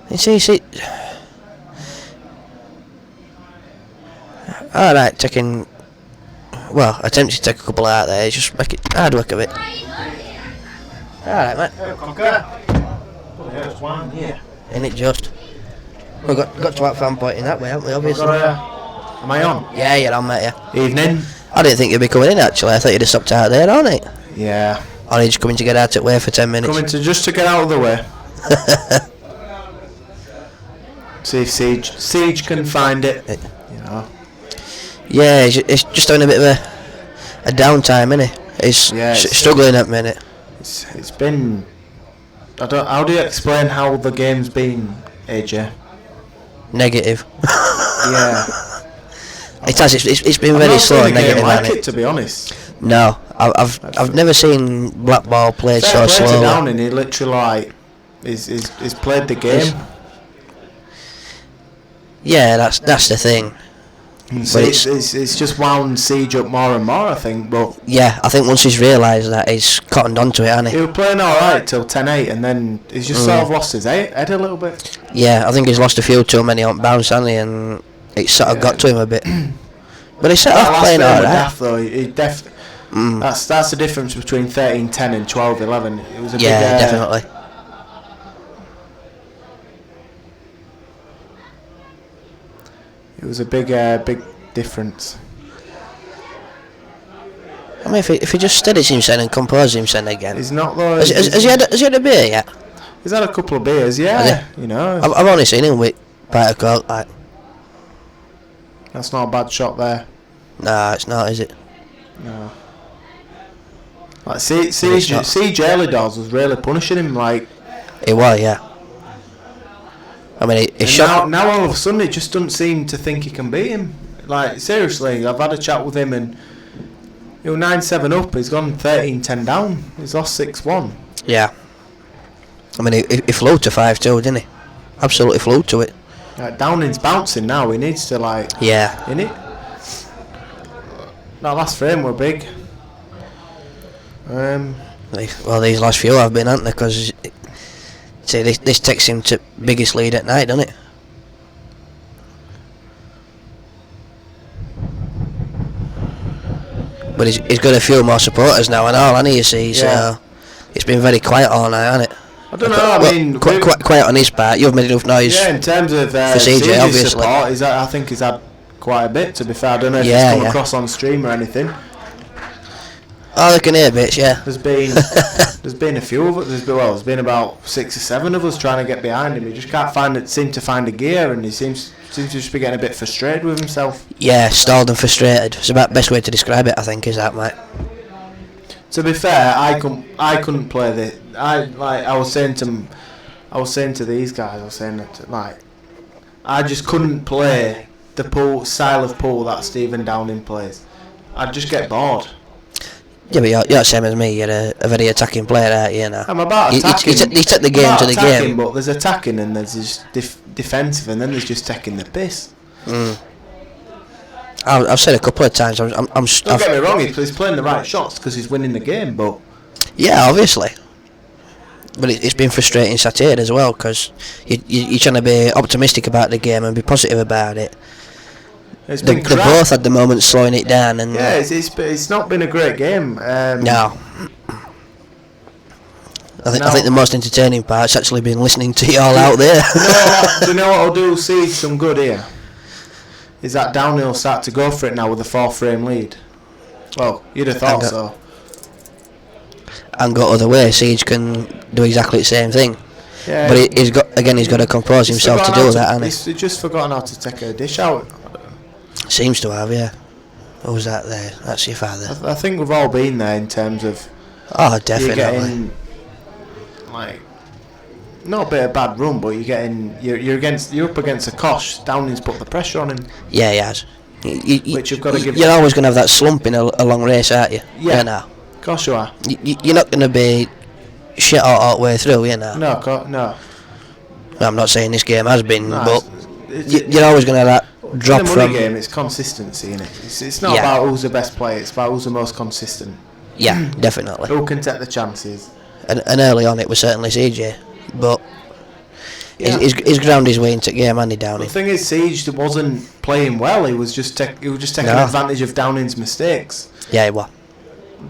You see. Alright, taking... Well, attempting to take a couple out there, just make it hard work of it. Alright, mate. Ain't it just? We've got to have fan pointing that way, haven't we, obviously? Am I on? Yeah, you're on, mate, yeah. Evening. I didn't think you'd be coming in, actually. I thought you'd have stopped out there, aren't it? Yeah. Or you just coming to get out of the way for 10 minutes? Coming to just to get out of the way. See if Siege can find it. You know. Yeah, it's just having a bit of a downtime, isn't it? He's struggling at the minute. It's been... How do you explain how the game's been, AJ? Negative. Yeah. It has. It's been very slow and negative, hasn't hasn't it? To be honest. No, I've never seen Black Ball played so slow. Down, he literally he's played the game. Yeah, that's the thing. So it's just wound Siege up more and more, I think. But yeah, I think once he's realised that, he's cottoned onto it, hasn't he? He was playing alright till 10-8, and then he's just sort of lost his head a little bit. Yeah, I think he's lost a few too many on bounce, hasn't he? And it's sort of got to him a bit. But he set off playing alright. That's the difference between 13-10 and 12-11. It was a big, definitely. It was a big difference. I mean, if he just steadies himself and composes himself again. He's not though. Has he had a beer yet? He's had a couple of beers, yeah. You know. I've only seen him with pint of Coke, like. That's not a bad shot there. Nah, it's not, is it? No. Like Siege early doors was really punishing him, like. He was, yeah. I mean, he shot. Now all of a sudden, it just doesn't seem to think he can beat him. Like, seriously, I've had a chat with him and. 9-7 up, he's gone 13-10 down. He's lost 6-1. Yeah. I mean, he flew to 5-2, didn't he? Absolutely flew to it. Downing's bouncing now. He needs to, like... Yeah. Innit? That last frame were big. Well, these last few have been, haven't they? Because, see, this takes him to biggest lead at night, doesn't it? But he's got a few more supporters now and all, hasn't he, you see, so it's been very quiet all night, hasn't it? I don't know, I mean... Quite quiet on his part, you've made enough noise. Yeah, in terms of for CJ, obviously. Support, I think he's had quite a bit, to be fair. I don't know if he's come across on stream or anything. Oh, they can hear bits, yeah. There's been a few of us, there's been about 6 or 7 of us trying to get behind him. He just can't seem to find a gear, and he seems to just be getting a bit frustrated with himself. Yeah, stalled and frustrated. It's about the best way to describe it, I think, is that, mate. To be fair, I couldn't play this. I was saying to these guys, I was saying that, like, I just couldn't play the style of pool that Stephen Downing plays. I'd just get bored. Yeah, but you're the same as me. You're a very attacking player, aren't you? Now? I'm about attacking. You take the game to the game. But there's attacking and there's just defensive, and then there's just taking the piss. I've said a couple of times. Don't get me wrong. He's playing the right shots because he's winning the game. But yeah, obviously. But it's been frustrating sat here as well because you're trying to be optimistic about the game and be positive about it. They're both at the moment slowing it down, and yeah, it's not been a great game. No. I think the most entertaining part's actually been listening to you all out there. Do you know what will do see some good here? Is that Downhill will start to go for it now with a 4-frame lead? Well, you'd have thought so. And go other way, Siege can do exactly the same thing. Yeah, but he's got to compose himself to do that, hasn't he? He's just forgotten how to take a dish out. Seems to have, yeah. Who's that there? That's your father. I think we've all been there in terms of... Oh, definitely. You're getting, like, not a bit of bad run, but you're up against a Kosh. Downing's put the pressure on him. Yeah, he has. Which you've got to give. You're always going to have that slump in a long race, aren't you? Yeah. You know. Of course you are. You're not going to be shit all the way through, you know. No. I'm not saying this game has been, No, but you're always going to have that drop in a money from. game, it's consistency, isn't it? It's not Yeah. about who's the best player. It's about who's the most consistent. Yeah, definitely. Who can take the chances. And early on, it was certainly CJ, but Yeah. he's ground his way into the game, Andy The Downing. thing is, Siege wasn't playing well. He was just taking No. advantage of Downing's mistakes. Yeah, well,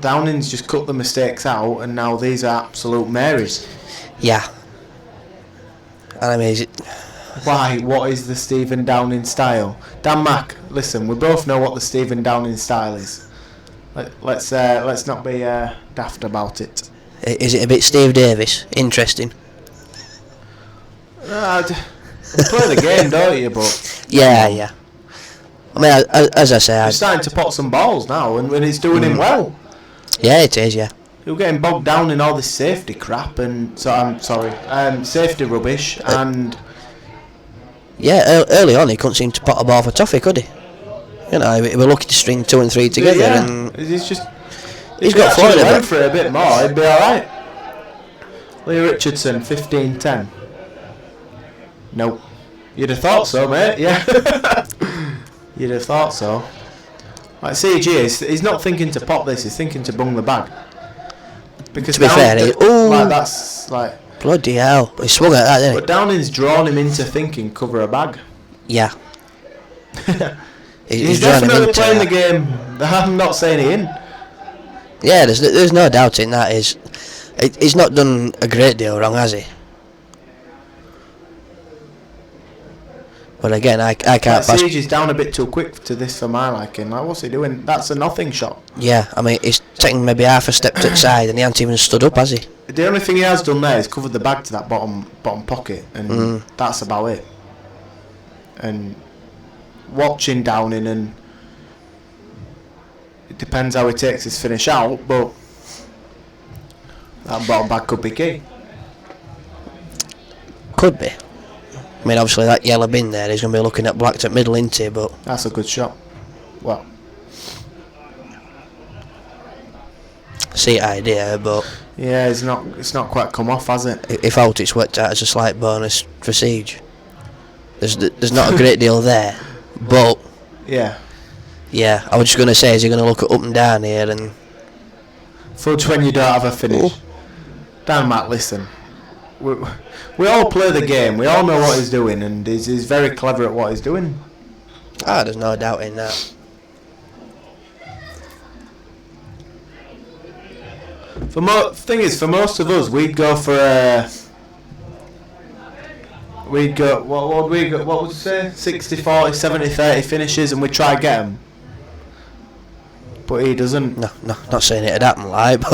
Downing's just cut the mistakes out, and now these are absolute Marys. yeah. And I mean, Why? What is the Stephen Downing style? Dan Mack, listen, we both know what the Stephen Downing style is. Let's not be daft about it. is it a bit Steve Davis? Interesting. You play the game, don't you? But Yeah. I mean, as I say, he's starting to pot some balls now, and when he's doing him well. yeah, it is, yeah. You're getting bogged down in all this safety crap, and safety rubbish, and Yeah, early on he couldn't seem to pot a ball for Toffee, could he? You know, he was lucky to string 2 and 3 together, and he's just he's got actually Florida. went for it a bit more. He'd be all right. Lee Richardson, 15-10. Nope. You'd have thought so, mate. Yeah. You'd have thought so. Like CG, he's not thinking to pop this. He's thinking to bung the bag. Because To be fair, that's like. Bloody hell, he swung at that, didn't But Downing's drawn him into thinking cover a bag. he? Yeah. He's drawn him definitely into playing the that. game. I'm not saying he in. Yeah, there's no doubt in that. He's not done a great deal wrong, has he? But again, I can't pass. Siege is down a bit too quick to this for my liking. Like, what's he doing? That's a nothing shot. Yeah, I mean, he's taken maybe half a step to the side and he hasn't even stood up, has he? The only thing he has done there is covered the bag to that bottom pocket, and that's about it. And watching Downing, and it depends how he takes his finish out, but that bottom bag could be key. Could be. I mean, obviously that yellow bin there, he's going to be looking at blacked at middle, isn't he? But That's a good shot. Well, see idea, but yeah, it's not quite come off, has it? if out it's worked out as a slight bonus for Siege. There's not a great deal there, but Yeah. yeah, I was just going to say, is he going to look at up and down here and Fudge when you don't have a finish. Dan Matt, listen. We all play the game. We all know what he's doing, and he's very clever at what he's doing. there's no doubt in that. Thing is, for most of us, we'd go for a. We'd go. What would we go? What would you say? 60, 40, 70, 30 finishes, and we try get them. But he doesn't. No, not saying it'd happen like, but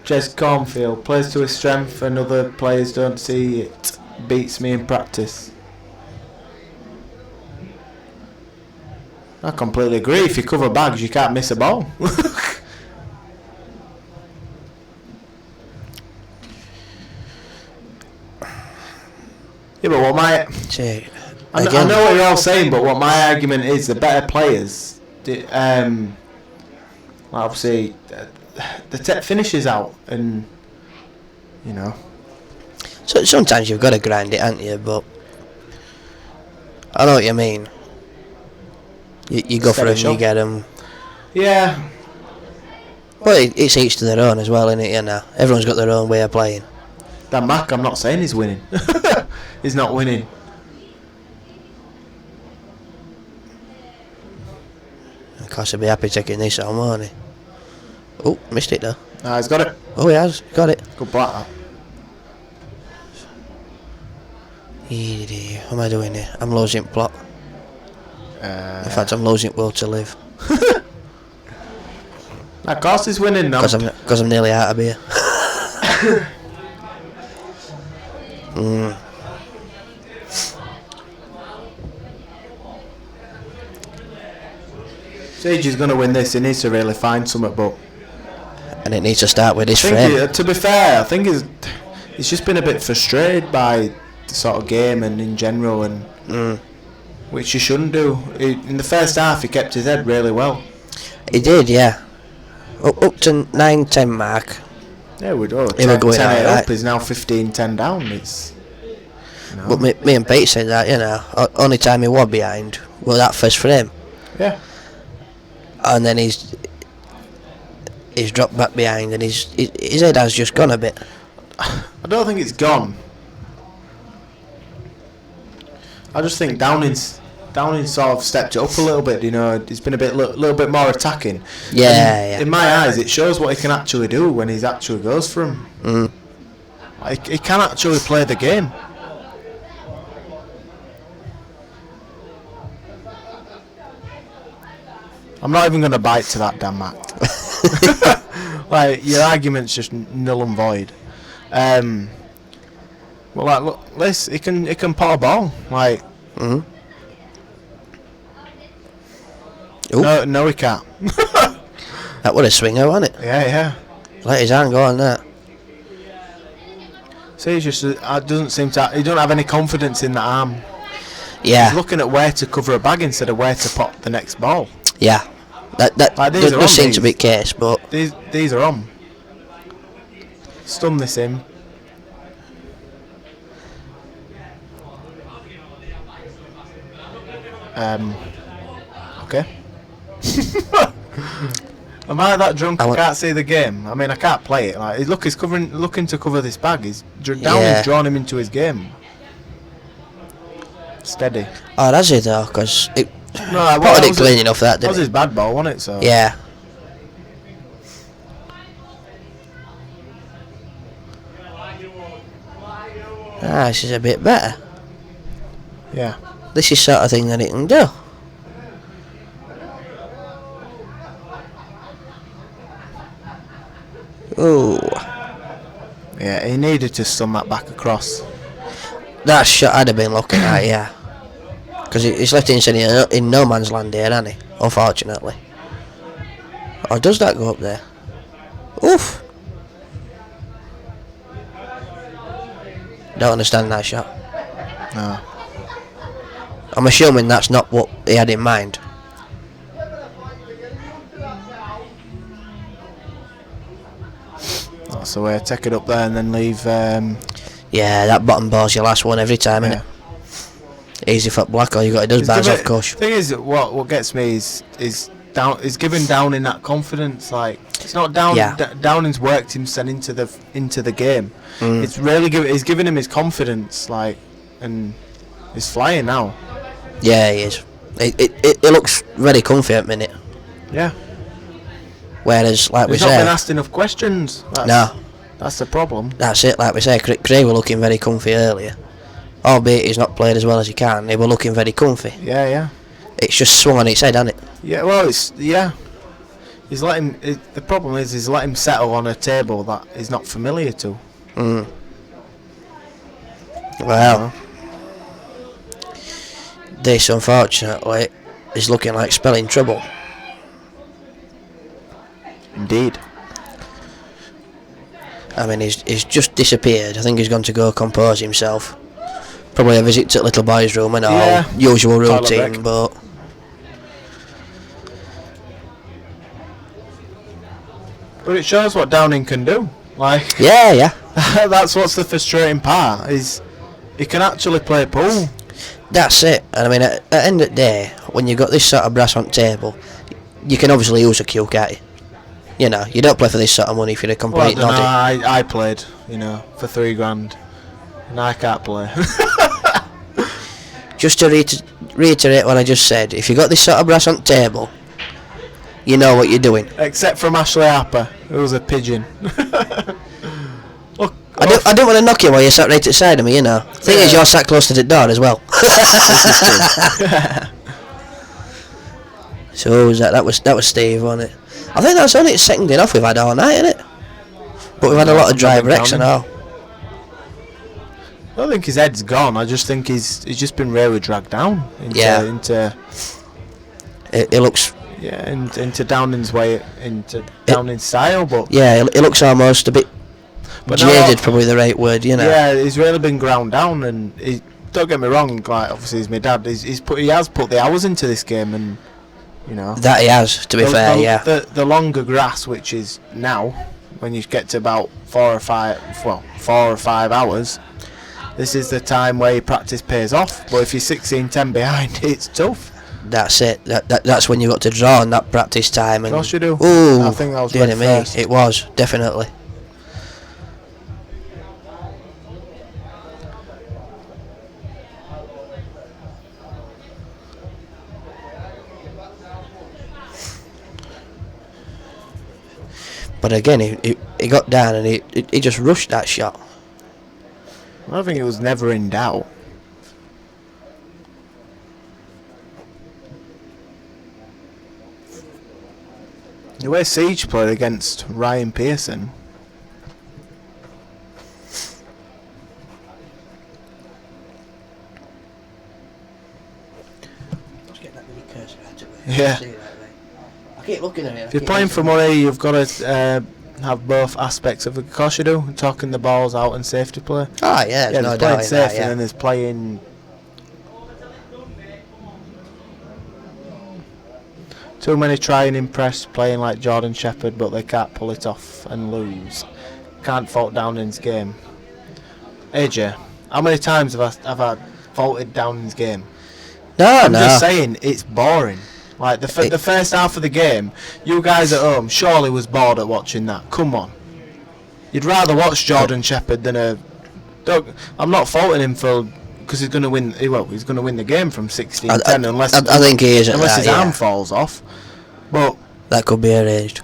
Jez Cornfield plays to his strength, and other players don't see it. Beats me in practice. I completely agree. If you cover bags, you can't miss a ball. Yeah, but what my see, I again, know what you're all saying, but what my argument is, the better players, obviously, the tech finishes out, and you know. so sometimes you've got to grind it, haven't you? But I know what you mean. You go for Steady them, shot. you get them. Yeah, But it's each to their own as well, isn't it? You know, everyone's got their own way of playing. that Mac, I'm not saying he's winning. He's not winning. Of course, he'll be happy taking this on, won't he? Oh, missed it though. He's got it. Oh, he has. Got it. Good black that. What am I doing here? I'm losing plot. In fact, I'm losing will to live. Of course he's winning now. Because I'm nearly out of beer. Sage is going to win this. He needs to really find something, but And it needs to start with his I friend. think to be fair, I think he's just been a bit frustrated by the sort of game and in general, and which he shouldn't do. In the first half, he kept his head really well. He did, yeah. Up to 9-10 mark. Yeah, we'd go. He were going 10 alright. up. He's now 15-10 down. It's. But me and Pete said that, you know, only time he was behind was that first frame. Yeah. And then he's dropped back behind, and his head has just gone a bit. I don't think it's gone. I just think Downing's sort of stepped it up a little bit. You know, he's been a little bit more attacking. Yeah. In my eyes, it shows what he can actually do when he actually goes for him. Like, he can actually play the game. I'm not even going to bite to that, damn Matt. Like, your argument's just null and void. Well, like, look, this he can pot a ball. Like, no, he can't. That was a swinger, wasn't it? Yeah. Let his hand go on that. See, he's just doesn't seem to. He don't have any confidence in that arm. Yeah. He's looking at where to cover a bag instead of where to pop the next ball. Yeah. That Like, these are does seem to these. be the case, but These are on. Stun this in. Okay. Am I that drunk? I can't see the game. I mean, I can't play it. Like, he's looking to cover this bag. He's drawn him into his game. Steady. oh, that's it though, because it No, potted it clean enough that That was didn't his it? bad ball, wasn't it? So Yeah. This is a bit better. Yeah. This is sort of thing that it can do. Ooh, Yeah, he needed to stun that back across. that shot I'd have been looking at, yeah. Because he's left inside in no man's land here, hasn't he? Unfortunately. Or does that go up there? Oof. Don't understand that shot. No. I'm assuming that's not what he had in mind. That's the way. Take it up there and then leave. Yeah, that bottom ball's your last one every time, Yeah. innit? Easy for Black, all you got to do is bars off Kush. Thing is, what gets me is giving Downing that confidence. Like, it's not Down. Yeah. Downing's worked himself into the game. It's really he's giving him his confidence. Like, and he's flying now. Yeah, he is. It looks very comfy at the minute. Yeah. Whereas, like He's we not been say, asked enough questions. no, That's the problem. that's it. Like we say, Cray were looking very comfy earlier. Albeit he's not played as well as he can, they were looking very comfy. Yeah. It's just swung on its head, hasn't it? Yeah, well, he's let him. The problem is, he's let him settle on a table that he's not familiar to. Well, this unfortunately is looking like spelling trouble. Indeed. I mean, he's just disappeared. I think he's gone to go compose himself. Probably a visit to the little boy's room and all, Yeah. usual Toilet routine, break. but But it shows what Downing can do. Like, yeah. that's what's the frustrating part. Is he can actually play pool. That's it. And I mean, at the end of the day, when you've got this sort of brass on table, you can obviously use a cue, can't you? You know, you don't play for this sort of money if you're a Well, complete noddy. I played, for $3,000, and I can't play. Just to reiterate what I just said, if you got this sort of brass on table, you know what you're doing. Except from Ashley Harper, who was a pigeon. Look, I don't want to knock you while you're sat right at the side of me, you know. Thing is, you're sat close to the door as well. So who was that? That was Steve, wasn't it? I think that's only the second day off we've had all night, isn't it? But we've had a lot of drive wrecks and all. I don't think his head's gone. I just think he's just been really dragged down into It looks. Yeah, into Downing's way, into Downing's style, but Yeah, it looks almost a bit But jaded, probably the right word, you know. yeah, he's really been ground down, and don't get me wrong, like obviously he's my dad. He has put the hours into this game, and That he has, to be fair, yeah. The longer grass, which is now when you get to about 4 or 5 hours, this is the time where your practice pays off. But if you're 16:10 behind, it's tough. That's it. That's when you got to draw on that practice time. And Of course you do. Ooh, I think that was dear red me, first. it was definitely. But again, he got down and he just rushed that shot. I think it was never in doubt. The way Siege played against Ryan Pearson. Yeah. I keep looking at it. If you're playing for money, you've got to have both aspects of it. Of course you do. Talking the balls out and safety play. Ah, yeah, Yeah, no there's doubt playing in safe that, yeah. and then there's playing. Too many try and impress, playing like Jordan Shepherd, but they can't pull it off and lose. Can't fault Downing's game. AJ, how many times have I faulted Downing's game? I'm just saying, it's boring. Like the first half of the game, you guys at home surely was bored at watching that. Come on, you'd rather watch Jordan Shepherd than a. I'm not faulting him because he's going to win. Well, he's going to win the game from 16-10 unless I think he is. Unless his arm yeah. falls off. But that could be arranged.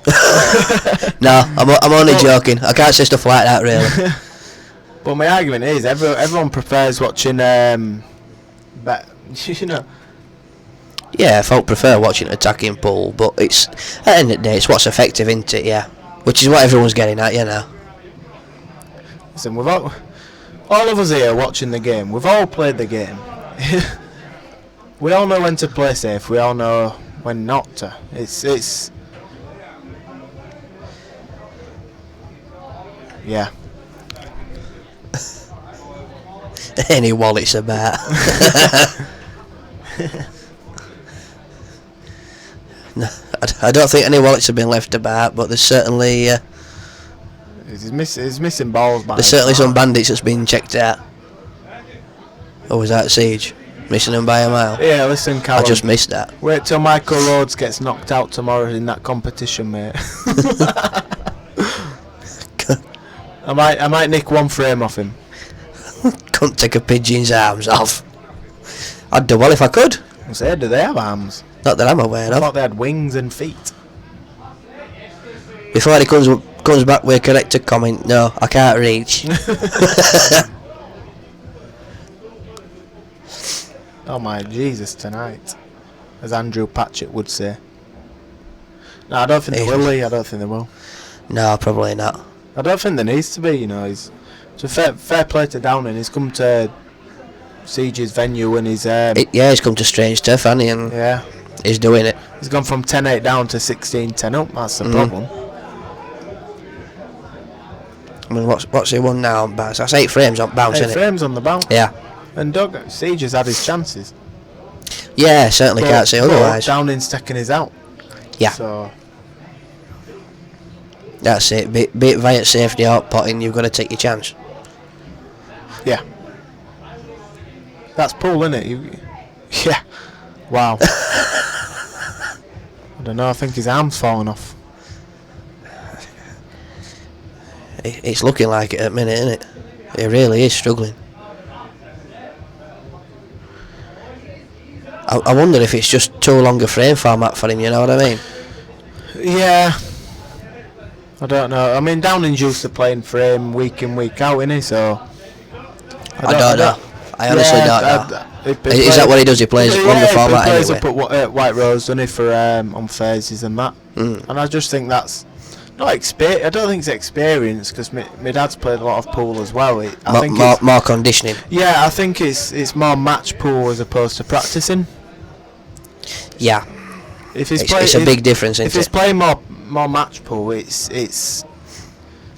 No, I'm only joking. I can't say stuff like that really. But my argument is everyone prefers watching. You know. Yeah, folk prefer watching attacking pool, but it's at the end of the day, it's what's effective, isn't it? Yeah, which is what everyone's getting at, you know. Listen, we've all of us here watching the game. We've all played the game. We all know when to play safe. We all know when not to. It's. Yeah. Any wallets about. No, I don't think any wallets have been left about, but there's certainly He's missing balls. there's certainly some bandits that's been checked out. Or was that Siege? Missing them by a mile? Yeah, listen, Callum. I just missed that. Wait till Michael Rhodes gets knocked out tomorrow in that competition, mate. I might nick one frame off him. Couldn't take a pigeon's arms off. I'd do well if I could. I said, do they have arms? Not that I'm aware I of. thought they had wings and feet. Before he comes back with a corrected comment, no, I can't reach. Oh my Jesus, tonight, as Andrew Patchett would say. No, I don't think they will, Lee. I don't think they will. No, probably not. I don't think there needs to be, you know. It's a fair play to Downing. He's come to Siege's venue and he's... he's come to strange stuff, hasn't he? And yeah. He's doing it. He's gone from 10-8 down to 16-10 up. That's the problem. I mean, what's he won now on bounce? That's 8 frames on bounce, isn't it? 8 frames on the bounce. Yeah. And Doug, Siege has had his chances. Yeah, certainly can't say otherwise. Downing's taking his out. Yeah. So that's it. Be it via safety or potting, you've got to take your chance. yeah. That's Poole, isn't it? Yeah. Wow. I don't know. I think his arm's falling off. It's looking like it at the minute, isn't it? It really is struggling. I wonder if it's just too long a frame format for him, you know what I mean? Yeah. I don't know. I mean, Downing's used to playing frame week in, week out, isn't he? So I don't know. I honestly don't know. Is that what he does? He plays longer format he plays anyway? up at White Rose, doesn't he, for on Thursdays and that. And I just think that's not experience. I don't think it's experience because my dad's played a lot of pool as well. I think more conditioning. Yeah, I think it's more match pool as opposed to practicing. Yeah. If it's a big difference, isn't it? If he's playing more match pool, it's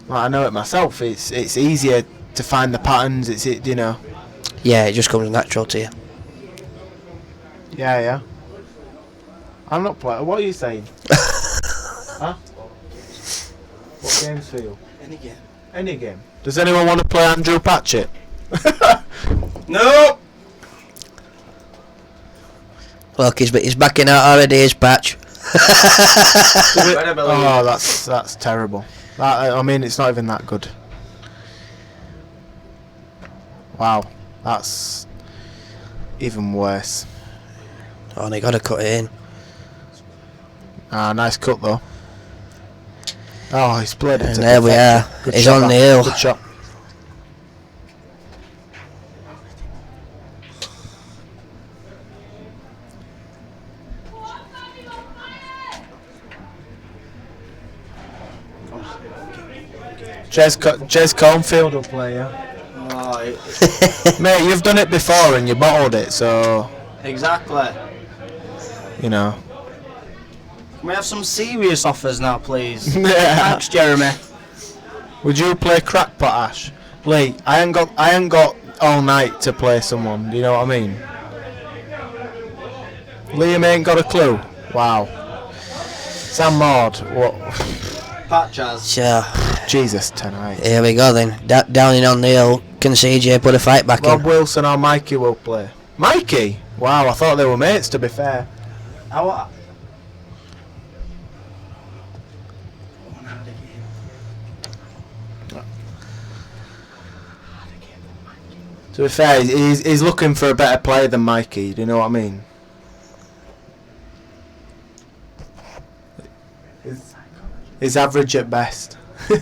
like, I know it myself. It's easier to find the patterns. You know. Yeah, it just comes natural to you. Yeah. I'm not playing. What are you saying? Huh? What games for you? Any game. Any game. Does anyone want to play Andrew Patchett? No. Look, he's backing out already, his Patch. Oh, that's terrible. I mean, it's not even that good. Wow, that's even worse. Oh, they got to cut it in. Ah, nice cut though. Oh, he's played it. And there we are. Good He's shot, on the that. hill. Good shot. Jez Cornfield will play, yeah. Oh, Mate, you've done it before and you bottled it, so exactly. you know. Can we have some serious offers now, please? Yeah. Thanks, Jeremy. Would you play Crackpot, Ash? Lee, I ain't got all night to play someone. Do you know what I mean? Liam ain't got a clue. Wow. Sam Maud, what? Patchas. So, Jesus tonight. here we go then. Down in on the hill. Can CJ put a fight back Rob in? Wilson or Mikey will play. Mikey? Wow, I thought they were mates, to be fair. To be fair, he's looking for a better player than Mikey, do you know what I mean? He's average at best. I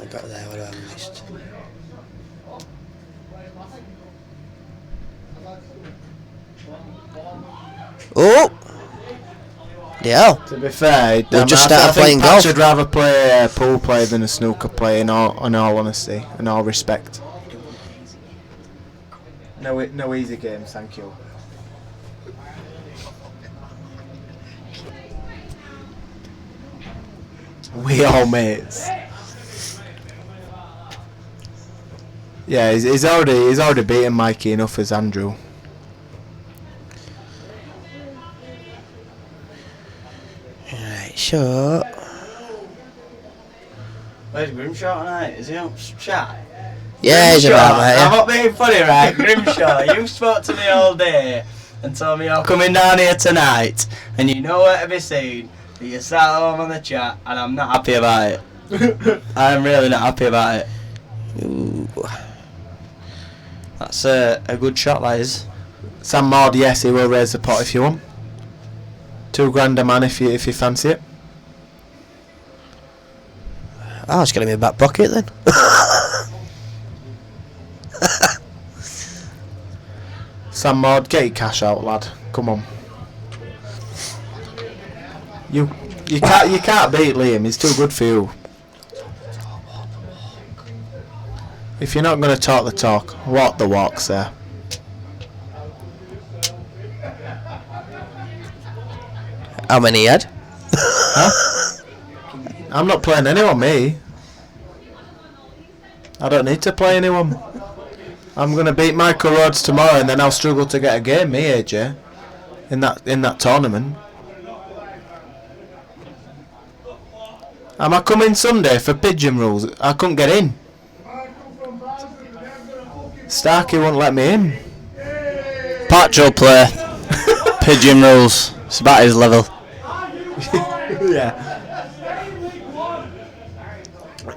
got there, what have I missed? Oh! Yeah. To be fair, We'll just I start think playing Patch golf. would rather play a pool player than a snooker player, in all honesty, in all respect. No easy games, thank you. We all mates. Yeah, he's already beaten Mikey enough as Andrew. Right, so... Where's Grimshaw tonight? Is he on chat? Yeah, he's Grimshaw, about mate. I'm not being funny, right? Grimshaw, you spoke to me all day and told me you're coming down here tonight and you know where to be seen, but you sat at home on the chat and I'm not happy about it. I'm really not happy about it. Ooh. That's a good shot, that is. Sam Maud, yes, he will raise the pot if you want. $2,000 a man if you fancy it. Oh, it's going to be a back pocket then. Sam Maud, get your cash out, lad. Come on. You can't beat Liam. He's too good for you. If you're not going to talk the talk, walk the walk, sir. How many he had? Huh? I'm not playing anyone, me. I don't need to play anyone. I'm going to beat Michael Rhodes tomorrow and then I'll struggle to get a game, me, AJ. In that tournament. Am I coming Sunday for pigeon rules? I couldn't get in. Starkey won't let me in. Patch will play. Pigeon rules. It's about his level. Yeah.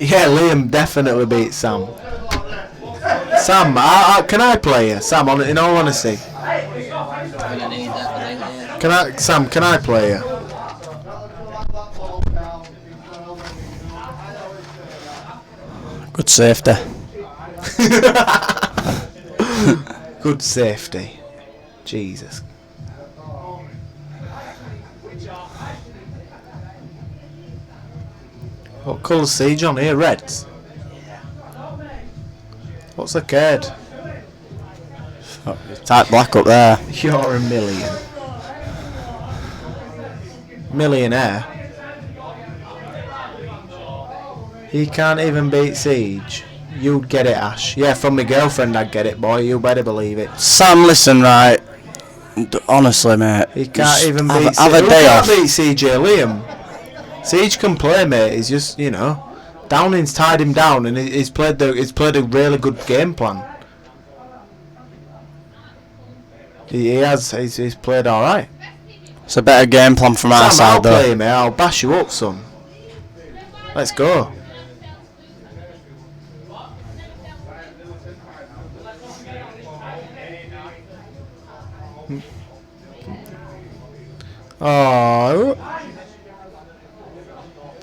Yeah, Liam definitely beats Sam. Sam, can I play you? Sam, in all honesty. Sam, can I play you? Good safety. Good safety. Jesus. What colour's Siege on here? Reds? What's the card? Type black up there. You're a million. Millionaire. He can't even beat Siege. You'd get it, Ash. Yeah, from my girlfriend I'd get it, boy. You better believe it. Sam, listen, right. Honestly, mate. He can't even beat. Have a day off. Beat CJ Liam. Siege can play, mate. He's just, Downing's tied him down, and he's played a really good game plan. He has. He's played all right. It's a better game plan from our Sam, side, I'll though. play, mate. I'll bash you up, son. Let's go. Oh.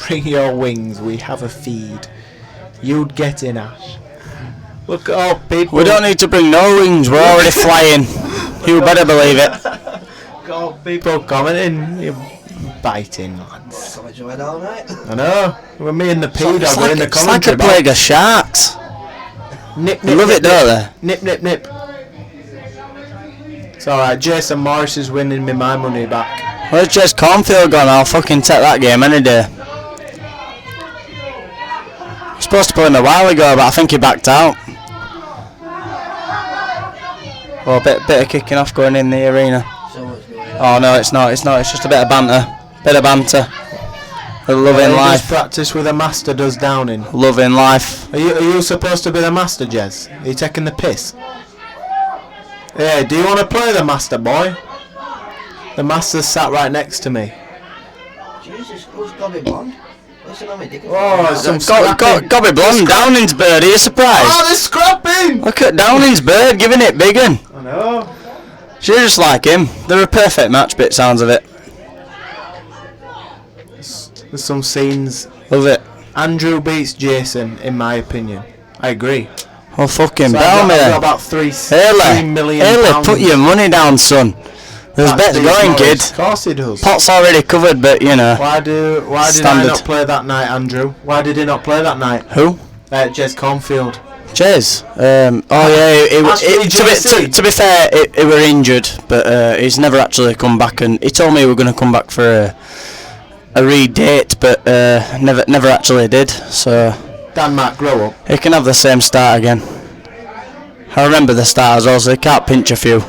Bring your wings, we have a feed. You'd get in, Ash. Look at all people. We don't need to bring no wings, we're already flying. You better believe it. Got all people commenting. You're biting, lads. I know. When me and the P-Dog were in the It's like commentary a plague of sharks. Nip, They love it, don't they? Nip, nip, nip. It's alright, Jason Morris is winning me my money back. Where's Jez Cornfield gone? I'll fucking take that game any day. I was supposed to play him a while ago, but I think he backed out. Well, a bit of kicking off going in the arena. Oh no, it's not. It's just a bit of banter. Loving life. Just practice with a master does Downing. Loving life. Are you supposed to be the master, Jez? Are you taking the piss? Yeah, do you want to play the master, boy? The master's sat right next to me. Jesus, who's Gobby Blonde? Listen on me, dick. Oh, some Gobby Blonde, Downing's bird. Are you surprised? Oh, they're scrapping! Look at Downing's bird, giving it big un. I know. She's just like him. They're a perfect match, bit sounds of it. There's some scenes. Love it. Andrew beats Jason, in my opinion. I agree. Oh, fucking So bell me I've got then. about $3 million. Haley, put your money down, son. There's bets going, kid. Of course he does. Pot's already covered, but you know. Why did I Standard. not play that night, Andrew? Why did he not play that night? Who? Jez Cornfield. Jez. To be fair, he were injured, but he's never actually come back, and he told me he were going to come back for a re-date, but never actually did. So Denmark, grow up. he can have the same start again. I remember the start as well, so he can't pinch a few.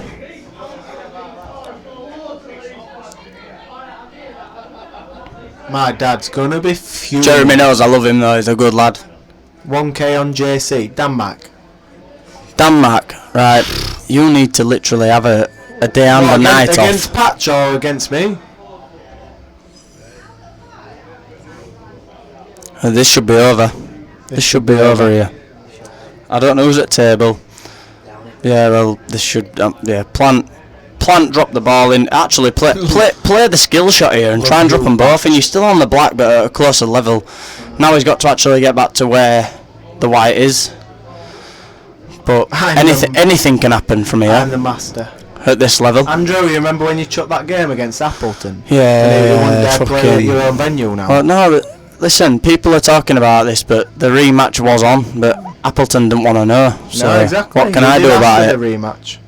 My dad's gonna be fuming. Jeremy knows I love him though. He's a good lad. 1k on JC. Denmark. Denmark, right? You need to literally have a day and a night off. Against Patch or against me? This should be over. This should be over here. I don't know who's at table. Yeah, well, this should. Plant drop the ball in. Actually, play the skill shot here and try and drop them both. And you're still on the black, but at a closer level. Now he's got to actually get back to where the white is. But anything can happen from here. I'm the master. At this level. Andrew, you remember when you took that game against Appleton? Yeah. And you wouldn't dare play at your own venue now. Well, no, listen, people are talking about this, but the rematch was on, but Appleton didn't want to know. So no, exactly. what can I do about it? The rematch.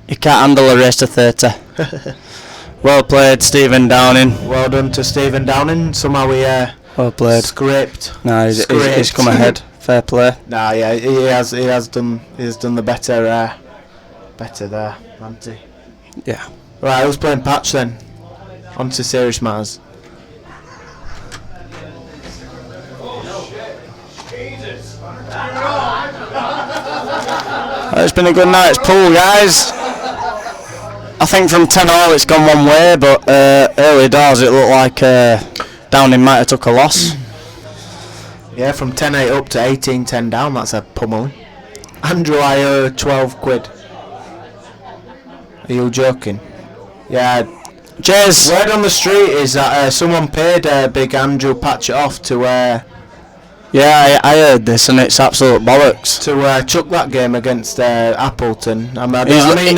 You can't handle a race to 30. Well played, Stephen Downing. Well done to Stephen Downing. Somehow we well played. Scraped. No, he's come ahead. Fair play. Nah, yeah, he has done the better there, hasn't he? Yeah. Right, who's playing Patch then? On to serious matters. It's been a good night's pool, guys. I think from 10-all it's gone one way, but early doors it looked like Downing might have took a loss. Yeah, from 10-8 up to 18-10 down, that's a pummeling. Andrew, I owe 12 quid. Are you joking? Yeah. Jez. Word on the street is that someone paid Big Andrew Patch it off to Yeah, I heard this and it's absolute bollocks. To chuck that game against Appleton. Actually,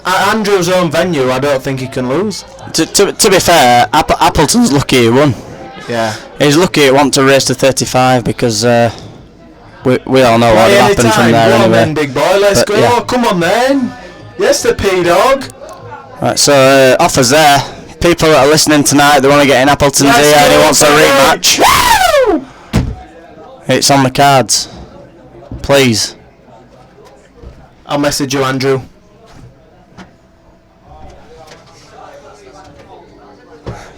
Andrew's own venue, I don't think he can lose. To be fair, Appleton's lucky he won. Yeah. He's lucky it went to race to 35 because we all know what happened from there anyway. anyway. Then, big boy, let's go. Yeah. Come on then. Yes, the P-Dog. Right, so offers there. People that are listening tonight, they want to get in Appleton's ear and he wants a rematch. It's on the cards. Please. I'll message you, Andrew.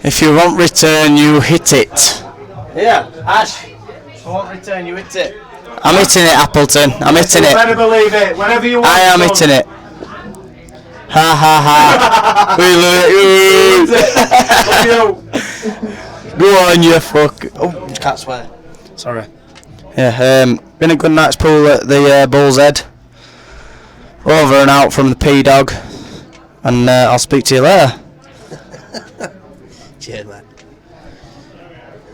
If you want return, you hit it. Yeah, Ash. If I want return, you hit it. I'm hitting it, Appleton. I'm hitting it. You better believe it. Whenever you want. I am hitting it. Ha ha ha. We love you. Go on, you fuck. Oh, can't swear. Sorry. Yeah, been a good night's pool at the Bull's Head. Over and out from the P-Dog. And I'll speak to you later. Cheers, mate.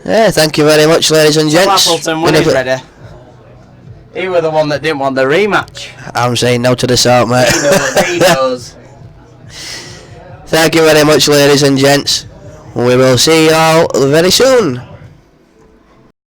Yeah, thank you very much, ladies and gents. Appleton, when he's ready. He was the one that didn't want the rematch. I'm saying no to the salt, mate. He knows. Thank you very much, ladies and gents. We will see you all very soon.